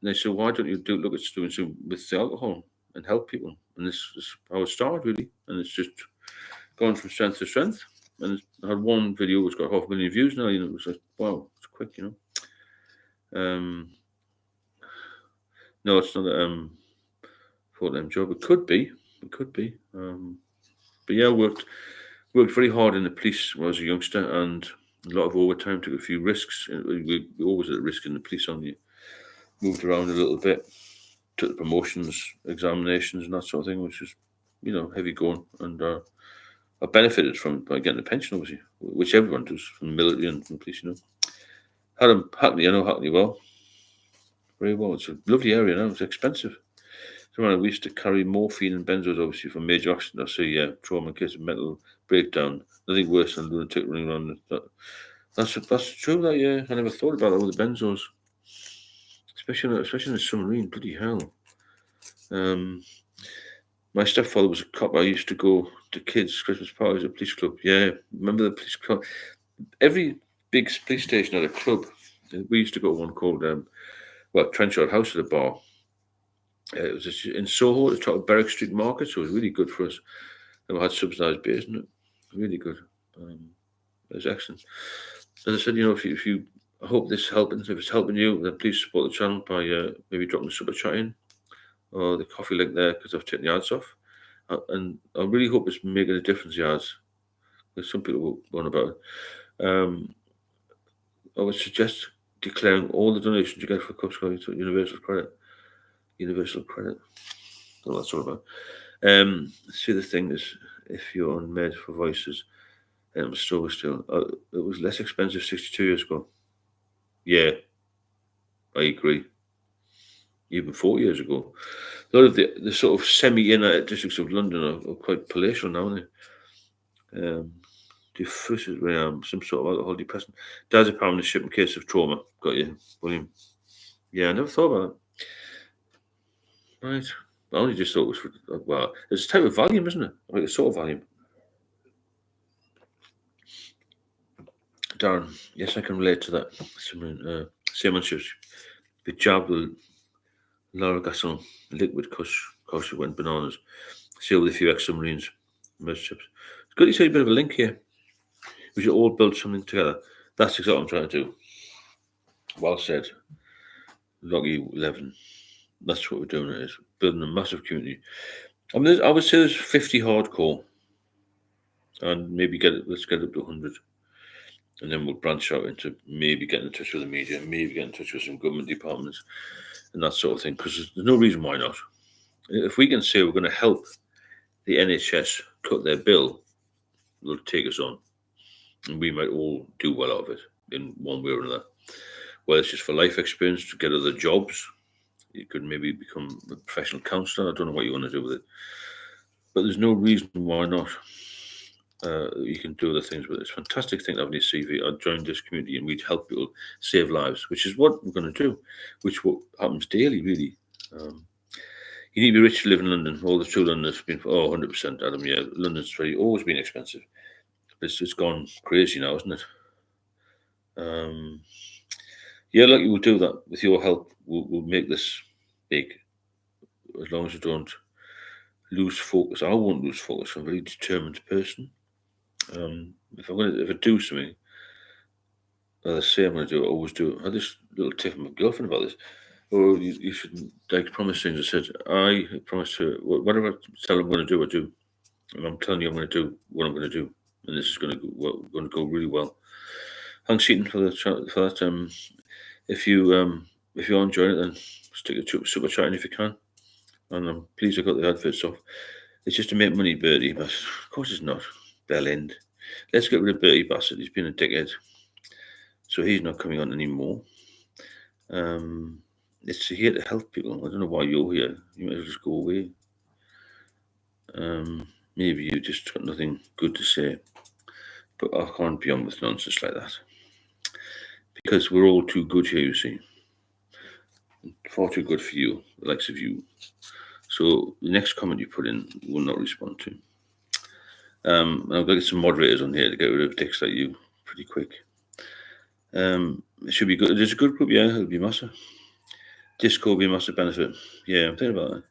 they said, why don't you look at doing something with the alcohol and help people? And this is how it started, really. And it's just gone from strength to strength. And I had one video which got 500,000 views now. It was like, wow, it's quick, No, it's not a full-time job. It could be. But yeah, I worked very hard in the police when I was a youngster, and a lot of overtime, took a few risks. We always at risk in the police, on you moved around a little bit, took the promotions, examinations, and that sort of thing, which is, heavy going. And I benefited from it by getting a pension, obviously, which everyone does from the military and from the police. Hackney, I know Hackney well, very well. It's a lovely area now. It's expensive. So we used to carry morphine and benzos, obviously, for major accidents. So yeah, trauma, case of mental breakdown. Nothing worse than a lunatic running around. That's true. That yeah, I never thought about that with the benzos, especially in the submarine. Bloody hell. My stepfather was a cop. I used to go to kids' Christmas parties at police club. Yeah, remember the police club? Every big police station had a club. We used to go to one called Trenchard House at a bar. It was in Soho, at the top of Berwick Street Market, so it was really good for us. And we had subsidised beers, and it really good. It was excellent. As I said, if you, I hope this helping. If it's helping you, then please support the channel by maybe dropping the super chat in or the coffee link there, because I've taken the ads off. And I really hope it's making a difference, the ads, because some people will want about it. I would suggest declaring all the donations you get for Cups going to Universal Credit. Universal Credit. That's what that's all about. See, the thing is, if you're on med for voices, I'm still. It was less expensive 62 years ago. Yeah, I agree. Even 4 years ago, a lot of the sort of semi-inner districts of London are quite palatial now, aren't they? Diffuses some sort of alcohol depressant. Diazepam, a shipping case of trauma. Got you, William. Yeah, I never thought about it. Right. I only just thought it was it's a type of Valium, isn't it? Like a sort of Valium. Darren, yes, I can relate to that. Same answers. The jab with Laragasson, liquid kush went bananas. Seal with a few ex-submarines, merge chips. It's good you say a bit of a link here. We should all build something together. That's exactly what I'm trying to do. Well said. Loggy 11. That's what we're doing. It is building a massive community. I mean, I would say there's 50 hardcore, and maybe let's get up to 100, and then we'll branch out into maybe getting in touch with the media, maybe get in touch with some government departments, and that sort of thing. Because there's no reason why not. If we can say we're going to help the NHS cut their bill, they'll take us on, and we might all do well out of it in one way or another. Whether it's just for life experience, to get other jobs, you could maybe become a professional counsellor. I don't know what you want to do with it, but there's no reason why not. You can do other things with it. It's a fantastic thing to have in your CV. I joined this community and we'd help people save lives, which is what we're going to do, which what happens daily, really. You need to be rich to live in London. All the true Londoners have been, 100%, Adam. Yeah, London's always been expensive. It's gone crazy now, isn't it? Yeah, look, we'll do that with your help. We'll make this big, as long as you don't lose focus. I won't lose focus. I'm a very determined person. If I do something, I say I'm going to do it. I always do it. I had this little tip from my girlfriend about this. Oh, you shouldn't promise things. I said I promise to whatever I tell I'm going to do, I do. And I'm telling you, I'm going to do what I'm going to do, and this is going to go really well. Thanks, Seaton, for that. If you're enjoying it, then stick a super chat in if you can. And I'm pleased I got the adverts off. It's just to make money, Bertie, but of course it's not. Bell end. Let's get rid of Bertie Bassett. He's been a dickhead, so he's not coming on anymore. It's here to help people. I don't know why you're here. You might as well just go away. Maybe you just got nothing good to say, but I can't be on with nonsense like that because we're all too good here. You see, far too good for you, the likes of you. So the next comment you put in will not respond to. I'm going to get some moderators on here to get rid of dicks like you pretty quick. It should be good. There's a good group, yeah. It'll be massive. Discord will be a massive benefit. Yeah, I'm thinking about that.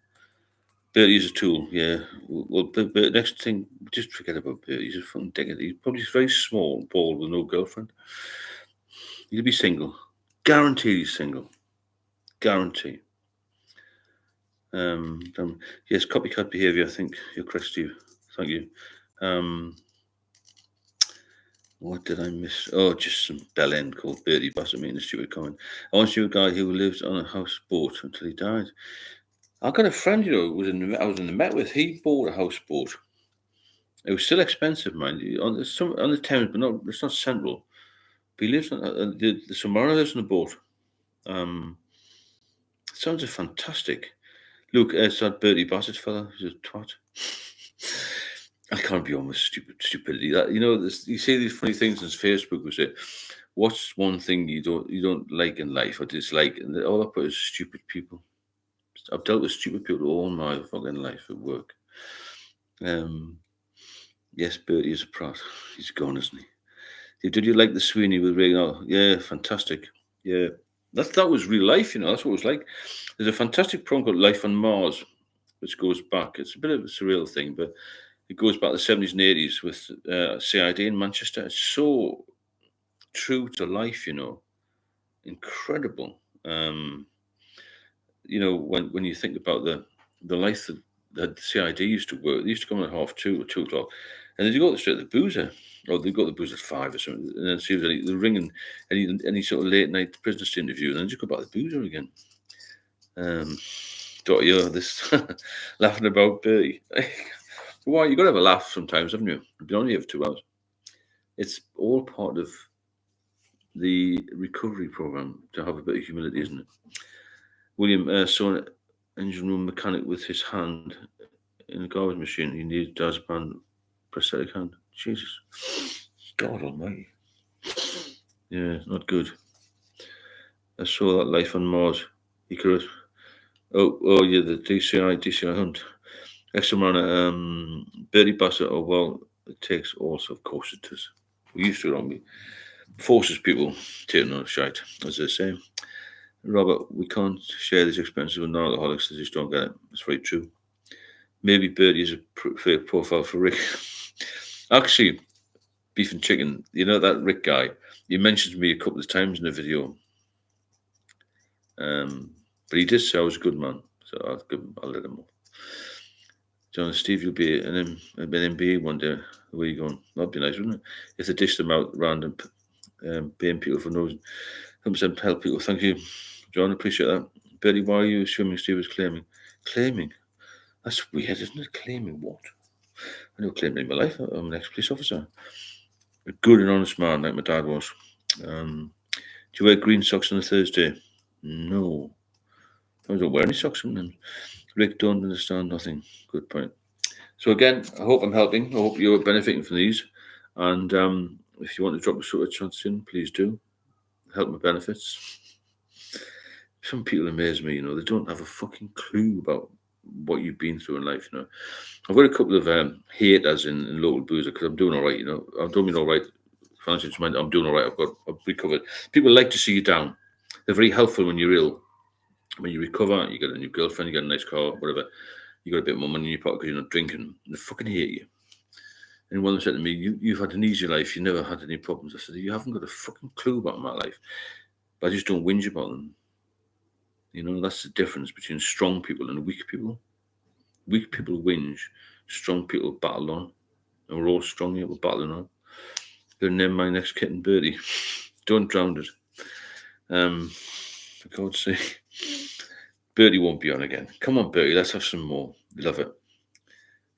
Bertie is a tool, yeah. Well, the next thing, just forget about Bertie. He's a fucking dickhead. He's probably very small, bald, with no girlfriend. He'll be single. Guaranteed he's single. Guarantee. Yes, copycat behaviour. I think you're correct, Steve. Thank you. What did I miss? Oh, just some bell end called Bertie Bassett making a stupid comment. I once knew a guy who lived on a houseboat until he died. I got a friend, who was I was in the Met with. He bought a houseboat. It was still expensive, mind you, on the Thames, but it's not central. But he lives on the Samara lives on a boat. Sounds a fantastic. Look, it's that Bertie Bassett fella. He's a twat. I can't be on with stupidity. That you see these funny things on Facebook. We say, "What's one thing you don't like in life or dislike?" And all I put is stupid people. I've dealt with stupid people all my fucking life at work. Yes, Bertie is a prat. He's gone, isn't he? Did you like the Sweeney with Reagan? Oh, yeah, fantastic. Yeah, that was real life. That's what it was like. There's a fantastic program called Life on Mars, which goes back. It's a bit of a surreal thing, but it goes back to the 70s and 80s with CID in Manchester. It's so true to life, incredible. When you think about the life that the CID used to work, they used to come at 2:30 or 2:00, and then you go straight to the boozer, or they go to the boozer at 5 or something, and then see they're ringing any sort of late night prisoners to interview, and then just go back to the boozer again. Don't you this laughing about Bertie? Why you got to have a laugh sometimes, haven't you? You've been only here for 2 hours. It's all part of the recovery program to have a bit of humility, isn't it? William saw an engine room mechanic with his hand in a garbage machine. He needed diazepam prosthetic hand. Jesus, God Almighty. Yeah, not good. I saw that Life on Mars. Icarus. Oh yeah, the DCI hunt. Extra mana. Bertie Bassett. Oh well, it takes also, of course it does. We used to it, don't we? Forces people to take another shite, as they say. Robert, we can't share these expenses with non-alcoholics. They just don't get it. That's very true. Maybe Bertie is a fake profile for Rick. Actually, beef and chicken. That Rick guy. He mentioned me a couple of times in the video. But he did say I was a good man, so I'll let him off. John and Steve, you'll be an MBA one day. Where are you going? That'd be nice, wouldn't it? If they dish them out random, paying people for no reason. 100% help people. Thank you, John. Appreciate that. Bertie, why are you assuming Steve was claiming? Claiming? That's weird, isn't it? Claiming what? I never claimed in my life. I'm an ex-police officer. A good and honest man, like my dad was. Do you wear green socks on a Thursday? No. I don't wear any socks sometimes. Rick, don't understand nothing. Good point. So again, I hope I'm helping. I hope you're benefiting from these. And if you want to drop a sort of chance in, please do. Help my benefits. Some people amaze me, they don't have a fucking clue about what you've been through in life, I've got a couple of haters in local boozer because I'm doing all right, I'm doing all right financially. I'm doing all right. I've recovered. People like to see you down. They're very helpful when you're ill. When you recover, you get a new girlfriend, you get a nice car, whatever. You got a bit more money in your pocket because you're not drinking. They fucking hate you. And one of them said to me, "You've had an easy life. You never had any problems." I said, "You haven't got a fucking clue about my life, but I just don't whinge about them." That's the difference between strong people and weak people. Weak people whinge, strong people battle on. And we're all strong here, we're battling on. Gonna name my next kitten Bertie. Don't drown it. For God's sake. Bertie won't be on again. Come on, Bertie, let's have some more. Love it.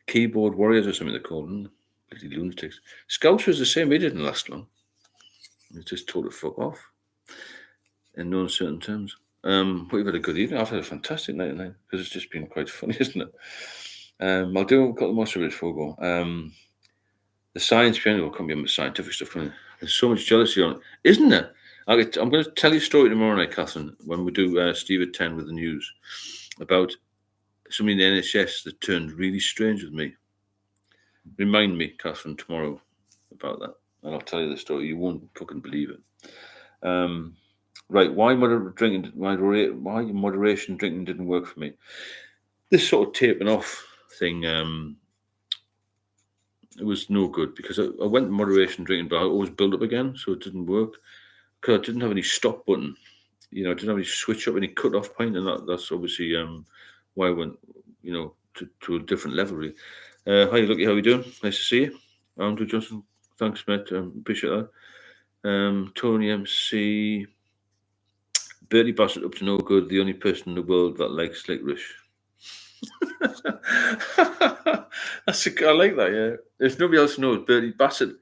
Keyboard warriors or something they're called, bloody lunatics. Scouts was the same, he didn't last long. He just told the fuck off. In no uncertain terms. We've had a good evening. I've had a fantastic night tonight because it's just been quite funny, isn't it? I'll do a couple more stories before we go. The science behind it will come be scientific stuff. There's so much jealousy on it, isn't there? I'm going to tell you a story tomorrow night, Catherine, when we do Steve at 10 with the news about somebody in the NHS that turned really strange with me. Remind me, Catherine, tomorrow about that, and I'll tell you the story. You won't fucking believe it. Right, why moderation drinking didn't work for me. This sort of taping off thing, it was no good because I went moderation drinking, but I always built up again, so it didn't work because I didn't have any stop button. I didn't have any switch up, any cut off point, and that's obviously why I went, to a different level. Really. Hi, Lucky, how you doing? Nice to see you. Andrew Johnson, thanks, mate. Appreciate that. Tony MC, Bertie Bassett up to no good. The only person in the world that likes licorice. I like that. Yeah. If nobody else knows, Bertie Bassett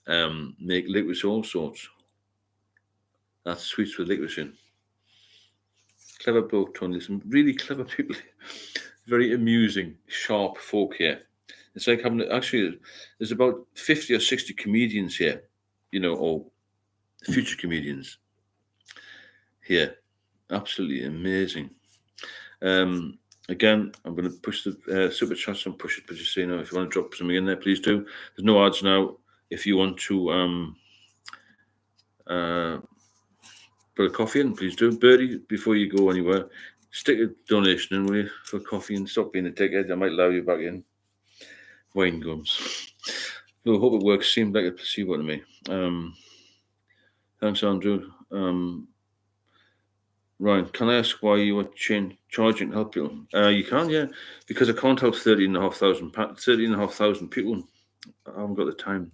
make licorice all sorts. That's sweets with licorice in. Clever bloke, Tony. Some really clever people. Very amusing, sharp folk here. It's like there's about 50 or 60 comedians here, or future comedians here. Absolutely amazing. Again, I'm going to push the super chats and push it, but just so you know, if you want to drop something in there, please do. There's no ads now. If you want to put a coffee in, please do. Bertie, before you go anywhere, stick a donation in, will you, for coffee, and stop being a dickhead. I might allow you back in. Wine gums. I hope it works. Seemed like a placebo to me. Thanks, Andrew. Ryan, can I ask why you were charging to help people? You can, yeah, because I can't help 13,500 people. I haven't got the time.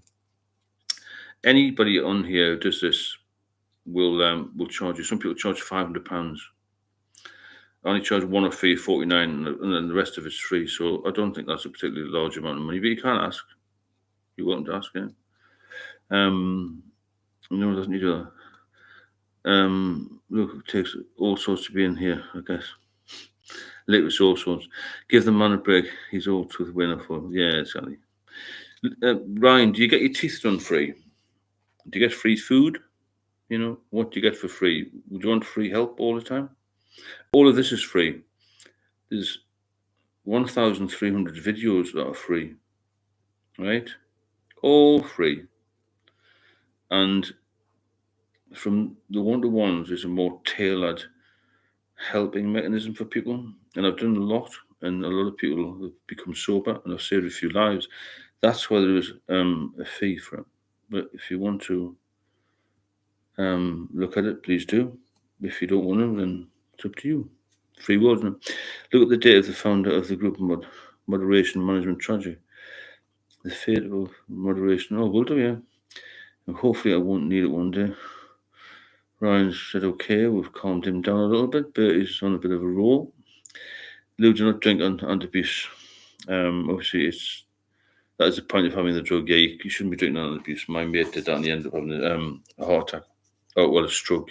Anybody on here who does this will charge you. Some people charge £500. I only charge one fee, 49, and then the rest of it's free. So I don't think that's a particularly large amount of money. But you can ask. You're welcome to ask, yeah. No, it doesn't need to. Look, it takes all sorts to be in here, I guess. Licorice all sorts. Give the man a break. He's all truth winner for. Yeah, exactly. Ryan, do you get your teeth done free? Do you get free food? What do you get for free? Would you want free help all the time? All of this is free. There's 1,300 videos that are free, right? All free. And from the one-to-ones is a more tailored helping mechanism for people. And I've done a lot, and a lot of people have become sober, and I've saved a few lives. That's why there is a fee for it. But if you want to look at it, please do. If you don't want to, then it's up to you. Free world. Look at the date of the founder of the group Moderation Management Tragic. The fate of moderation. Oh, will do, yeah. And hopefully I won't need it one day. Ryan said, okay, we've calmed him down a little bit. Bertie's on a bit of a roll. Lou, do not drink on abuse. Obviously, that is the point of having the drug. Yeah, you shouldn't be drinking on abuse. My mate did that and he ended up having a heart attack. Oh, well, a stroke,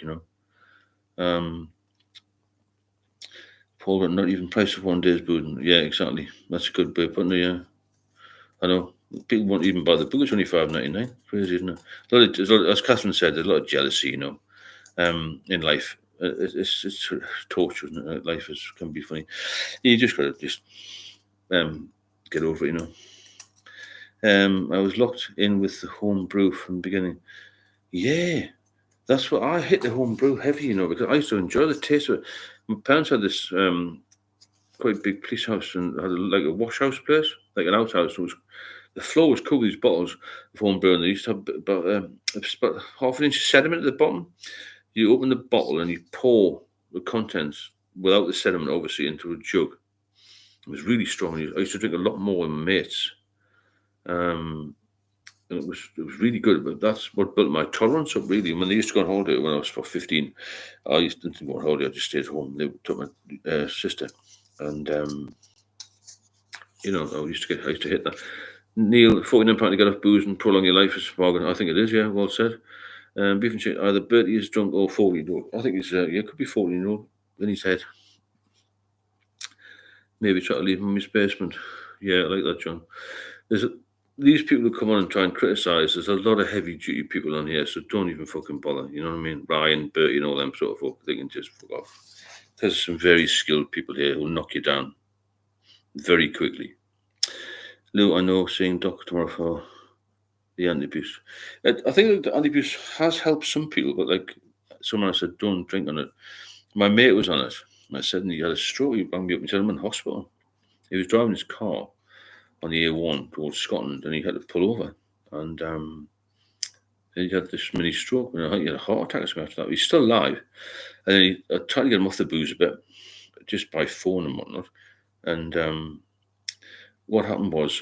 Paul, but not even price of one day's booze. Yeah, exactly. That's a good way of putting it, yeah. I know. People won't even buy the book. It's only $5.99. Crazy, isn't it? As Catherine said, there's a lot of jealousy, in life. It's torture, isn't it? Life can be funny. You just got to get over it, I was locked in with the home brew from the beginning. Yeah, that's what I hit the home brew heavy, because I used to enjoy the taste of it. My parents had this quite big police house and had a wash house place, like an outhouse. The floor was covered with these bottles of home brew, and they used to have about half an inch of sediment at the bottom. You open the bottle and you pour the contents without the sediment, obviously, into a jug. It was really strong. I used to drink a lot more with my mates. And it was really good. But that's what built my tolerance up, really. When they used to go on holiday when I was 15, I used to go on holiday. I just stayed home. They took my sister. And, I used to hit that. Neil, £49 to get off booze and prolong your life is a bargain. I think it is, yeah, well said. Beef and chicken, either Bertie is drunk or 14-year-old. I think he's, it could be 14-year-old in his head. Maybe try to leave him in his basement. Yeah, I like that, John. These people who come on and try and criticise, there's a lot of heavy-duty people on here, so don't even fucking bother. You know what I mean? Ryan, Bertie, and all them sort of folk, they can just fuck off. There's some very skilled people here who'll knock you down very quickly. Lou, I know, seeing doctor tomorrow for the anti-abuse. I think the anti-abuse has helped some people, but like someone said, don't drink on it. My mate was on it. I said, and he had a stroke. He rang me up and said, I'm in hospital. He was driving his car on the A1 towards Scotland, and he had to pull over. And he had this mini stroke, and I think he had a heart attack or something after that. He's still alive. And then I tried to get him off the booze a bit, just by phone and whatnot. And what happened was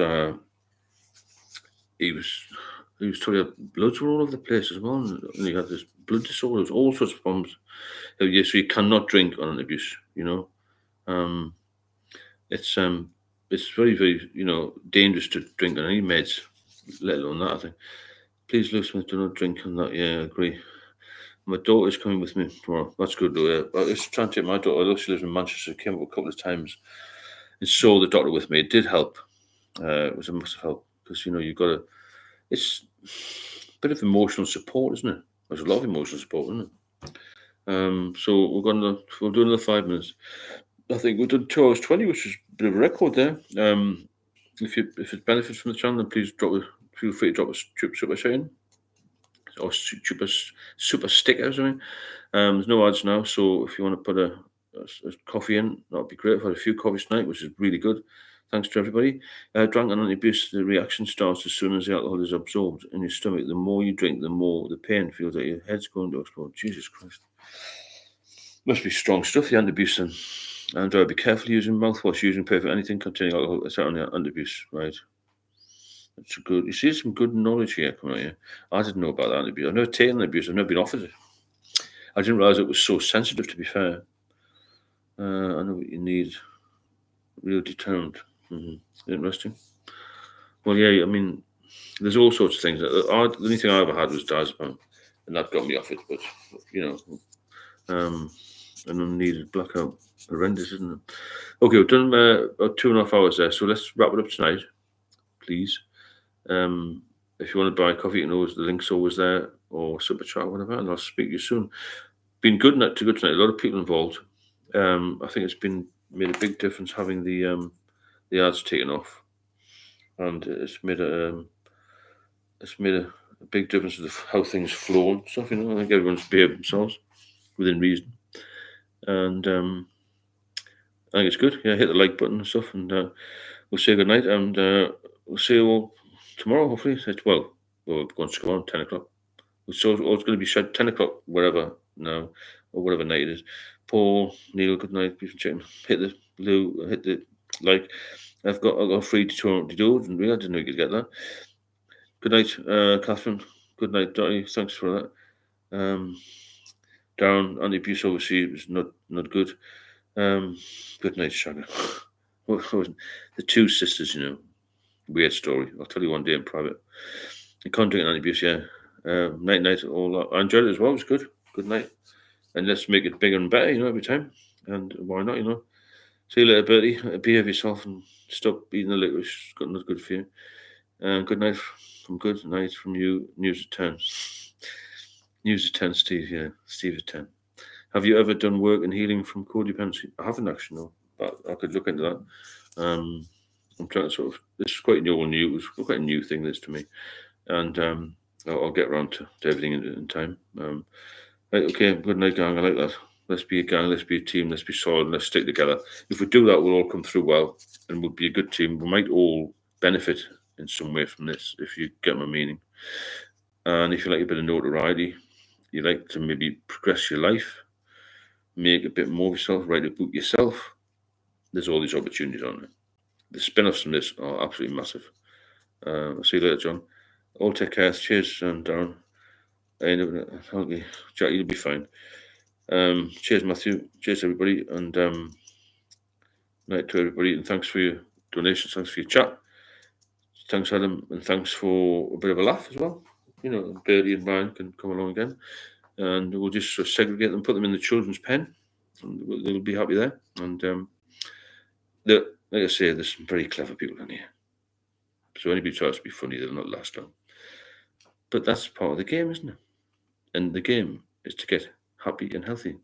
he was told that bloods were all over the place as well, and he had this blood disorders, all sorts of problems. So you cannot drink on an abuse. It's very, very dangerous to drink on any meds, let alone that. I think. Please, Luke, do not drink on that. Yeah, I agree. My daughter's coming with me tomorrow. That's good, though. Yeah. I was trying to take my daughter. Although she lives in Manchester, came up a couple of times and saw the doctor with me. It did help. It was a massive help because you've got to. It's a bit of emotional support, isn't it? There's a lot of emotional support, isn't it? So we'll do another 5 minutes. I think we've done 2 hours 20, which is a bit of a record there. If it benefits from the channel, then please feel free to drop a super chat in or super sticker or something. There's no ads now, so if you want to put a coffee in, that'd be great. I've had a few coffees tonight, which is really good. Thanks to everybody. Drunk and anti-abuse, the reaction starts as soon as the alcohol is absorbed in your stomach. The more you drink, the more the pain feels like your head's going to explode. Jesus Christ. Must be strong stuff, the anti-abuse then. And be careful using mouthwash, using perfect anything containing alcohol. It's on the anti-abuse, right? That's good. You see some good knowledge here coming out here. I didn't know about that anti-abuse. I've never taken anti-abuse. I've never been offered it. I didn't realise it was so sensitive, to be fair. I know what you need. Real determined. Interesting. Well, yeah, I mean, there's all sorts of things. The only thing I ever had was diazepam, and that got me off it. But, an unneeded blackout. Horrendous, isn't it? Okay, we've done about 2.5 hours there, so let's wrap it up tonight, please. If you want to buy coffee, the link's always there, or super chat, whatever, and I'll speak to you soon. Been good tonight. A lot of people involved. I think it's made a big difference having the ads taken off, and it's made a big difference with how things flow and stuff. I think everyone's behaved themselves within reason, and I think it's good. Yeah, hit the like button and stuff, and we'll say good night, and we'll see you all tomorrow. Hopefully, we're going to go on 10 o'clock. So it's going to be said 10 o'clock wherever now, or whatever night it is. Paul, Neil, good night. Please check. Hit the like. I've got free tutorial to do, and I didn't know you could get that. Good night, Catherine. Good night, Dottie. Thanks for that. Darren, anti-abuse obviously was not good. Good night, Shagger. The two sisters, weird story. I'll tell you one day in private. You can't drink anti-abuse, yeah. Night, all that. I enjoyed it as well. It was good. Good night. And let's make it bigger and better, every time. And why not, See you later, Bertie. Behave yourself and stop eating the liquor. It's not good for you. Good night good night from you. News at 10. News at 10, Steve. Yeah, Steve at 10. Have you ever done work in healing from codependency? I haven't actually, no. But I could look into that. I'm trying to this is quite new. It's quite a new thing, this to me. And I'll get around to everything in time. Right, okay, good night, gang. I like that. Let's be a gang, let's be a team, let's be solid, let's stick together. If we do that, we'll all come through well, and we'll be a good team. We might all benefit in some way from this, if you get my meaning. And if you like a bit of notoriety, you like to maybe progress your life, make a bit more of yourself, write a book yourself, there's all these opportunities on it. The spin-offs from this are absolutely massive. I'll see you later, John. All take care. Cheers, and Darren. Jack, you'll be fine. Cheers, Matthew. Cheers, everybody, and night to everybody. And thanks for your donations. Thanks for your chat. Thanks, Adam, and thanks for a bit of a laugh as well. Bertie and Brian can come along again, and we'll just sort of segregate them, put them in the children's pen, and they'll be happy there. And like I say, there's some very clever people in here. So anybody tries to be funny, they'll not last long. But that's part of the game, isn't it? And the game is to get happy and healthy.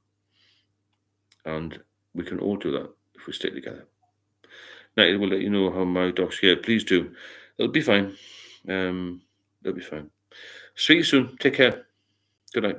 and we can all do that if we stick together. Now, we'll let you know how my dog's here. Please do. It'll be fine. It'll be fine. Speak soon. Take care. Good night.